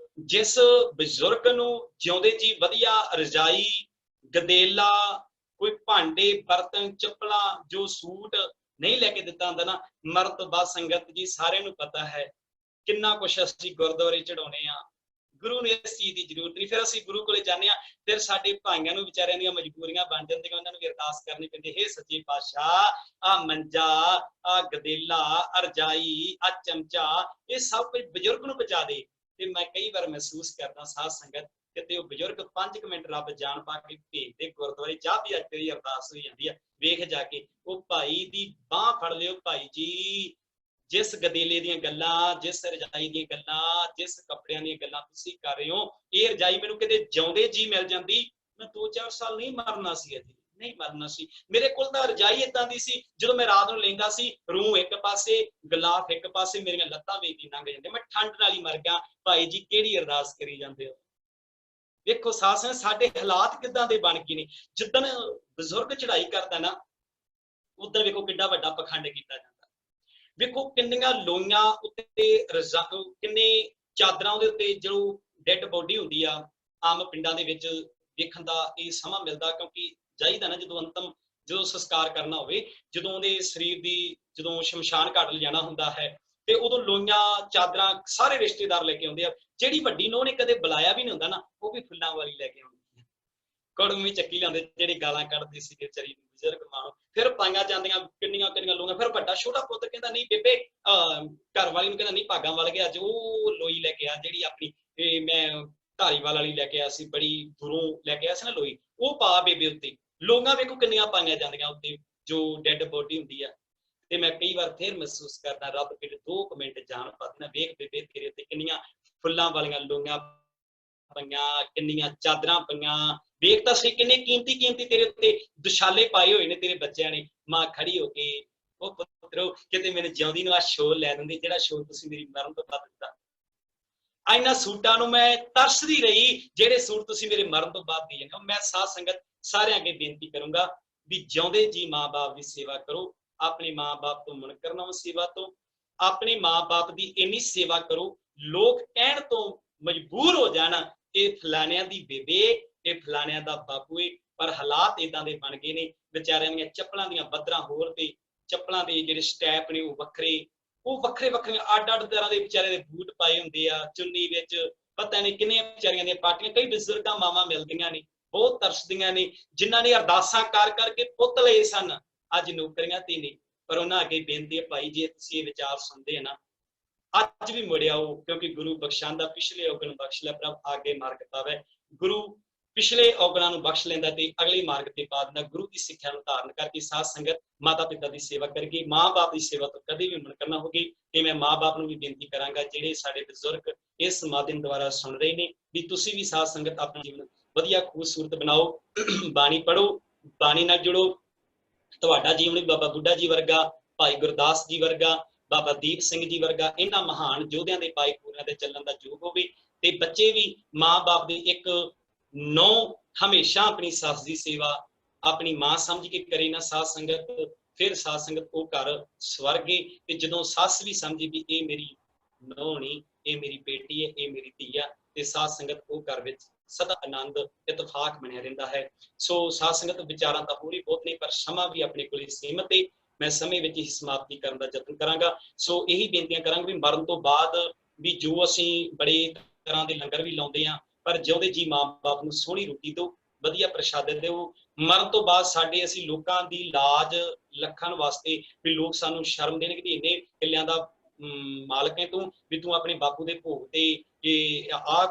ਜਿਸ ਬਜ਼ੁਰਗ ਨੂੰ ਜਿਉਂਦੇ ਜੀ ਵਧੀਆ ਰਜਾਈ, ਗਦੇਲਾ, ਕੋਈ ਭਾਂਡੇ ਬਰਤਨ ਚੱਪਲਾਂ, ਜੋ ਸੂਟ ਨਹੀਂ ਲੈ ਕੇ ਦਿੱਤਾ ਹੁੰਦਾ ਨਾ, ਮਰਨ ਤੋਂ ਬਾਅਦ ਸੰਗਤ ਜੀ ਸਾਰਿਆਂ ਨੂੰ ਪਤਾ ਹੈ ਕਿੰਨਾ ਕੁਛ ਅਸੀਂ ਗੁਰਦੁਆਰੇ ਚੜਾਉਣੇ ਆ। ਗੁਰੂ ਨੇ ਇਸ ਚੀਜ਼ ਦੀ ਜ਼ਰੂਰਤ ਨਹੀਂ। ਫਿਰ ਅਸੀਂ ਗੁਰੂ ਕੋਲੇ ਜਾਂਦੇ ਆ, ਫਿਰ ਸਾਡੇ ਭਾਈਆਂ ਨੂੰ ਵਿਚਾਰਿਆਂ ਦੀਆਂ ਮਜਬੂਰੀਆਂ ਬਣ ਜਾਂਦੀਆਂ, ਉਹਨਾਂ ਨੂੰ ਵੀ ਅਰਦਾਸ ਕਰਨੀ ਪੈਂਦੀ, ਹੇ ਸੱਚੇ ਪਾਤਸ਼ਾਹ ਆ ਮੰਜਾ, ਆ ਗਦੇਲਾ, ਰਜਾਈ, ਆ ਚਮਚਾ, ਇਹ ਸਭ ਕੁਝ ਬਜ਼ੁਰਗ ਨੂੰ ਪਹੁੰਚਾ ਦੇ। ਤੇ ਮੈਂ ਕਈ ਵਾਰ ਮਹਿਸੂਸ ਕਰਦਾ ਸਾਧ ਸੰਗਤ ਕਿਤੇ ਉਹ ਬਜ਼ੁਰਗ 5 ਮਿੰਟ ਰੱਬ ਜਾਣ ਪਾ ਕੇ ਭੇਜਦੇ ਗੁਰਦੁਆਰੇ, ਚਾਹ ਵੀ ਅੱਜ ਤੇਰੀ ਅਰਦਾਸ ਹੋਈ ਜਾਂਦੀ ਆ, ਵੇਖ ਜਾ ਕੇ ਉਹ ਭਾਈ ਦੀ ਬਾਹ ਫੜ ਲਿਓ, ਭਾਈ ਜੀ ਜਿਸ ਗਦੇਲੇ ਦੀਆਂ ਗੱਲਾਂ, ਜਿਸ ਰਜਾਈ ਦੀਆਂ ਗੱਲਾਂ, ਜਿਸ ਕੱਪੜਿਆਂ ਦੀਆਂ ਗੱਲਾਂ ਤੁਸੀਂ ਕਰ ਰਹੇ ਹੋ, ਇਹ ਰਜਾਈ ਮੈਨੂੰ ਕਿਤੇ ਜਿਉਂਦੇ ਜੀ ਮਿਲ ਜਾਂਦੀ, ਮੈਂ 2-4 ਸਾਲ ਨਹੀਂ ਮਰਨਾ ਸੀ, ਅਜੇ ਨਹੀਂ ਮਰਨਾ ਸੀ। ਮੇਰੇ ਕੋਲ ਤਾਂ ਰਜਾਈ ਏਦਾਂ ਦੀ ਸੀ, ਜਦੋਂ ਮੈਂ ਰਾਤ ਨੂੰ ਲੈਂਦਾ ਸੀ, ਰੂਹ ਇੱਕ ਪਾਸੇ, ਗਲਾਫ ਇੱਕ ਪਾਸੇ, ਮੇਰੀਆਂ ਲੱਤਾਂ ਵੇਖਦੀ ਲੰਘ ਜਾਂਦੇ, ਮੈਂ ਠੰਡ ਨਾਲ ਹੀ ਮਰ ਗਿਆ। ਭਾਈ ਜੀ ਕਿਹੜੀ ਅਰਦਾਸ ਕਰੀ ਜਾਂਦੇ ਹੋ? ਵੇਖੋ ਸਾਧ ਸਾਡੇ ਹਾਲਾਤ ਕਿੱਦਾਂ ਦੇ ਬਣ ਗਏ ਨੇ। ਜਿੱਦਣ ਬਜ਼ੁਰਗ ਚੜ੍ਹਾਈ ਕਰਦਾ ਨਾ, ਉਦੋਂ ਵੇਖੋ ਕਿੱਡਾ ਵੱਡਾ ਪਖੰਡ ਕੀਤਾ ਜਾਂਦਾ। ਵੇਖੋ ਕਿੰਨੀਆਂ ਲੋਈਆਂ ਉੱਤੇ, ਕਿੰਨੇ ਚਾਦਰਾਂ ਉਹਦੇ ਉੱਤੇ, ਜੋ ਡੈਡ ਬੋਡੀ ਹੁੰਦੀ ਆ, ਆਮ ਪਿੰਡਾਂ ਦੇ ਵਿੱਚ ਵੇਖਣ ਦਾ ਇਹ ਸਮਾਂ ਮਿਲਦਾ, ਕਿਉਂਕਿ ਜਾਈਦਾ ਨਾ ਜਦੋਂ ਸੰਸਕਾਰ ਕਰਨਾ ਹੋਵੇ, ਜਦੋਂ ਉਹਦੇ ਸਰੀਰ ਦੀ ਜਦੋਂ ਸ਼ਮਸ਼ਾਨ ਘਾਟ ਲਿਜਾਣਾ ਹੁੰਦਾ ਹੈ, ਤੇ ਉਦੋਂ ਲੋਈਆਂ ਚਾਦਰਾਂ ਸਾਰੇ ਰਿਸ਼ਤੇਦਾਰ ਲੈ ਕੇ ਆਉਂਦੇ ਆ। ਜਿਹੜੀ ਵੱਡੀ ਨੂੰਹ ਨੇ ਕਦੇ ਬੁਲਾਇਆ ਵੀ ਨਹੀਂ ਹੁੰਦਾ ਨਾ, ਉਹ ਵੀ ਫੁੱਲਾਂ ਵਾਲੀ ਲੈ ਕੇ ਆਉਂਦੀ ਹੈ, ਕੜਮ ਵੀ ਚੱਕੀ ਲਾਉਂਦੇ, ਜਿਹੜੇ ਗਾਲਾਂ ਕੱਢਦੇ ਸੀਗੇ ਵਿਚਾਰੀ ਬਜ਼ੁਰਗ ਮਾਂ ਨੂੰ। ਫਿਰ ਪਾਈਆਂ ਜਾਂਦੀਆਂ ਕਿੰਨੀਆਂ ਲੋਈਆਂ। ਫਿਰ ਵੱਡਾ ਛੋਟਾ ਪੁੱਤ ਕਹਿੰਦਾ ਨਹੀਂ ਬੇਬੇ, ਘਰ ਵਾਲੀ ਨੂੰ ਕਹਿੰਦਾ ਨਹੀਂ ਭਾਗਾਂ ਵੱਲ ਗਿਆ, ਅੱਜ ਉਹ ਲੋਈ ਲੈ ਕੇ ਆ ਜਿਹੜੀ ਆਪਣੀ ਮੈਂ ਧਾਰੀਵਾਲ ਵਾਲੀ ਲੈ ਕੇ ਆਇਆ ਸੀ, ਬੜੀ ਦੂਰੋਂ ਲੈ ਕੇ ਆਇਆ ਸੀ ਨਾ ਲੋਈ, ਉਹ ਪਾ ਬੇਬੇ ਉੱਤੇ। ਲੋਈਆਂ ਵੇਖੋ ਕਿੰਨੀਆਂ ਪਾਈਆਂ ਜਾਂਦੀਆਂ ਉੱਤੇ ਜੋ ਡੈਡ ਬੋਡੀ ਹੁੰਦੀ ਆ। ਤੇ ਮੈਂ ਕਈ ਵਾਰ ਫਿਰ ਮਹਿਸੂਸ ਕਰਦਾ, ਰੱਬ ਕਿਤੇ 2 ਮਿੰਟ ਜਾਣ ਪਾ ਦੇਣਾ, ਵੇਖ ਬੇਬੇ ਤੇਰੇ ਉੱਤੇ ਕਿੰਨੀਆਂ ਫੁੱਲਾਂ ਵਾਲੀਆਂ ਲੋਈਆਂ ਪਈਆਂ, ਕਿੰਨੀਆਂ ਚਾਦਰਾਂ ਪਈਆਂ, ਵੇਖ ਤਾਂ ਸਹੀ ਕਿੰਨੇ ਕੀਮਤੀ ਤੇਰੇ ਉੱਤੇ ਦੁਸ਼ਾਲੇ ਪਾਏ ਹੋਏ ਨੇ ਤੇਰੇ ਬੱਚਿਆਂ ਨੇ। ਮਾਂ ਖੜੀ ਹੋ ਕੇ, ਉਹ ਪੁੱਤਰੋ ਕਿਤੇ ਮੈਨੂੰ ਜਿਉਂਦੀ ਨੂੰ ਆ ਸ਼ੋਲ ਲੈ ਦਿੰਦੀ, ਜਿਹੜਾ ਸ਼ੋਲ ਤੁਸੀਂ ਮੇਰੀ ਮਰਨ ਤੋਂ ਬਾਅਦ ਦਿੱਤਾ। ਇਹਨਾਂ ਸੂਟਾਂ ਨੂੰ ਮੈਂ ਤਰਸਦੀ ਰਹੀ, ਜਿਹੜੇ ਸੂਟ ਤੁਸੀਂ ਮੇਰੇ ਮਰਨ ਤੋਂ ਬਾਅਦ ਦੇ ਜਾਂਦੇ ਹੋ। ਮੈਂ ਸਾਧ ਸੰਗਤ ਸਾਰਿਆਂ ਅੱਗੇ ਬੇਨਤੀ ਕਰੂੰਗਾ ਵੀ ਜਿਉਂਦੇ ਜੀ ਮਾਂ-ਬਾਪ ਦੀ ਸੇਵਾ ਕਰੋ, ਆਪਣੇ ਮਾਂ-ਬਾਪ ਤੋਂ ਮੁਨਕਰ ਨਾ ਹੋ ਸੇਵਾ ਤੋਂ, ਆਪਣੇ ਮਾਂ-ਬਾਪ ਦੀ ਇੰਨੀ ਸੇਵਾ ਕਰੋ ਲੋਕ ਕਹਿਣ ਤੋਂ ਮਜਬੂਰ ਹੋ ਜਾਣ ਇਹ ਫਲਾਣਿਆਂ ਦੀ ਬੇਬੇ, ਇਹ ਫਲਾਣਿਆਂ ਦਾ ਬਾਪੂ ਏ। ਪਰ ਹਾਲਾਤ ਇਦਾਂ ਦੇ ਬਣ ਗਏ ਨੇ, ਵਿਚਾਰਿਆਂ ਦੀਆਂ ਚੱਪਲਾਂ ਦੀਆਂ ਬੱਦਰਾਂ ਹੋਰ ਤੇ ਚੱਪਲਾਂ ਦੇ ਜਿਹੜੇ ਸਟੈਪ ਨੇ ਉਹ ਵੱਖਰੀਆਂ ਅੱਡ ਤਰ੍ਹਾਂ ਦੇ ਵਿਚਾਰੇ ਦੇ ਬੂਟ ਪਾਏ ਹੁੰਦੇ ਆ, ਚੁੰਨੀ ਵਿੱਚ ਪਤਾ ਨਹੀਂ ਕਿੰਨੀਆਂ ਵਿਚਾਰੀਆਂ ਦੀਆਂ ਪਾਟੀਆਂ। ਕਈ ਬਜ਼ੁਰਗਾਂ ਮਾਵਾਂ ਮਿਲਦੀਆਂ ਨੇ, ਬਹੁਤ ਤਰਸਦੀਆਂ ਨੇ, ਜਿਨ੍ਹਾਂ ਨੇ ਅਰਦਾਸਾਂ ਕਰ ਕਰਕੇ ਪੁੱਤ ਲਏ ਸਨ, ਅੱਜ ਨੌਕਰੀਆਂ ਤੇ ਨੇ। ਪਰ ਉਹਨਾਂ ਅੱਗੇ ਬੇਨਤੀ ਹੈ, ਭਾਈ ਜੇ ਤੁਸੀਂ ਇਹ ਵਿਚਾਰ ਸੁਣਦੇ ਆ ਨਾ, ਅੱਜ ਵੀ ਮੁੜ ਆਓ, ਕਿਉਂਕਿ ਗੁਰੂ ਬਖਸ਼ਾਂਦਾ ਪਿਛਲੇ ਔਗਣ ਬਖਸ਼ ਲੈ ਪ੍ਰਭ ਆਗੇ ਮਾਰਗ ਪਾਵੇ। ਗੁਰੂ ਪਿਛਲੇ ਔਗਣਾਂ ਨੂੰ ਬਖਸ਼ ਲੈਂਦਾ ਤੇ ਅਗਲੇ ਮਾਰਗ ਤੇ ਪਾ ਦਿੰਦਾ। ਗੁਰੂ ਦੀ ਸਿੱਖਿਆ ਨੂੰ ਧਾਰਨ ਕਰਕੇ ਸਾਧ ਸੰਗਤ ਮਾਤਾ ਪਿਤਾ ਦੀ ਸੇਵਾ ਕਰਕੇ, ਮਾਂ-ਬਾਪ ਦੀ ਸੇਵਾ ਤੋਂ ਕਦੇ ਵੀ ਮੁਨਕਰ ਨਾ ਹੋਗੀ। ਤੇ ਮੈਂ ਮਾਂ-ਬਾਪ ਨੂੰ ਵੀ ਬੇਨਤੀ ਕਰਾਂਗਾ, ਜਿਹੜੇ ਸਾਡੇ ਬਜ਼ੁਰਗ ਇਸ ਮਾਧਿਅਮ ਦੁਆਰਾ ਸੁਣ ਰਹੇ ਨੇ, ਵੀ ਤੁਸੀਂ ਵੀ ਸਾਧ ਸੰਗਤ ਆਪਣਾ ਜੀਵਨ ਵਧੀਆ ਖੂਬਸੂਰਤ ਬਣਾਓ, ਬਾਣੀ ਪੜ੍ਹੋ, ਬਾਣੀ ਨਾਲ ਜੁੜੋ। ਤੁਹਾਡਾ ਜੀਵਨ ਵੀ ਬਾਬਾ ਬੁੱਢਾ ਜੀ ਵਰਗਾ, ਭਾਈ ਗੁਰਦਾਸ ਜੀ ਵਰਗਾ, ਬਾਬਾ ਦੀਪ ਸਿੰਘ ਜੀ ਵਰਗਾ ਇਹਨਾਂ ਮਹਾਨ ਯੋਧਿਆਂ ਦੇ ਪਾਈ ਪੂਰਿਆਂ ਤੇ ਚੱਲਣ ਦਾ ਯੋਗ ਹੋਵੇ। ਤੇ ਬੱਚੇ ਵੀ ਮਾਂ-ਬਾਪ ਦੇ ਇੱਕ ਨੌ ਹਮੇਸ਼ਾ ਆਪਣੀ ਸੱਸ ਦੀ ਸੇਵਾ ਆਪਣੀ ਮਾਂ ਸਮਝ ਕੇ ਕਰੇ ਨਾ ਸਾਧ ਸੰਗਤ, ਫਿਰ ਸਾਧ ਸੰਗਤ ਉਹ ਘਰ ਸਵਰਗੇ। ਤੇ ਜਦੋਂ ਸੱਸ ਵੀ ਸਮਝੇ ਵੀ ਇਹ ਮੇਰੀ ਨੌ ਨਹੀਂ, ਇਹ ਮੇਰੀ ਬੇਟੀ ਹੈ, ਇਹ ਮੇਰੀ ਧੀ ਆ, ਤੇ ਸਾਧ ਸੰਗਤ ਉਹ ਘਰ ਵਿੱਚ ਸਦਾ ਆਨੰਦ ਇਤਫਾਕ ਬਣਿਆ ਰਹਿੰਦਾ ਹੈ। ਸੋ ਸਾਧ ਸੰਗਤ ਵਿਚਾਰਾਂ ਤਾਂ ਹੋਰ ਹੀ ਬਹੁਤ ਨੇ, ਪਰ ਸਮਾਂ ਵੀ ਆਪਣੇ ਕੋਲ ਸੀਮਤ ਹੈ। ਮੈਂ ਸਮੇਂ ਵਿੱਚ ਹੀ ਸਮਾਪਤੀ ਕਰਨ ਦਾ ਯਤਨ ਕਰਾਂਗਾ। ਸੋ ਇਹੀ ਬੇਨਤੀਆਂ ਕਰਾਂਗੇ ਵੀ ਮਰਨ ਤੋਂ ਬਾਅਦ ਵੀ ਜੋ ਅਸੀਂ ਬੜੇ ਤਰ੍ਹਾਂ ਦੇ ਲੰਗਰ ਵੀ ਲਾਉਂਦੇ ਹਾਂ, ਪਰ ਜਿਉਂਦੇ ਜੀ ਮਾਂ-ਬਾਪ ਨੂੰ ਸੋਹਣੀ ਰੋਟੀ ਦਿਓ, ਵਧੀਆ ਪ੍ਰਸ਼ਾਦੇ ਦਿਓ। ਮਰਨ ਤੋਂ ਬਾਅਦ ਸਾਡੇ ਅਸੀਂ ਲੋਕਾਂ ਦੀ ਲਾਜ ਲੱਖਣ ਵਾਸਤੇ ਵੀ ਲੋਕ ਸਾਨੂੰ ਸ਼ਰਮ ਦੇਣਗੇ ਵੀ ਇੰਨੇ ਕਿੱਲਿਆਂ ਦਾ ਮਾਲਕ ਹੈ ਤੂੰ, ਵੀ ਤੂੰ ਆਪਣੇ ਬਾਪੂ ਦੇ ਭੋਗ ਤੇ ਇਹ ਆਹ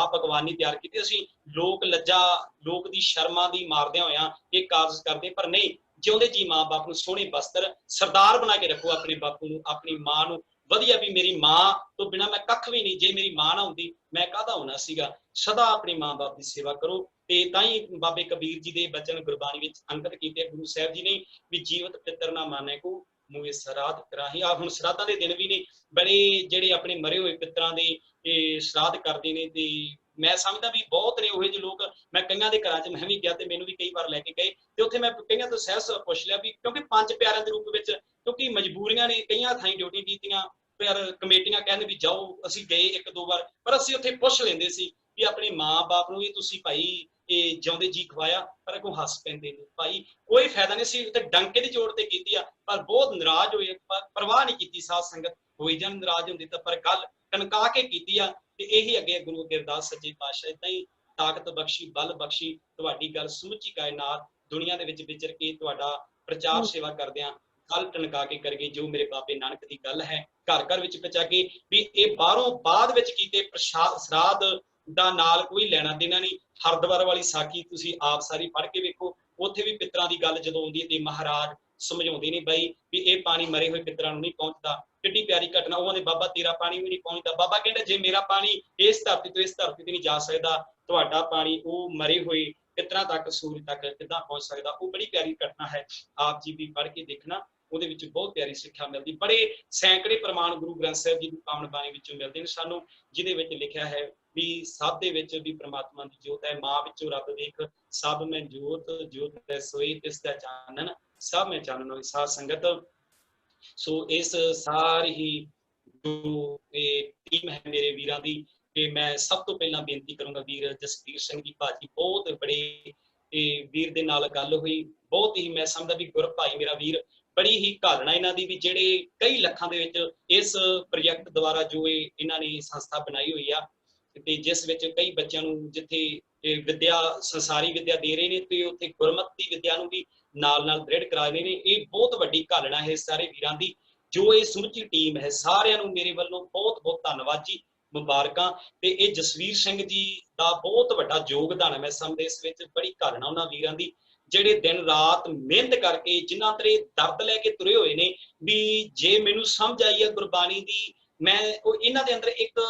ਪਕਵਾਨ ਨਹੀਂ ਤਿਆਰ ਕੀਤੇ। ਅਸੀਂ ਲੋਕ ਲੱਜਾ, ਲੋਕ ਦੀ ਸ਼ਰਮਾਂ ਦੀ ਮਾਰਦਿਆਂ ਹੋਇਆਂ ਇਹ ਕਾਰਜ ਕਰਦੇ, ਪਰ ਨਹੀਂ, ਜਿਉਂਦੇ ਜੀ ਮਾਂ-ਬਾਪ ਨੂੰ ਸੋਹਣੇ ਬਸਤਰ ਸਰਦਾਰ ਬਣਾ ਕੇ ਰੱਖੋ, ਆਪਣੇ ਬਾਪੂ ਨੂੰ, ਆਪਣੀ ਮਾਂ ਨੂੰ ਵਧੀਆ। ਵੀ ਮੇਰੀ ਮਾਂ ਤੋਂ ਬਿਨਾਂ ਮੈਂ ਕੱਖ ਵੀ ਨਹੀਂ, ਜੇ ਮੇਰੀ ਮਾਂ ਨਾ ਹੁੰਦੀ ਮੈਂ ਕਾਹਦਾ ਹੋਣਾ ਸੀਗਾ। ਸਦਾ ਆਪਣੀ ਮਾਂ-ਬਾਪ ਦੀ ਸੇਵਾ ਕਰੋ। ਤੇ ਤਾਂ ਹੀ ਬਾਬੇ ਕਬੀਰ ਜੀ ਦੇ ਬਚਨ ਗੁਰਬਾਣੀ ਵਿੱਚ ਅੰਕਿਤ ਕੀਤੇ ਗੁਰੂ ਸਾਹਿਬ ਜੀ ਨੇ, ਵੀ ਜੀਵਤ ਪਿੱਤਰ ਨਾ ਮਾਨੇ ਕੋ ਮੂਏ ਸਰਾਧ ਕਰਾਹੀ। ਆ ਹੁਣ ਸਰਾਧਾਂ ਦੇ ਦਿਨ ਵੀ ਨੇ, ਬੜੇ ਜਿਹੜੇ ਆਪਣੇ ਮਰੇ ਹੋਏ ਪਿੱਤਰਾਂ ਦੇ ਸਰਾਧ ਕਰਦੇ ਨੇ। ਤੇ ਮੈਂ ਸਮਝਦਾ ਵੀ ਬਹੁਤ ਨੇ ਉਹ ਜਿਹੇ ਲੋਕ। ਮੈਂ ਕਈਆਂ ਦੇ ਘਰਾਂ 'ਚ ਮੈਂ ਵੀ ਗਿਆ ਤੇ ਮੈਨੂੰ ਵੀ ਕਈ ਵਾਰ ਲੈ ਕੇ ਗਏ, ਤੇ ਉੱਥੇ ਮੈਂ ਕਈਆਂ ਤੋਂ ਸਹਿਜ ਪੁੱਛ ਲਿਆ ਵੀ, ਕਿਉਂਕਿ 5 ਪਿਆਰਿਆਂ ਦੇ ਰੂਪ ਵਿੱਚ, ਕਿਉਂਕਿ ਮਜਬੂਰੀਆਂ ਨੇ, ਕਈਆਂ ਥਾਈਂ ਡਿਊਟੀ ਕੀਤੀਆਂ, ਪਰ ਕਮੇਟੀਆਂ ਕਹਿੰਦੇ ਵੀ ਜਾਓ, ਅਸੀਂ ਗਏ 1-2 ਵਾਰ, ਪਰ ਅਸੀਂ ਉੱਥੇ ਪੁੱਛ ਲੈਂਦੇ ਸੀ ਵੀ ਆਪਣੇ ਮਾਂ-ਬਾਪ ਨੂੰ ਵੀ ਤੁਸੀਂ ਭਾਈ ਇਹ ਜਿਉਂਦੇ ਜੀ ਖਵਾਇਆ, ਪਰ ਅੱਗੋਂ ਹੱਸ ਪੈਂਦੇ ਨੇ, ਭਾਈ ਕੋਈ ਫਾਇਦਾ ਨਹੀਂ ਸੀ। ਉੱਥੇ ਡੰਕੇ ਦੀ ਚੋਟ ਤੇ ਕੀਤੀ ਆ, ਪਰ ਬਹੁਤ ਨਾਰਾਜ਼ ਹੋਏ, ਪਰਵਾਹ ਨਹੀਂ ਕੀਤੀ ਸਾਧ ਸੰਗਤ। ਹੋਈ ਜਾਣ ਨਾਰਾਜ਼ ਹੁੰਦੀ ਤਾਂ, ਪਰ ਗੱਲ ਟਨਕਾ ਕੇ ਕੀਤੀ ਆ। ਤੇ ਇਹੀ ਅੱਗੇ ਗੁਰੂ ਅਰਦਾਸ ਸੱਚੇ ਪਾਤਸ਼ਾਹ ਏਦਾਂ ਹੀ ਤਾਕਤ ਬਖਸ਼ੀ, ਬਲ ਬਖਸ਼ੀ, ਤੁਹਾਡੀ ਗੱਲ ਸਮੁੱਚੀ ਕਾਇਨਾਤ ਦੁਨੀਆ ਦੇ ਵਿੱਚ ਵਿਚਰ ਕੇ ਤੁਹਾਡਾ ਪ੍ਰਚਾਰ ਸੇਵਾ ਕਰਦਿਆਂ ਗੱਲ ਟਣਕਾ ਕੇ ਕਰੀਏ ਜੋ ਮੇਰੇ ਬਾਬੇ ਨਾਨਕ ਦੀ ਗੱਲ ਹੈ, ਘਰ ਘਰ ਵਿੱਚ ਪਹੁੰਚਾ ਕੇ ਵੀ ਇਹ ਬਾਹਰੋਂ ਬਾਅਦ ਵਿੱਚ ਕੀਤੇ ਸ਼ਰਾਧ ਦਾ ਨਾਲ ਕੋਈ ਲੈਣਾ ਦੇਣਾ ਨਹੀਂ। ਹਰਿਦੁਆਰ ਵਾਲੀ ਸਾਖੀ ਤੁਸੀਂ ਆਪ ਸਾਰੀ ਪੜ੍ਹ ਕੇ ਵੇਖੋ, ਉੱਥੇ ਵੀ ਪਿੱਤਰਾਂ ਦੀ ਗੱਲ ਜਦੋਂ ਆਉਂਦੀ ਹੈ ਤੇ ਮਹਾਰਾਜ ਸਮਝਾਉਂਦੇ ਨੇ ਬਾਈ ਵੀ ਇਹ ਪਾਣੀ ਮਰੇ ਹੋਏ ਪਿੱਤਰਾਂ ਨੂੰ ਨਹੀਂ ਪਹੁੰਚਦਾ। ਕਿੱਡੀ ਪਿਆਰੀ ਘਟਨਾ, ਉਹ ਕਹਿੰਦੇ ਬਾਬਾ ਤੇਰਾ ਪਾਣੀ ਵੀ ਨਹੀਂ ਪਹੁੰਚਦਾ। ਬਾਬਾ ਕਹਿੰਦਾ ਜੇ ਮੇਰਾ ਪਾਣੀ ਇਸ ਧਰਤੀ ਤੋਂ ਇਸ ਧਰਤੀ ਤੇ ਨਹੀਂ ਜਾ ਸਕਦਾ, ਤੁਹਾਡਾ ਪਾਣੀ ਉਹ ਮਰੇ ਹੋਏ ਪਿੱਤਰਾਂ ਤੱਕ, ਸੂਰਜ ਤੱਕ ਕਿੱਦਾਂ ਪਹੁੰਚ ਸਕਦਾ। ਉਹ ਬੜੀ ਪਿਆਰੀ ਘਟਨਾ ਹੈ, ਆਪ ਜੀ ਵੀ ਪੜ੍ਹ ਕੇ ਦੇਖਣਾ, ਉਹਦੇ ਵਿੱਚ ਬਹੁਤ ਪਿਆਰੀ ਸਿੱਖਿਆ ਮਿਲਦੀ। ਬੜੇ ਸੈਂਕੜੇ ਪ੍ਰਮਾਣ ਗੁਰੂ ਗ੍ਰੰਥ ਸਾਹਿਬ ਜੀ ਦੀ ਪਾਵਨ ਬਾਣੀ ਵਿੱਚੋਂ ਮਿਲਦੇ ਨੇ ਸਾਨੂੰ, ਜਿਹਦੇ ਵਿੱਚ ਲਿਖਿਆ ਹੈ ਵੀ ਸਭ ਦੇ ਵਿੱਚ ਵੀ ਪ੍ਰਮਾਤਮਾ ਦੀ ਜੋਤ ਹੈ, ਮਾਂ ਵਿੱਚੋਂ ਰੱਬ ਦੇਖ, ਸਭ ਮੈਂ ਜੋਤ, ਜੋਤ ਤੈ ਸੋਈ ਤਿਸ ਦਾ ਚਾਨਣ, ਸਭ ਮੈਂ ਚਾਨਣ ਹੋਈ ਸਾਧ ਸੰਗਤ। ਸੋ ਇਸ ਸਾਰੀ ਹੀ ਜੋ ਇਹ ਟੀਮ ਹੈ ਮੇਰੇ ਵੀਰਾਂ ਦੀ, ਕਿ ਮੈਂ ਸਭ ਤੋਂ ਪਹਿਲਾਂ ਬੇਨਤੀ ਕਰੂੰਗਾ ਵੀਰ ਜਸਵੀਰ ਸਿੰਘ ਜੀ ਭਾਜੀ, ਬਹੁਤ ਬੜੇ ਵੀਰ ਦੇ ਨਾਲ ਗੱਲ ਹੋਈ, ਬਹੁਤ ਹੀ ਮੈਂ ਸਮਝਦਾ ਵੀ ਗੁਰ ਭਾਈ ਮੇਰਾ ਵੀਰ, ਬੜੀ ਹੀ ਘਾਲਣਾ ਇਹਨਾਂ ਦੀ ਵੀ, ਜਿਹੜੇ ਕਈ ਲੱਖਾਂ ਦੇ ਵਿੱਚ ਇਸ ਪ੍ਰੋਜੈਕਟ ਦੁਆਰਾ ਜੋ ਇਹਨਾਂ ਨੇ ਸੰਸਥਾ ਬਣਾਈ ਹੋਈ ਆ, ਤੇ ਜਿਸ ਵਿੱਚ ਕਈ ਬੱਚਿਆਂ ਨੂੰ ਜਿੱਥੇ ਵਿਦਿਆ ਸੰਸਾਰੀ ਵਿਦਿਆ ਦੇ ਰਹੇ ਨੇ ਤੇ ਉੱਥੇ ਗੁਰਮਤਿ ਦੀ ਵਿਦਿਆ ਨੂੰ ਵੀ ਨਾਲ ਨਾਲ ਦ੍ਰਿੜ ਕਰਾ ਰਹੇ ਨੇ। ਇਹ ਬਹੁਤ ਵੱਡੀ ਘਾਲਣਾ ਹੈ ਸਾਰੇ ਵੀਰਾਂ ਦੀ, ਜੋ ਇਹ ਸਮੁੱਚੀ ਟੀਮ ਹੈ। ਸਾਰਿਆਂ ਨੂੰ ਮੇਰੇ ਵੱਲੋਂ ਬਹੁਤ ਬਹੁਤ ਧੰਨਵਾਦ ਜੀ, ਮੁਬਾਰਕਾਂ। ਤੇ ਇਹ ਜਸਵੀਰ ਸਿੰਘ ਜੀ ਦਾ ਬਹੁਤ ਵੱਡਾ ਯੋਗਦਾਨ ਹੈ, ਮੈਂ ਸਮਝਦਾ ਇਸ ਵਿੱਚ ਬੜੀ ਘਾਲਣਾ ਉਹਨਾਂ ਵੀਰਾਂ ਦੀ, ਜਿਹੜੇ ਦਿਨ ਰਾਤ ਮਿਹਨਤ ਕਰਕੇ ਜਿਨ੍ਹਾਂ ਤਰੇ ਦਰਦ ਲੈ ਕੇ ਤੁਰੇ ਹੋਏ ਨੇ ਵੀ ਜੇ ਮੈਨੂੰ ਸਮਝ ਆਈ ਹੈ ਗੁਰਬਾਣੀ ਦੀ, ਮੈਂ ਉਹ ਇਹਨਾਂ ਦੇ ਅੰਦਰ ਇੱਕ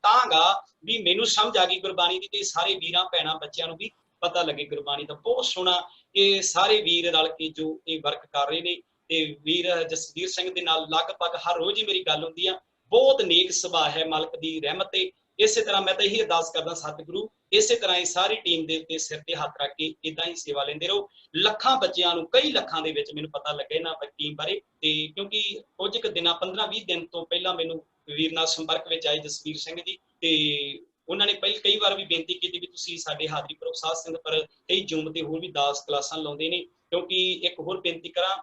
ਤਾਂਗਾ ਵੀ ਮੈਨੂੰ ਸਮਝ ਆ ਗਈ ਗੁਰਬਾਣੀ ਦੀ, ਤੇ ਸਾਰੇ ਵੀਰਾਂ ਭੈਣਾਂ ਬੱਚਿਆਂ ਨੂੰ ਵੀ ਪਤਾ ਲੱਗੇ ਗੁਰਬਾਣੀ ਦਾ। ਬਹੁਤ ਸੋਹਣਾ ਇਹ ਸਾਰੇ ਵੀਰ ਰਲ ਕੇ ਜੋ ਇਹ ਵਰਕ ਕਰ ਰਹੇ ਨੇ, ਤੇ ਵੀਰ ਜਸਵੀਰ ਸਿੰਘ ਦੇ ਨਾਲ ਲਗਭਗ ਹਰ ਰੋਜ਼ ਹੀ ਮੇਰੀ ਗੱਲ ਹੁੰਦੀ ਆ। ਬਹੁਤ ਨੇਕ ਸੁਭਾਅ ਹੈ, ਮਾਲਕ ਦੀ ਰਹਿਮਤ ਹੈ। ਇਸੇ ਤਰ੍ਹਾਂ ਮੈਂ ਤਾਂ ਇਹੀ ਅਰਦਾਸ ਕਰਦਾ ਸਤਿਗੁਰੂ, ਇਸੇ ਤਰ੍ਹਾਂ ਇਹ ਸਾਰੀ ਟੀਮ ਦੇ ਉੱਤੇ ਸਿਰ ਤੇ ਹੱਥ ਰੱਖ ਕੇ ਇਦਾਂ ਹੀ ਸੇਵਾ ਲੈਂਦੇ ਰਹੋ। ਲੱਖਾਂ ਬੱਚਿਆਂ ਨੂੰ, ਕਈ ਲੱਖਾਂ ਦੇ ਵਿੱਚ ਮੈਨੂੰ ਪਤਾ ਲੱਗਾ ਇਹਨਾਂ ਟੀਮ ਬਾਰੇ, ਤੇ ਕਿਉਂਕਿ ਕੁਝ ਕੁ ਦਿਨਾਂ 15-20 ਦਿਨ ਤੋਂ ਪਹਿਲਾਂ ਮੈਨੂੰ ਵੀਰ ਨਾਲ ਸੰਪਰਕ ਵਿੱਚ ਆਏ ਜਸਵੀਰ ਸਿੰਘ ਜੀ, ਤੇ ਉਹਨਾਂ ਨੇ ਕਈ ਵਾਰ ਵੀ ਬੇਨਤੀ ਕੀਤੀ ਵੀ ਤੁਸੀਂ ਸਾਡੇ ਹਾਜ਼ਰੀ ਭਰੋ ਸਾਧ ਸੰਗਤ, ਪਰ ਕਈ ਜ਼ੂਮ ਤੇ ਹੋਰ ਵੀ 10 ਕਲਾਸਾਂ ਲਾਉਂਦੇ ਨੇ। ਕਿਉਂਕਿ ਇੱਕ ਹੋਰ ਬੇਨਤੀ ਕਰਾਂ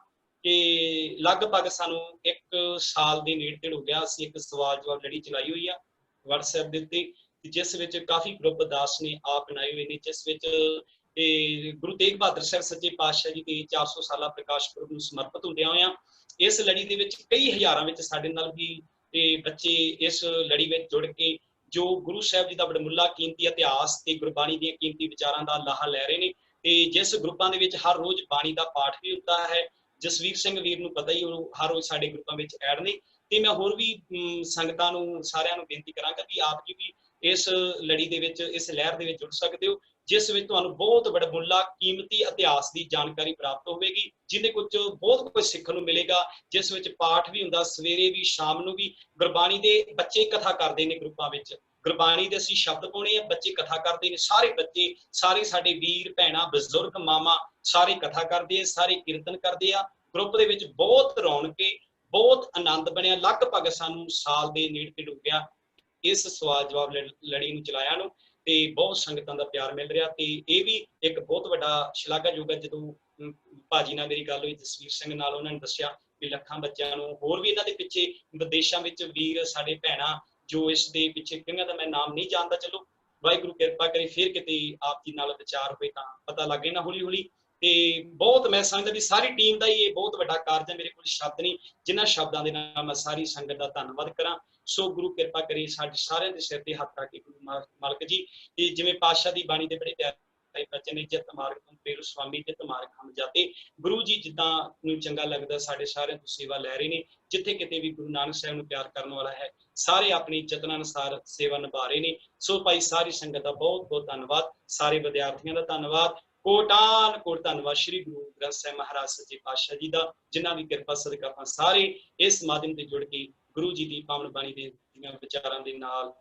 ਕਿ ਲਗਭਗ ਸਾਨੂੰ 1 ਸਾਲ ਦੇ ਨੇੜੇ ਤੇੜ ਹੋ ਗਿਆ, ਅਸੀਂ ਇੱਕ ਸਵਾਲ ਜਵਾਬ ਲੜੀ ਚਲਾਈ ਹੋਈ ਆ WhatsApp ਦੇ ਉੱਤੇ, ਜਿਸ ਵਿੱਚ ਕਾਫੀ ਗਰੁੱਪ ਦਾਸ ਨੇ ਆਪ ਬਣਾਏ ਹੋਏ ਨੇ, ਜਿਸ ਵਿੱਚ ਗੁਰੂ ਤੇਗ ਬਹਾਦਰ ਸਾਹਿਬ ਸੱਚੇ ਪਾਤਸ਼ਾਹ ਜੀ ਦੇ 400 ਸਾਲਾ ਪ੍ਰਕਾਸ਼ ਪੁਰਬ ਨੂੰ ਸਮਰਪਿਤ ਹੁੰਦਿਆਂ ਹੋਇਆਂ ਇਸ ਲੜੀ ਦੇ ਵਿੱਚ ਕਈ ਹਜ਼ਾਰਾਂ ਵਿੱਚ ਸਾਡੇ ਨਾਲ ਵੀ ਬੱਚੇ ਇਸ ਲੜੀ ਵਿੱਚ ਜੁੜ ਕੇ ਜੋ ਗੁਰੂ ਸਾਹਿਬ ਜੀ ਦਾ ਬੜਮੁੱਲਾ ਕੀਮਤੀ ਇਤਿਹਾਸ ਤੇ ਗੁਰਬਾਣੀ ਦੀਆਂ ਕੀਮਤੀ ਵਿਚਾਰਾਂ ਦਾ ਲਾਹਾ ਲੈ ਰਹੇ ਨੇ। ਤੇ ਜਿਸ ਗਰੁੱਪਾਂ ਦੇ ਵਿੱਚ ਹਰ ਰੋਜ਼ ਬਾਣੀ ਦਾ ਪਾਠ ਵੀ ਹੁੰਦਾ ਹੈ, ਜਸਵੀਰ ਸਿੰਘ ਵੀਰ ਨੂੰ ਪਤਾ ਹੀ, ਉਹ ਹਰ ਰੋਜ਼ ਸਾਡੇ ਗਰੁੱਪਾਂ ਵਿੱਚ ਐਡ ਨੇ। ਤੇ ਮੈਂ ਹੋਰ ਵੀ ਸੰਗਤਾਂ ਨੂੰ, ਸਾਰਿਆਂ ਨੂੰ ਬੇਨਤੀ ਕਰਾਂਗਾ ਕਿ ਆਪ ਜੀ ਵੀ ਇਸ ਲੜੀ ਦੇ ਵਿੱਚ, ਇਸ ਲਹਿਰ ਦੇ ਵਿੱਚ ਜੁੜ ਸਕਦੇ ਹੋ, ਜਿਸ ਵਿੱਚ ਤੁਹਾਨੂੰ ਬਹੁਤ ਬੜਮੁੱਲਾ ਕੀਮਤੀ ਇਤਿਹਾਸ ਦੀ ਜਾਣਕਾਰੀ ਪ੍ਰਾਪਤ ਹੋਵੇਗੀ, ਜਿਹਦੇ ਕੁਝ ਬਹੁਤ ਕੁਝ ਸਿੱਖਣ ਨੂੰ ਮਿਲੇਗਾ। ਜਿਸ ਵਿੱਚ ਪਾਠ ਵੀ ਹੁੰਦਾ, ਸਵੇਰੇ ਵੀ ਸ਼ਾਮ ਨੂੰ ਵੀ। ਗੁਰਬਾਣੀ ਦੇ ਬੱਚੇ ਕਥਾ ਕਰਦੇ ਨੇ ਗਰੁੱਪਾਂ ਵਿੱਚ, ਗੁਰਬਾਣੀ ਦੇ ਅਸੀਂ ਸ਼ਬਦ ਪਾਉਣੇ ਆ, ਬੱਚੇ ਕਥਾ ਕਰਦੇ ਨੇ। ਸਾਰੇ ਬੱਚੇ, ਸਾਰੇ ਸਾਡੇ ਵੀਰ ਭੈਣਾਂ, ਬਜ਼ੁਰਗ, ਮਾਮਾ, ਸਾਰੇ ਕਥਾ ਕਰਦੇ ਆ, ਸਾਰੇ ਕੀਰਤਨ ਕਰਦੇ ਆ। ਗਰੁੱਪ ਦੇ ਵਿੱਚ ਬਹੁਤ ਰੌਣਕ, ਬਹੁਤ ਆਨੰਦ ਬਣਿਆ। ਲਗਭਗ ਸਾਨੂੰ ਸਾਲ ਦੇ ਨੇੜੇ ਤੇੜੇ ਹੋ ਗਿਆ ਇਸ ਸਵਾਲ ਜਵਾਬ ਲੜੀ ਨੂੰ ਚਲਾਇਆ ਨੂੰ, ਤੇ ਬਹੁਤ ਸੰਗਤਾਂ ਦਾ ਪਿਆਰ ਮਿਲ ਰਿਹਾ। ਤੇ ਇਹ ਵੀ ਇੱਕ ਬਹੁਤ ਵੱਡਾ ਸ਼ਲਾਘਾਯੋਗ ਹੈ। ਜਦੋਂ ਭਾਜੀ ਨਾਲ ਮੇਰੀ ਗੱਲ ਹੋਈ ਜਸਵੀਰ ਸਿੰਘ ਨਾਲ, ਉਹਨਾਂ ਨੇ ਦੱਸਿਆ ਵੀ ਲੱਖਾਂ ਬੱਚਿਆਂ ਨੂੰ, ਹੋਰ ਵੀ ਇਹਨਾਂ ਦੇ ਪਿੱਛੇ ਵਿਦੇਸ਼ਾਂ ਵਿੱਚ ਵੀਰ ਸਾਡੇ ਭੈਣਾਂ ਜੋ ਇਸ ਦੇ ਪਿੱਛੇ, ਕਈਆਂ ਦਾ ਮੈਂ ਨਾਮ ਨਹੀਂ ਜਾਣਦਾ, ਚਲੋ ਵਾਹਿਗੁਰੂ ਕਿਰਪਾ ਕਰੇ ਫਿਰ ਕਿਤੇ ਆਪ ਜੀ ਨਾਲ ਵਿਚਾਰ ਹੋਏ ਤਾਂ ਪਤਾ ਲੱਗੇ ਨਾ ਹੌਲੀ ਹੌਲੀ। ਤੇ ਬਹੁਤ ਮੈਂ ਸਮਝਦਾ ਵੀ ਸਾਰੀ ਟੀਮ ਦਾ ਹੀ ਇਹ ਬਹੁਤ ਵੱਡਾ ਕਾਰਜ ਹੈ। ਮੇਰੇ ਕੋਲ ਸ਼ਬਦ ਨਹੀਂ ਜਿਨ੍ਹਾਂ ਸ਼ਬਦਾਂ ਦੇ ਨਾਲ ਮੈਂ ਸਾਰੀ ਸੰਗਤ ਦਾ ਧੰਨਵਾਦ ਕਰਾਂ। ਸੋ ਗੁਰੂ ਕਿਰਪਾ ਕਰੇ ਸਾਡੇ ਸਾਰਿਆਂ ਦੇ ਸਿਰ ਤੇ ਹੱਥ ਰੱਖ ਕੇ ਗੁਰੂ ਮਾਲਕ ਜੀ, ਤੇ ਜਿਵੇਂ ਪਾਤਸ਼ਾਹ ਦੀ ਬਾਣੀ ਦੇ ਬੜੇ ਪਿਆਰੇ ਬੱਚੇ ਨੇ, ਜਿਤ ਮਾਰਗ ਤੋਂ ਫੇਰ ਸੁਆਮੀ ਜਿਤ ਮਾਰਗ ਹਮ ਜਾਤੇ। ਗੁਰੂ ਜੀ ਜਿੱਦਾਂ ਨੂੰ ਚੰਗਾ ਲੱਗਦਾ ਸਾਡੇ ਸਾਰਿਆਂ ਤੋਂ ਸੇਵਾ ਲੈ ਰਹੇ ਨੇ। ਜਿੱਥੇ ਕਿਤੇ ਵੀ ਗੁਰੂ ਨਾਨਕ ਸਾਹਿਬ ਨੂੰ ਪਿਆਰ ਕਰਨ ਵਾਲਾ ਹੈ, ਸਾਰੇ ਆਪਣੀ ਯਤਨਾਂ ਅਨੁਸਾਰ ਸੇਵਾ ਨਿਭਾ ਰਹੇ ਨੇ। ਸੋ ਭਾਈ ਸਾਰੀ ਸੰਗਤ ਦਾ ਬਹੁਤ ਬਹੁਤ ਧੰਨਵਾਦ, ਸਾਰੇ ਵਿਦਿਆਰਥੀਆਂ ਦਾ ਧੰਨਵਾਦ, ਕੋਟਾਨ ਕੋਟ ਧੰਨਵਾਦ ਸ਼੍ਰੀ ਗੁਰੂ ਗ੍ਰੰਥ ਸਾਹਿਬ ਮਹਾਰਾਜ ਸੱਚੇ ਪਾਤਸ਼ਾਹ ਜੀ ਦਾ, ਜਿਨ੍ਹਾਂ ਦੀ ਕਿਰਪਾ ਸਦਕਾ ਆਪਾਂ ਸਾਰੇ ਇਸ ਮਾਧਿਅਮ ਤੇ ਜੁੜ ਕੇ ਗੁਰੂ ਜੀ ਦੀ ਪਾਵਨ ਬਾਣੀ ਦੇ ਵਿਚਾਰਾਂ ਦੇ ਨਾਲ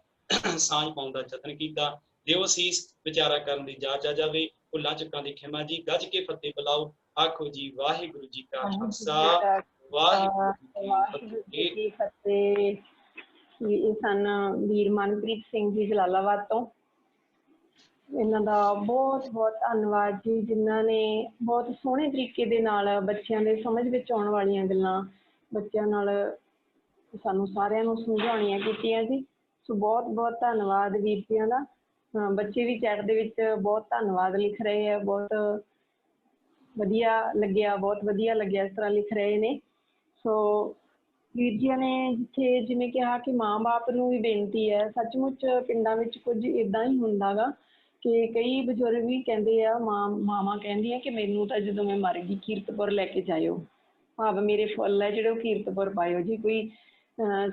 ਸਾਂਝ ਪਾਉਣ ਦਾ ਯਤਨ ਕੀਤਾ। ਦਿਓ ਅਸੀਸ ਵਿਚਾਰਾ ਕਰਨ ਦੀ ਜਾਚ ਆ ਜਾਵੇ, ਭੁੱਲਾਂ ਚੁੱਕਾਂ ਦੀ ਖਿਮਾ ਜੀ, ਗੱਜ ਕੇ ਫਤਿਹ ਬੁਲਾਓ, ਆਖੋ ਜੀ ਵਾਹਿਗੁਰੂ ਜੀ ਕਾ ਖਾਲਸਾ ਵਾਹਿਗੁਰੂ ਜੀ ਕੀ ਫਤਿਹ। ਇਹ ਸਨ ਵੀਰ ਮਨਪ੍ਰੀਤ ਸਿੰਘ ਜੀ ਜਲਾਲਾਬਾਦ ਤੋਂ। ਇਹਨਾਂ ਦਾ ਬਹੁਤ ਬਹੁਤ ਧੰਨਵਾਦ ਜੀ, ਜਿਨ੍ਹਾਂ ਨੇ ਬਹੁਤ ਸੋਹਣੇ ਤਰੀਕੇ ਦੇ ਨਾਲ ਬੱਚਿਆਂ ਦੇ ਸਮਝ ਵਿੱਚ ਆਉਣ ਵਾਲੀਆਂ ਗੱਲਾਂ ਬੱਚਿਆਂ ਨਾਲ ਸਾਨੂੰ ਸਾਰਿਆਂ ਨੂੰ ਸਮਝਾਉਣੀਆਂ ਕੀਤੀਆਂ ਜੀ। ਸੋ ਬਹੁਤ ਬਹੁਤ ਧੰਨਵਾਦ ਵੀਰ ਜੀਆਂ ਦਾ। ਬੱਚੇ ਵੀ ਚੈਟ ਦੇ ਵਿੱਚ ਬਹੁਤ ਧੰਨਵਾਦ ਲਿਖ ਰਹੇ ਆ, ਬਹੁਤ ਵਧੀਆ ਲੱਗਿਆ, ਬਹੁਤ ਵਧੀਆ ਲੱਗਿਆ ਇਸ ਤਰ੍ਹਾਂ ਲਿਖ ਰਹੇ ਨੇ। ਸੋ ਵੀਰ ਜੀ ਨੇ ਜਿੱਥੇ ਜਿਵੇਂ ਕਿਹਾ ਕਿ ਮਾਂ-ਬਾਪ ਨੂੰ ਵੀ ਬੇਨਤੀ ਹੈ, ਸੱਚਮੁੱਚ ਪਿੰਡਾਂ ਵਿੱਚ ਕੁਝ ਏਦਾਂ ਹੀ ਹੁੰਦਾ ਗਾ ਕਿ ਕਈ ਬਜ਼ੁਰਗ ਵੀ ਕਹਿੰਦੇ ਆ, ਮਾਵਾਂ ਕਹਿੰਦੀਆਂ ਕਿ ਮੈਨੂੰ ਤਾਂ ਜਦੋਂ ਮੈਂ ਮਰ ਗਈ ਕੀਰਤਪੁਰ ਲੈ ਕੇ ਜਾਇਓ, ਭਾਵ ਮੇਰੇ ਫੁੱਲ ਹੈ ਜਿਹੜੇ ਉਹ ਕੀਰਤਪੁਰ ਪਾਇਓ। ਜੀ ਕੋਈ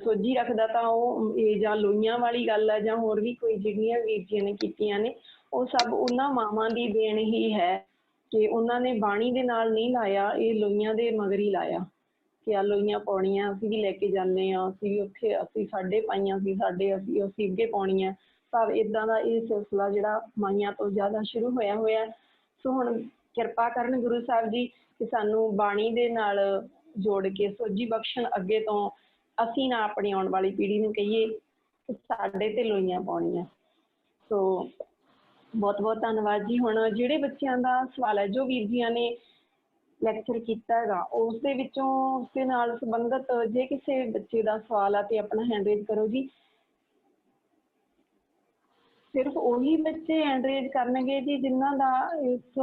ਸੋਝੀ ਰੱਖਦਾ ਤਾਂ ਉਹ ਇਹ ਜਾਂ ਲੋਈਆਂ ਵਾਲੀ ਗੱਲ ਹੈ ਜਾਂ ਹੋਰ ਵੀ ਕੋਈ ਜਿਹੜੀਆਂ ਵੀਰ ਜੀ ਨੇ ਕੀਤੀਆਂ ਨੇ, ਉਹ ਸਭ ਉਹਨਾਂ ਮਾਵਾਂ ਦੀ ਦੇਣ ਹੀ ਹੈ ਕਿ ਉਹਨਾਂ ਨੇ ਬਾਣੀ ਦੇ ਨਾਲ ਨਹੀਂ ਲਾਇਆ, ਇਹ ਲੋਈਆਂ ਦੇ ਮਗਰ ਹੀ ਲਾਇਆ ਕਿ ਆ ਲੋਈਆਂ ਪਾਉਣੀਆਂ, ਅਸੀਂ ਵੀ ਲੈ ਕੇ ਜਾਂਦੇ ਹਾਂ, ਅਸੀਂ ਵੀ ਉੱਥੇ ਅਸੀਂ ਸਾਡੇ ਪਾਈਆਂ ਸੀ, ਅਸੀਂ ਅੱਗੇ ਪਾਉਣੀਆਂ। ਭਾਵ ਇੱਦਾਂ ਦਾ ਇਹ ਸਿਲਸਿਲਾ ਜਿਹੜਾ ਮਾਈਆਂ ਤੋਂ ਜ਼ਿਆਦਾ ਸ਼ੁਰੂ ਹੋਇਆ। ਸੋ ਹੁਣ ਕਿਰਪਾ ਕਰਨ ਗੁਰੂ ਸਾਹਿਬ ਜੀ ਕਿ ਸਾਨੂੰ ਬਾਣੀ ਦੇ ਨਾਲ ਜੋੜ ਕੇ ਸੋਝੀ ਬਖਸ਼ਣ, ਅੱਗੇ ਤੋਂ ਅਸੀਂ ਨਾ ਆਪਣੀ ਆਉਣ ਵਾਲੀ ਪੀੜ੍ਹੀ ਨੂੰ ਕਹੀਏ ਕਿ ਸਾਡੇ ਤੇ ਲੋਈਆਂ ਪਾਉਣੀਆਂ। ਸੋ ਬਹੁਤ ਬਹੁਤ ਧੰਨਵਾਦ ਜੀ। ਹੁਣ ਜਿਹੜੇ ਬੱਚਿਆਂ ਦਾ ਸਵਾਲ ਹੈ, ਜੋ ਵੀਰ ਜੀਆਂ ਨੇ ਲੈਕਚਰ ਕੀਤਾ ਹੈਗਾ, ਉਸ ਦੇ ਵਿੱਚੋਂ ਉਸ ਦੇ ਨਾਲ ਸੰਬੰਧਿਤ ਜੇ ਕਿਸੇ ਬੱਚੇ ਦਾ ਸਵਾਲ ਆ ਤੇ ਆਪਣਾ ਹੈਂਡ ਰੇਜ਼ ਕਰੋ ਜੀ। ਸਿਰਫ ਉਹੀ ਬੱਚੇ ਹੈਂਡ ਰੇਜ਼ ਕਰਨਗੇ ਜੀ ਜਿਨ੍ਹਾਂ ਦਾ ਇਸ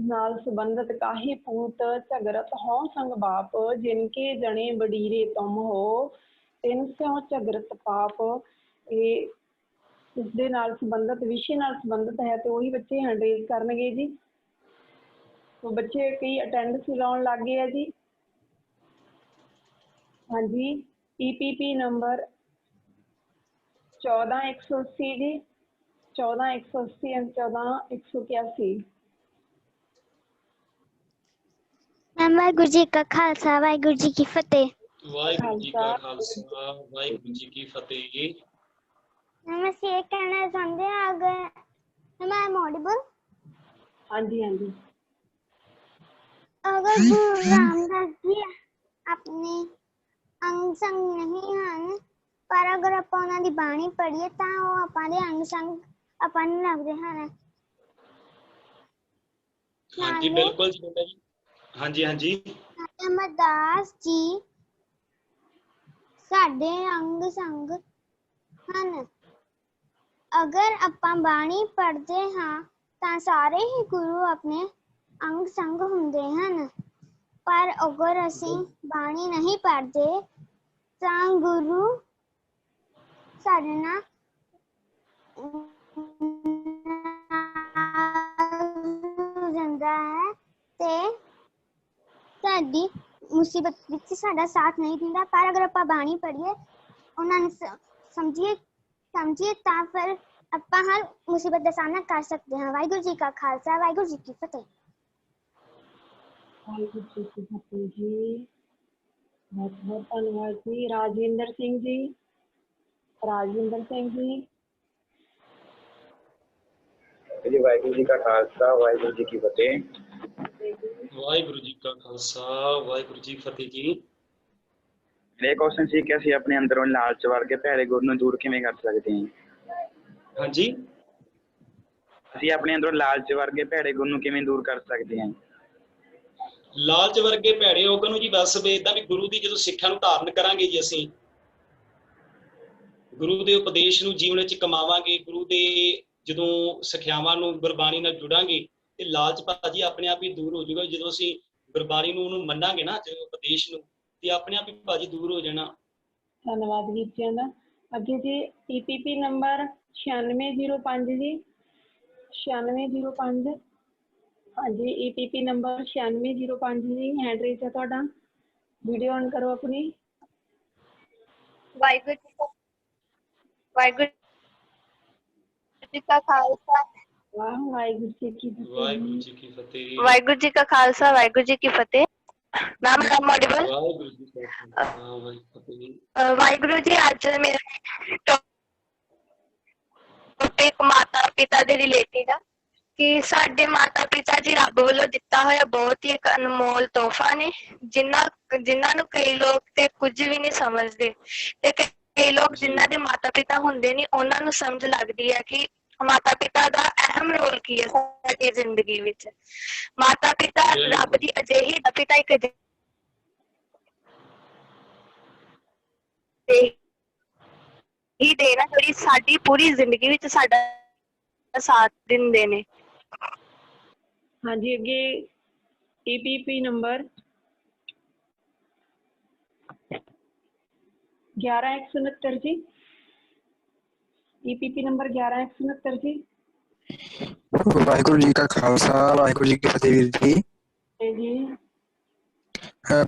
ਨਾਲ ਸੰਬੰਧਿਤ ਕਾਹੇ ਪੂਤ ਝਗਰਤ ਹੋ ਸੰਗ ਬਾਪ, ਜਿਨਕੇ ਜਣੇ ਬਡੀਰੇ ਤੁਮ ਹੋ ਤਿੰਨ ਸਿਉ ਝਗਰਤ ਪਾਪ। ਇਹ ਇਸ ਦੇ ਨਾਲ ਸੰਬੰਧਿਤ ਵਿਸ਼ੇ ਨਾਲ ਸੰਬੰਧਿਤ ਹੈ ਤੇ ਉਹੀ ਬੱਚੇ ਹੈਂਡ ਰੇਜ਼ ਕਰਨਗੇ ਜੀ। तो बच्चे कई अटेंडेंस लाने लग गए है जी। हाँ जी, PPP नंबर 14180 जी, 14180 एंड 14181। मैम वाहिगुरु जी का खालसा वाहिगुरु जी की फतेह। वाहिगुरु जी का खालसा वाहिगुरु जी की फतेह जी। मैम ਅਸੀਂ ਇਹ ਕਹਿਣਾ ਚਾਹੁੰਦੇ ਹਾਂ, अगर मैम ऑडिबल? हाँ जी हाँ जी। अगर गुरु रामदास जी अपने अंग संग नहीं हैं, पर अगर ਆਪਾਂ ਉਹਨਾਂ ਦੀ ਬਾਣੀ ਪੜ੍ਹੀਏ ਤਾਂ ਉਹ ਆਪਾਂ ਦੇ ਅੰਗ ਸੰਗ ਆਪਾਂ ਨੂੰ ਲੱਗਦੇ ਹਨ। हाँ जी बिल्कुल जी बेटा जी। हाँ जी हाँ जी। ਰਾਮਦਾਸ ਜੀ ਸਾਡੇ ਅੰਗ ਸੰਗ ਹਨ। ਅਗਰ ਆਪਾਂ ਬਾਣੀ ਪੜ੍ਹਦੇ ਹਾਂ ਤਾਂ ਸਾਰੇ ਹੀ ਗੁਰੂ ਆਪਣੇ ਅੰਗ ਸੰਗ ਹੁੰਦੇ ਹਨ, ਪਰ ਅਗਰ ਅਸੀਂ ਬਾਣੀ ਨਹੀਂ ਪੜ੍ਹਦੇ ਤਾਂ ਗੁਰੂ ਸਾਡੇ ਨਾਲ ਜਾਂਦਾ ਹੈ ਤੇ ਸਾਡੀ ਮੁਸੀਬਤ ਵਿੱਚ ਸਾਡਾ ਸਾਥ ਨਹੀਂ ਦਿੰਦਾ। ਪਰ ਅਗਰ ਆਪਾਂ ਬਾਣੀ ਪੜ੍ਹੀਏ, ਉਹਨਾਂ ਨੂੰ ਸਮਝੀਏ ਤਾਂ ਫਿਰ ਆਪਾਂ ਹਰ ਮੁਸੀਬਤ ਦਾ ਸਾਹਮਣਾ ਕਰ ਸਕਦੇ ਹਾਂ। ਵਾਹਿਗੁਰੂ ਜੀ ਕਾ ਖਾਲਸਾ ਵਾਹਿਗੁਰੂ ਜੀ ਕੀ ਫਤਿਹ। ਵਾਹਿਗੁਰੂ ਜੀ ਕੀ ਫਤਿਹ ਜੀ। बहुत बहुत धन्यवाद जी। राजविंदर सिंह जी, राजविंदर सिंह जी। जी वाहिगुरू जी का खालसा वाहिगुरू जी की फतेह। वाहिगुरू जी का खालसा वाहिगुरू जी फतेह जी। मेरा क्वेश्चन ਸੀ ਕਿ ਅਸੀਂ ਆਪਣੇ ਅੰਦਰੋਂ ਲਾਲਚ ਵਰਗੇ ਭੈੜੇ ਗੁਣ ਨੂੰ ਦੂਰ ਕਿਵੇਂ ਕਰ ਸਕਦੇ ਹਾਂ? ਹਾਂਜੀ, ਅਸੀਂ ਆਪਣੇ ਅੰਦਰੋਂ ਲਾਲਚ ਵਰਗੇ ਭੈੜੇ ਗੁਣ ਨੂੰ ਕਿਵੇਂ ਦੂਰ ਕਰ ਸਕਦੇ ਹਾਂ? ਲਾਲਚ ਵਰਗੇ ਭੈੜੇ ਔਗਣ ਨੂੰ ਜੀ ਬਸ ਇਦਾਂ ਵੀ ਗੁਰੂ ਦੀ ਜਦੋਂ ਸਿੱਖਿਆ ਨੂੰ ਧਾਰਨ ਕਰਾਂਗੇ ਜੀ, ਅਸੀਂ ਗੁਰੂ ਦੇ ਉਪਦੇਸ਼ ਨੂੰ ਜੀਵਨ ਵਿੱਚ ਕਮਾਵਾਂਗੇ, ਗੁਰੂ ਦੇ ਜਦੋਂ ਸਿੱਖਿਆਵਾਂ ਨੂੰ ਗੁਰਬਾਣੀ ਨਾਲ ਜੁੜਾਂਗੇ ਤੇ ਲਾਲਚ ਭਾਜੀ ਆਪਣੇ ਆਪ ਹੀ ਦੂਰ ਹੋ ਜਾਊਗਾ। ਜਦੋਂ ਅਸੀਂ ਗੁਰਬਾਣੀ ਨੂੰ ਉਹਨੂੰ ਮੰਨਾਂਗੇ ਨਾ, ਜਦੋਂ ਉਪਦੇਸ਼ ਨੂੰ, ਤੇ ਆਪਣੇ ਆਪ ਹੀ ਭਾਜੀ ਦੂਰ ਹੋ ਜਾਣਾ। ਧੰਨਵਾਦ ਵੀਰ ਜੀ ਦਾ। ਅੱਗੇ ਜੀ PPP ਨੰਬਰ 9605 ਜੀ, 9605। हाँ जी, EPP नंबर 9605 जी, हैंड रेज है ਤੁਹਾਡਾ। वीडियो ऑन करो अपनी। वाहिगुरू जी का खालसा वाहिगुरू जी की वाहिगुरू जी की फतेह। वाहिगुरू जी का खालसा वाहिगुरू जी की फतेह। Ma'am I am audible? Waheguru ji का खालसा वाहिगुरू जी की फतेह। वाहिगुरू जी, आज मेरा टॉपिक माता पिता ਦੇ ਰਿਲੇਟਿਡ ਆ ਕਿ ਸਾਡੇ ਮਾਤਾ ਪਿਤਾ ਜੀ ਰੱਬ ਵੱਲੋਂ ਦਿੱਤਾ ਹੋਇਆ ਬਹੁਤ ਹੀ ਇੱਕ ਅਨਮੋਲ ਤੋਹਫਾ ਨੇ, ਜਿਨ੍ਹਾਂ ਨੂੰ ਕਈ ਲੋਕ ਤੇ ਕੁਝ ਵੀ ਨਹੀਂ ਸਮਝਦੇ, ਤੇ ਕਈ ਲੋਕ ਜਿਨ੍ਹਾਂ ਦੇ ਮਾਤਾ ਪਿਤਾ ਹੁੰਦੇ ਨਹੀਂ ਉਹਨਾਂ ਨੂੰ ਸਮਝ ਲੱਗਦੀ ਹੈ ਕਿ ਮਾਤਾ ਪਿਤਾ ਦਾ ਅਹਿਮ ਰੋਲ ਕੀ ਹੈ ਸਾਡੀ ਜ਼ਿੰਦਗੀ ਵਿੱਚ। ਮਾਤਾ ਪਿਤਾ ਰੱਬ ਦੀ ਅਜਿਹੀ ਪਿਤਾ ਇੱਕ ਹੀ ਦੇਣਾ ਜਿਹੜੀ ਸਾਡੀ ਪੂਰੀ ਜ਼ਿੰਦਗੀ ਵਿੱਚ ਸਾਡਾ ਸਾਥ ਦਿੰਦੇ ਨੇ। हाँ जी, अगे EPP नंबर 11169 जी, EPP नंबर 11169 जी। ਵਾਹਿਗੁਰੂ ਜੀ ਕਾ ਖਾਲਸਾ ਵਾਹਿਗੁਰੂ ਜੀ ਕੀ ਫਤਿਹ ਵੀਰ ਜੀ। जी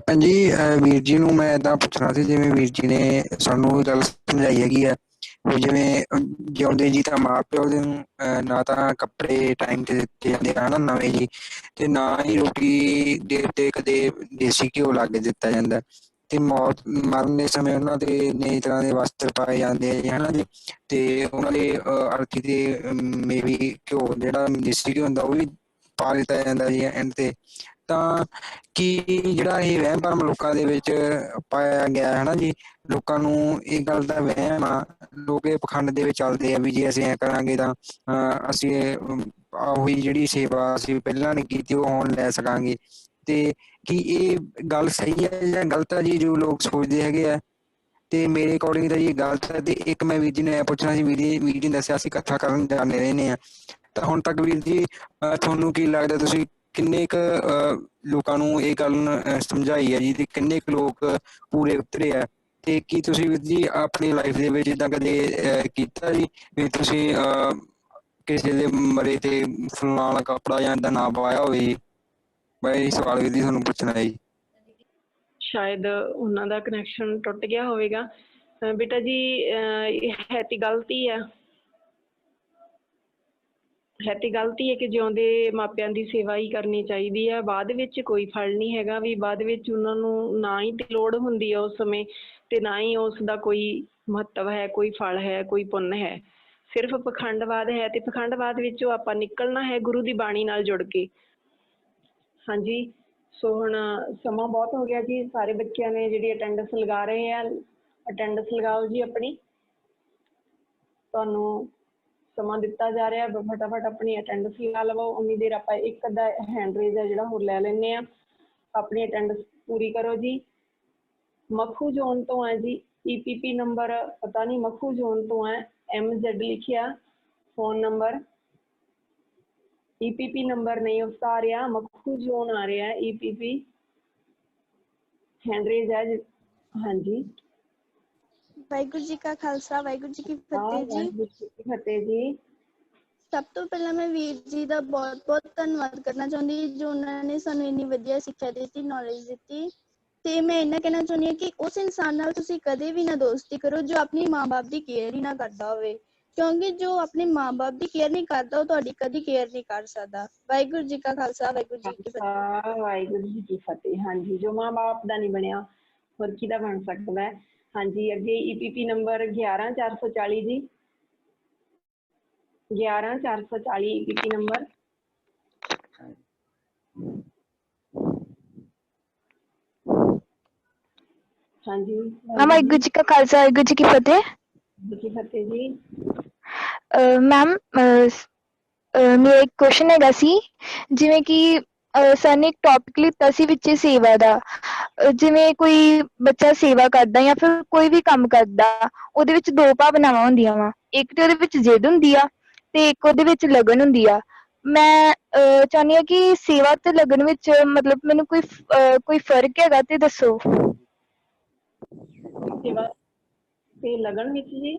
ਭੈਣ ਜੀ ਵੀਰ ਜੀ ਨੂੰ ਮੈਂ ਇੱਦਾਂ ਪੁੱਛਣਾ ਸੀ, ਜਿਵੇਂ ਵੀਰ ਜੀ ਨੇ ਸਾਨੂੰ ਗੱਲ ਸਮਝਾਈ ਹੈਗੀ ਆ ਵੀ ਜਿਵੇਂ ਜਿਉਂਦੇ ਜੀ ਤਾਂ ਮਾਂ ਪਿਓ ਦੇ ਨੂੰ ਨਾ ਤਾਂ ਕੱਪੜੇ ਟਾਈਮ ਤੇ ਦਿੱਤੇ ਜਾਂਦੇ ਹਨ ਨਵੇਂ ਜੀ, ਤੇ ਨਾ ਹੀ ਰੋਟੀ ਦੇ ਉੱਤੇ ਕਦੇ ਦੇਸੀ ਘਿਓ ਲੱਗ ਦਿੱਤਾ ਜਾਂਦਾ, ਤੇ ਮੌਤ ਮਰਨ ਦੇ ਸਮੇਂ ਉਹਨਾਂ ਦੇ ਨਈ ਤਰ੍ਹਾਂ ਦੇ ਵਸਤਰ ਪਾਏ ਜਾਂਦੇ ਆ ਜੀ, ਹੈ ਨਾ ਜੀ। ਤੇ ਉਹਨਾਂ ਦੇ ਅਰਥੀ ਤੇ ਮੇਬੀ ਘਿਓ ਜਿਹੜਾ ਦੇਸੀ ਘਿਓ ਹੁੰਦਾ ਉਹ ਵੀ ਪਾ ਦਿੱਤਾ ਜਾਂਦਾ ਜੀ ਐਂਡ ਤੇ। ਤਾਂ ਕੀ ਜਿਹੜਾ ਇਹ ਵਹਿਮ ਭਰਮ ਲੋਕਾਂ ਦੇ ਵਿੱਚ ਪਾਇਆ ਗਿਆ ਹੈ ਨਾ ਜੀ, ਲੋਕਾਂ ਨੂੰ ਇਹ ਗੱਲ ਦਾ ਵਹਿਮ ਆ, ਲੋਕ ਇਹ ਪਖੰਡ ਦੇ ਵਿੱਚ ਚੱਲਦੇ ਆ ਵੀ ਜੇ ਅਸੀਂ ਐਂ ਕਰਾਂਗੇ ਤਾਂ ਅਸੀਂ ਉਹੀ ਜਿਹੜੀ ਸੇਵਾ ਅਸੀਂ ਪਹਿਲਾਂ ਨੇ ਕੀਤੀ ਉਹ ਹੁਣ ਲੈ ਸਕਾਂਗੇ। ਤੇ ਕੀ ਇਹ ਗੱਲ ਸਹੀ ਹੈ ਜਾਂ ਗਲਤ ਹੈ ਜੀ ਜੋ ਲੋਕ ਸੋਚਦੇ ਹੈਗੇ ਆ? ਤੇ ਮੇਰੇ ਅਕੋਰਡਿੰਗ ਤਾਂ ਜੀ ਗਲਤ ਹੈ। ਤੇ ਇੱਕ ਮੈਂ ਵੀਰ ਜੀ ਨੂੰ ਇਹ ਪੁੱਛਣਾ ਸੀ, ਵੀਰ ਜੀ ਨੇ ਦੱਸਿਆ ਅਸੀਂ ਇਕੱਠਾ ਕਰਨ ਜਾਂਦੇ ਰਹਿੰਦੇ ਹਾਂ, ਤਾਂ ਹੁਣ ਤੱਕ ਵੀਰ ਜੀ ਤੁਹਾਨੂੰ ਕੀ ਲੱਗਦਾ ਤੁਸੀਂ ਕਿੰਨੇ ਕੁ ਲੋਕਾਂ ਨੂੰ ਇਹ ਗੱਲ ਸਮਝਾਈ ਹੈ ਜੀ, ਤੇ ਕਿੰਨੇ ਕੁ ਲੋਕ ਪੂਰੇ ਉਤਰੇ ਆ? ਤੇ ਕੀ ਤੁਸੀਂ ਵੀਰ ਜੀ ਆਪਣੀ ਲਾਈਫ ਦੇ ਵਿੱਚ ਇੱਦਾਂ ਕਦੇ ਕੀਤਾ ਜੀ ਵੀ ਤੁਸੀਂ ਕਿਸੇ ਦੇ ਮਰੇ ਤੇ ਫਲਾਣਾ ਕੱਪੜਾ ਜਾਂ ਏਦਾਂ ਨਾ ਪਾਇਆ ਹੋਵੇ ਜੀ? ਮੈਂ ਇਹ ਸਵਾਲ ਵੀਰ ਜੀ ਤੁਹਾਨੂੰ ਪੁੱਛਣਾ ਹੈ ਜੀ। ਸ਼ਾਇਦ ਉਹਨਾਂ ਦਾ ਕਨੈਕਸ਼ਨ ਟੁੱਟ ਗਿਆ ਹੋਵੇਗਾ। ਬੇਟਾ ਜੀ ਹੈ ਤੇ ਗਲਤੀ ਹੈ ਕਿ ਜਿਉਂਦੇ ਮਾਪਿਆਂ ਦੀ ਸੇਵਾ ਹੀ ਕਰਨੀ ਚਾਹੀਦੀ ਹੈ। ਬਾਅਦ ਵਿੱਚ ਕੋਈ ਫਲ ਨਹੀਂ ਹੈਗਾ ਵੀ, ਬਾਅਦ ਵਿੱਚ ਉਹਨਾਂ ਨੂੰ ਨਾ ਹੀ ਤੇ ਲੋੜ ਹੁੰਦੀ ਹੈ ਉਸ ਸਮੇਂ, ਤੇ ਨਾ ਹੀ ਉਸ ਦਾ ਕੋਈ ਮਹੱਤਵ ਹੈ, ਕੋਈ ਫਲ ਹੈ, ਕੋਈ ਪੁੰਨ ਹੈ। ਸਿਰਫ ਪਖੰਡਵਾਦ ਹੈ, ਤੇ ਪਖੰਡਵਾਦ ਵਿੱਚੋਂ ਆਪਾਂ ਨਿਕਲਣਾ ਹੈ ਗੁਰੂ ਦੀ ਬਾਣੀ ਨਾਲ ਜੁੜ ਕੇ। ਹਾਂਜੀ, ਸੋ ਹੁਣ ਸਮਾਂ ਬਹੁਤ ਹੋ ਗਿਆ ਜੀ, ਸਾਰੇ ਬੱਚਿਆਂ ਨੇ ਜਿਹੜੀ ਅਟੈਂਡੈਂਸ ਲਗਾ ਰਹੇ ਆ, ਅਟੈਂਡੈਂਸ ਲਗਾਓ ਜੀ ਆਪਣੀ। ਤੁਹਾਨੂੰ ਸਮਾਂ ਦਿੱਤਾ ਜਾ ਰਿਹਾ, ਫਟਾਫਟ ਆਪਣੀ ਅਟੈਂਡੈਂਸ ਲਗਾ ਲਵੋ। ਉਨੀ ਦੇਰ ਆਪਾਂ ਇੱਕ ਅੱਧਾ ਹੈਂਡ ਰੇਜ਼ ਹੈ ਜਿਹੜਾ ਹੋਰ ਲੈ ਲੈਂਦੇ ਹਾਂ। ਆਪਣੀ ਅਟੈਂਡੈਂਸ ਪੂਰੀ ਕਰੋ ਜੀ। ਮੱਖੂ ਜ਼ੋਨ ਤੋਂ ਹੈ ਜੀ, EPP ਨੰਬਰ ਪਤਾ ਨਹੀਂ, ਮੱਖੂ ਜ਼ੋਨ ਤੋਂ ਹੈ, MZ ਲਿਖਿਆ ਫੋਨ ਨੰਬਰ। EPP ਨੰਬਰ ਨਹੀਂ ਉਸਦਾ ਆ ਰਿਹਾ, ਮੱਖੂ ਜ਼ੋਨ ਆ ਰਿਹਾ EPP। ਹੈਂਡ ਰੇਜ਼ ਹੈ ਹਾਂਜੀ। ਵਾਹਿਗੁਰੂ ਜੀ ਕਾ ਖਾਲਸਾ ਵਾਹਿਗੁਰੂ ਜੀ ਕੀ ਫਤਿਹ ਜੀ। ਵਾਹਿਗੁਰੂ ਜੀ ਕੀ ਫਤਿਹ ਜੀ। ਸਭ ਤੋਂ ਪਹਿਲਾਂ ਮੈਂ ਵੀਰ ਜੀ ਦਾ ਬਹੁਤ ਧੰਨਵਾਦ ਕਰਨਾ ਚਾਹੁੰਦੀ ਜੋ ਉਹਨਾਂ ਨੇ ਸਾਨੂੰ ਇੰਨੀ ਵਧੀਆ ਸਿੱਖਿਆ ਦਿੱਤੀ, ਨੌਲੇਜ ਦਿੱਤੀ। ਤੇ ਮੈਂ ਇੰਨਾ ਕਹਿਣਾ ਚਾਹੁੰਦੀ ਹਾਂ ਕਿ ਉਸ ਇਨਸਾਨ ਨਾਲ ਤੁਸੀਂ ਕਦੇ ਵੀ ਨਾ ਦੋਸਤੀ ਕਰੋ ਜੋ ਆਪਣੀ ਮਾਂ-ਬਾਪ ਦੀ ਕੇਅਰ ਹੀ ਨਾ ਕਰਦਾ ਹੋਵੇ, ਕਿਉਂਕਿ ਜੋ ਆਪਣੇ ਮਾਂ-ਬਾਪ ਦੀ ਕੇਅਰ ਨਹੀਂ ਕਰਦਾ ਉਹ ਤੁਹਾਡੀ ਕਦੀ ਕੇਅਰ ਨਹੀਂ ਕਰ ਸਕਦਾ। ਵਾਹਿਗੁਰੂ ਜੀ ਕਾ ਖਾਲਸਾ ਵਾਹਿਗੁਰੂ ਜੀ ਕੀ ਫਤਿਹ। ਵਾਹਿਗੁਰੂ ਜੀ ਕੀ ਫਤਿਹ। ਹਾਂਜੀ, ਜੋ ਮਾਂ-ਬਾਪ ਦਾ ਨਹੀਂ ਬਣਿਆ ਹੋਰ ਕਿਹਦਾ ਬਣ ਸਕਦਾ ਹੈ। ਹਾਂਜੀ, ਅੱਗੇ EPP ਨੰਬਰ 11440 ਜੀ, 11440 EPP ਨੰਬਰ। ਹਾਂਜੀ, ਵਾਹਿਗੁਰੂ ਜੀ ਕਾ ਖਾਲਸਾ ਵਾਹਿਗੁਰੂ ਜੀ ਕੀ ਫਤਿਹ। ਜੀ ਫਤਿਹ ਜੀ। ਮੈਮ ਮੇਰਾ ਇੱਕ ਕੁਐਸਚਨ ਹੈਗਾ ਸੀ, ਜਿਵੇਂ ਕਿ ਸਰ ਨੇ ਇੱਕ ਟੌਪਿਕ ਲਿੱਤਾ ਸੀ ਵਿੱਚ ਸੇਵਾ ਦਾ। ਜਿਵੇਂ ਕੋਈ ਬੱਚਾ ਸੇਵਾ ਕਰਦਾ ਜਾਂ ਫਿਰ ਕੋਈ ਵੀ ਕੰਮ ਕਰਦਾ, ਉਹਦੇ ਵਿੱਚ ਦੋ ਭਾਵਨਾਵਾਂ ਹੁੰਦੀਆਂ ਵਾ, ਇੱਕ ਤੇ ਉਹਦੇ ਵਿੱਚ ਜਿੱਦ ਹੁੰਦੀ ਆ ਤੇ ਇੱਕ ਉਹਦੇ ਵਿੱਚ ਲਗਨ ਹੁੰਦੀ ਆ। ਮੈਂ ਚਾਹੁੰਦੀ ਹਾਂ ਕਿ ਸੇਵਾ ਤੇ ਲਗਨ ਵਿੱਚ ਮਤਲਬ ਮੈਨੂੰ ਕੋਈ ਫਰਕ ਹੈਗਾ ਤੇ ਦੱਸੋ। ਸੇਵਾ ਤੇ ਲਗਨ ਵਿੱਚ ਜੀ,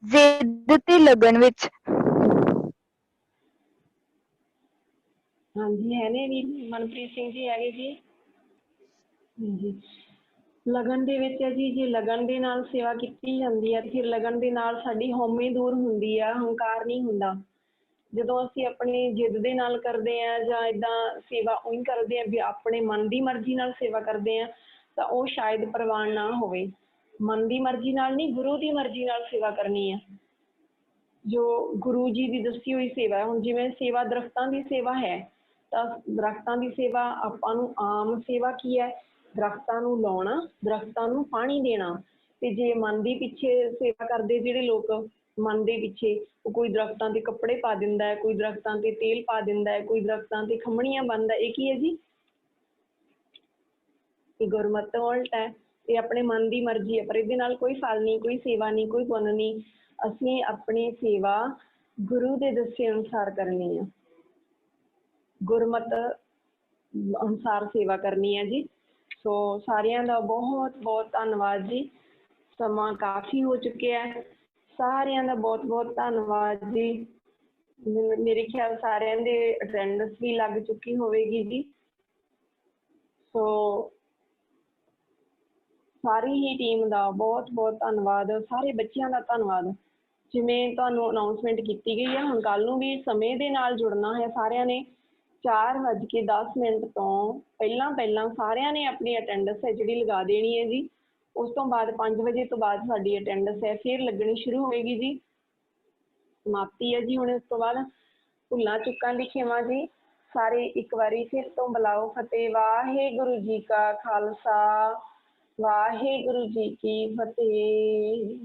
ਜਿੱਦ ਤੇ ਲਗਨ ਵਿੱਚ। ਹਾਂਜੀ ਹੈ ਨੇ ਵੀ ਮਨਪ੍ਰੀਤ ਸਿੰਘ ਜੀ ਹੈਗੇ ਜੀ। ਹਾਂਜੀ, ਲਗਨ ਦੇ ਵਿੱਚ ਹੈ ਜੀ, ਜੇ ਲਗਨ ਦੇ ਨਾਲ ਸੇਵਾ ਕੀਤੀ ਜਾਂਦੀ ਹੈ ਫਿਰ ਲਗਨ ਦੇ ਨਾਲ ਸਾਡੀ ਹਉਮੈ ਦੂਰ ਹੁੰਦੀ ਆ, ਹੰਕਾਰ ਨਹੀਂ ਹੁੰਦਾ। ਜਦੋਂ ਅਸੀਂ ਆਪਣੀ ਜਿੱਦ ਦੇ ਨਾਲ ਕਰਦੇ ਹਾਂ ਜਾਂ ਏਦਾਂ ਸੇਵਾ ਉਹੀ ਕਰਦੇ ਹਾਂ ਵੀ ਆਪਣੇ ਮਨ ਦੀ ਮਰਜ਼ੀ ਨਾਲ ਸੇਵਾ ਕਰਦੇ ਹਾਂ, ਤਾਂ ਉਹ ਸ਼ਾਇਦ ਪ੍ਰਵਾਨ ਨਾ ਹੋਵੇ। ਮਨ ਦੀ ਮਰਜ਼ੀ ਨਾਲ ਨਹੀਂ, ਗੁਰੂ ਦੀ ਮਰਜ਼ੀ ਨਾਲ ਸੇਵਾ ਕਰਨੀ ਹੈ, ਜੋ ਗੁਰੂ ਜੀ ਦੀ ਦੱਸੀ ਹੋਈ ਸੇਵਾ ਹੈ। ਹੁਣ ਜਿਵੇਂ ਸੇਵਾ ਦਰਖਤਾਂ ਦੀ ਸੇਵਾ ਹੈ, ਤਾਂ ਦਰਖਤਾਂ ਦੀ ਸੇਵਾ ਆਪਾਂ ਨੂੰ ਆਮ ਸੇਵਾ ਕੀ ਹੈ, ਦਰਖਤਾਂ ਨੂੰ ਲਾਉਣਾ, ਦਰਖਤਾਂ ਨੂੰ ਪਾਣੀ ਦੇਣਾ। ਤੇ ਜੇ ਮਨ ਦੇ ਪਿੱਛੇ ਸੇਵਾ ਕਰਦੇ ਜਿਹੜੇ ਲੋਕ, ਮਨ ਦੇ ਪਿੱਛੇ ਉਹ ਕੋਈ ਦਰਖਤਾਂ ਤੇ ਕੱਪੜੇ ਪਾ ਦਿੰਦਾ ਹੈ, ਕੋਈ ਦਰਖਤਾਂ ਤੇ ਤੇਲ ਪਾ ਦਿੰਦਾ ਹੈ, ਕੋਈ ਦਰਖਤਾਂ ਤੇ ਖੰਮਣੀਆਂ ਬੰਨਦਾ, ਇਹ ਕੀ ਹੈ ਜੀ, ਇਹ ਗੁਰਮਤਿ ਉਲਟ ਹੈ। ਇਹ ਆਪਣੇ ਮਨ ਦੀ ਮਰਜ਼ੀ ਹੈ, ਪਰ ਇਹਦੇ ਨਾਲ ਕੋਈ ਫਲ ਨਹੀਂ, ਕੋਈ ਸੇਵਾ ਨਹੀਂ, ਕੋਈ ਪੁੰਨ ਨਹੀਂ। ਅਸੀਂ ਆਪਣੀ ਸੇਵਾ ਗੁਰੂ ਦੇ ਦੱਸੇ ਅਨੁਸਾਰ ਕਰਨੀ ਹੈ, ਗੁਰਮਤਿ ਅਨੁਸਾਰ ਸੇਵਾ ਕਰਨੀ ਹੈ ਜੀ। ਸੋ ਸਾਰਿਆਂ ਦਾ ਬਹੁਤ ਬਹੁਤ ਧੰਨਵਾਦ ਜੀ। ਸਮਾਂ ਕਾਫੀ ਹੋ ਚੁੱਕਿਆ ਹੈ। ਸਾਰਿਆਂ ਦਾ ਬਹੁਤ ਬਹੁਤ ਧੰਨਵਾਦ ਜੀ। ਮੇਰੇ ਖਿਆਲ ਸਾਰਿਆਂ ਦੇ ਅਟੈਂਡੈਂਸ ਵੀ ਲੱਗ ਚੁੱਕੀ ਹੋਵੇਗੀ ਜੀ। ਸੋ ਸਾਰੀ ਹੀ ਟੀਮ ਦਾ ਬਹੁਤ ਬਹੁਤ ਧੰਨਵਾਦ, ਸਾਰੇ ਬੱਚਿਆਂ ਦਾ ਧੰਨਵਾਦ। ਜਿਵੇਂ ਤੁਹਾਨੂੰ ਅਨਾਉਂਸਮੈਂਟ ਕੀਤੀ ਗਈ ਹੈ, ਹੁਣ ਕੱਲ੍ਹ ਨੂੰ ਵੀ ਸਮੇਂ ਦੇ ਨਾਲ ਜੁੜਨਾ ਹੈ ਸਾਰਿਆਂ ਨੇ। 4:10 ਤੋਂ ਪਹਿਲਾਂ ਸਾਰਿਆਂ ਨੇ ਆਪਣੀ ਅਟੈਂਡੈਂਸ ਹੈ ਜਿਹੜੀ ਲਗਾ ਦੇਣੀ ਹੈ ਜੀ। ਉਸ ਤੋਂ ਬਾਅਦ 5 ਵਜੇ ਤੋਂ ਬਾਅਦ ਸਾਡੀ ਅਟੈਂਡੈਂਸ ਹੈ ਫਿਰ ਲੱਗਣੀ ਸ਼ੁਰੂ ਹੋਵੇਗੀ ਜੀ। ਸਮਾਪਤੀ ਹੈ ਜੀ ਹੁਣ। ਇਸ ਤੋਂ ਬਾਅਦ ਭੁੱਲਾਂ ਚੁੱਕਾਂ ਦੀ ਖਿਮਾ ਜੀ। ਸਾਰੇ ਇੱਕ ਵਾਰੀ ਫਿਰ ਤੋਂ ਬੁਲਾਓ ਫਤਿਹ। ਵਾਹਿਗੁਰੂ ਜੀ ਕਾ ਖਾਲਸਾ, ਵਾਹਿਗੁਰੂ ਜੀ ਕੀ ਫਤਿਹ।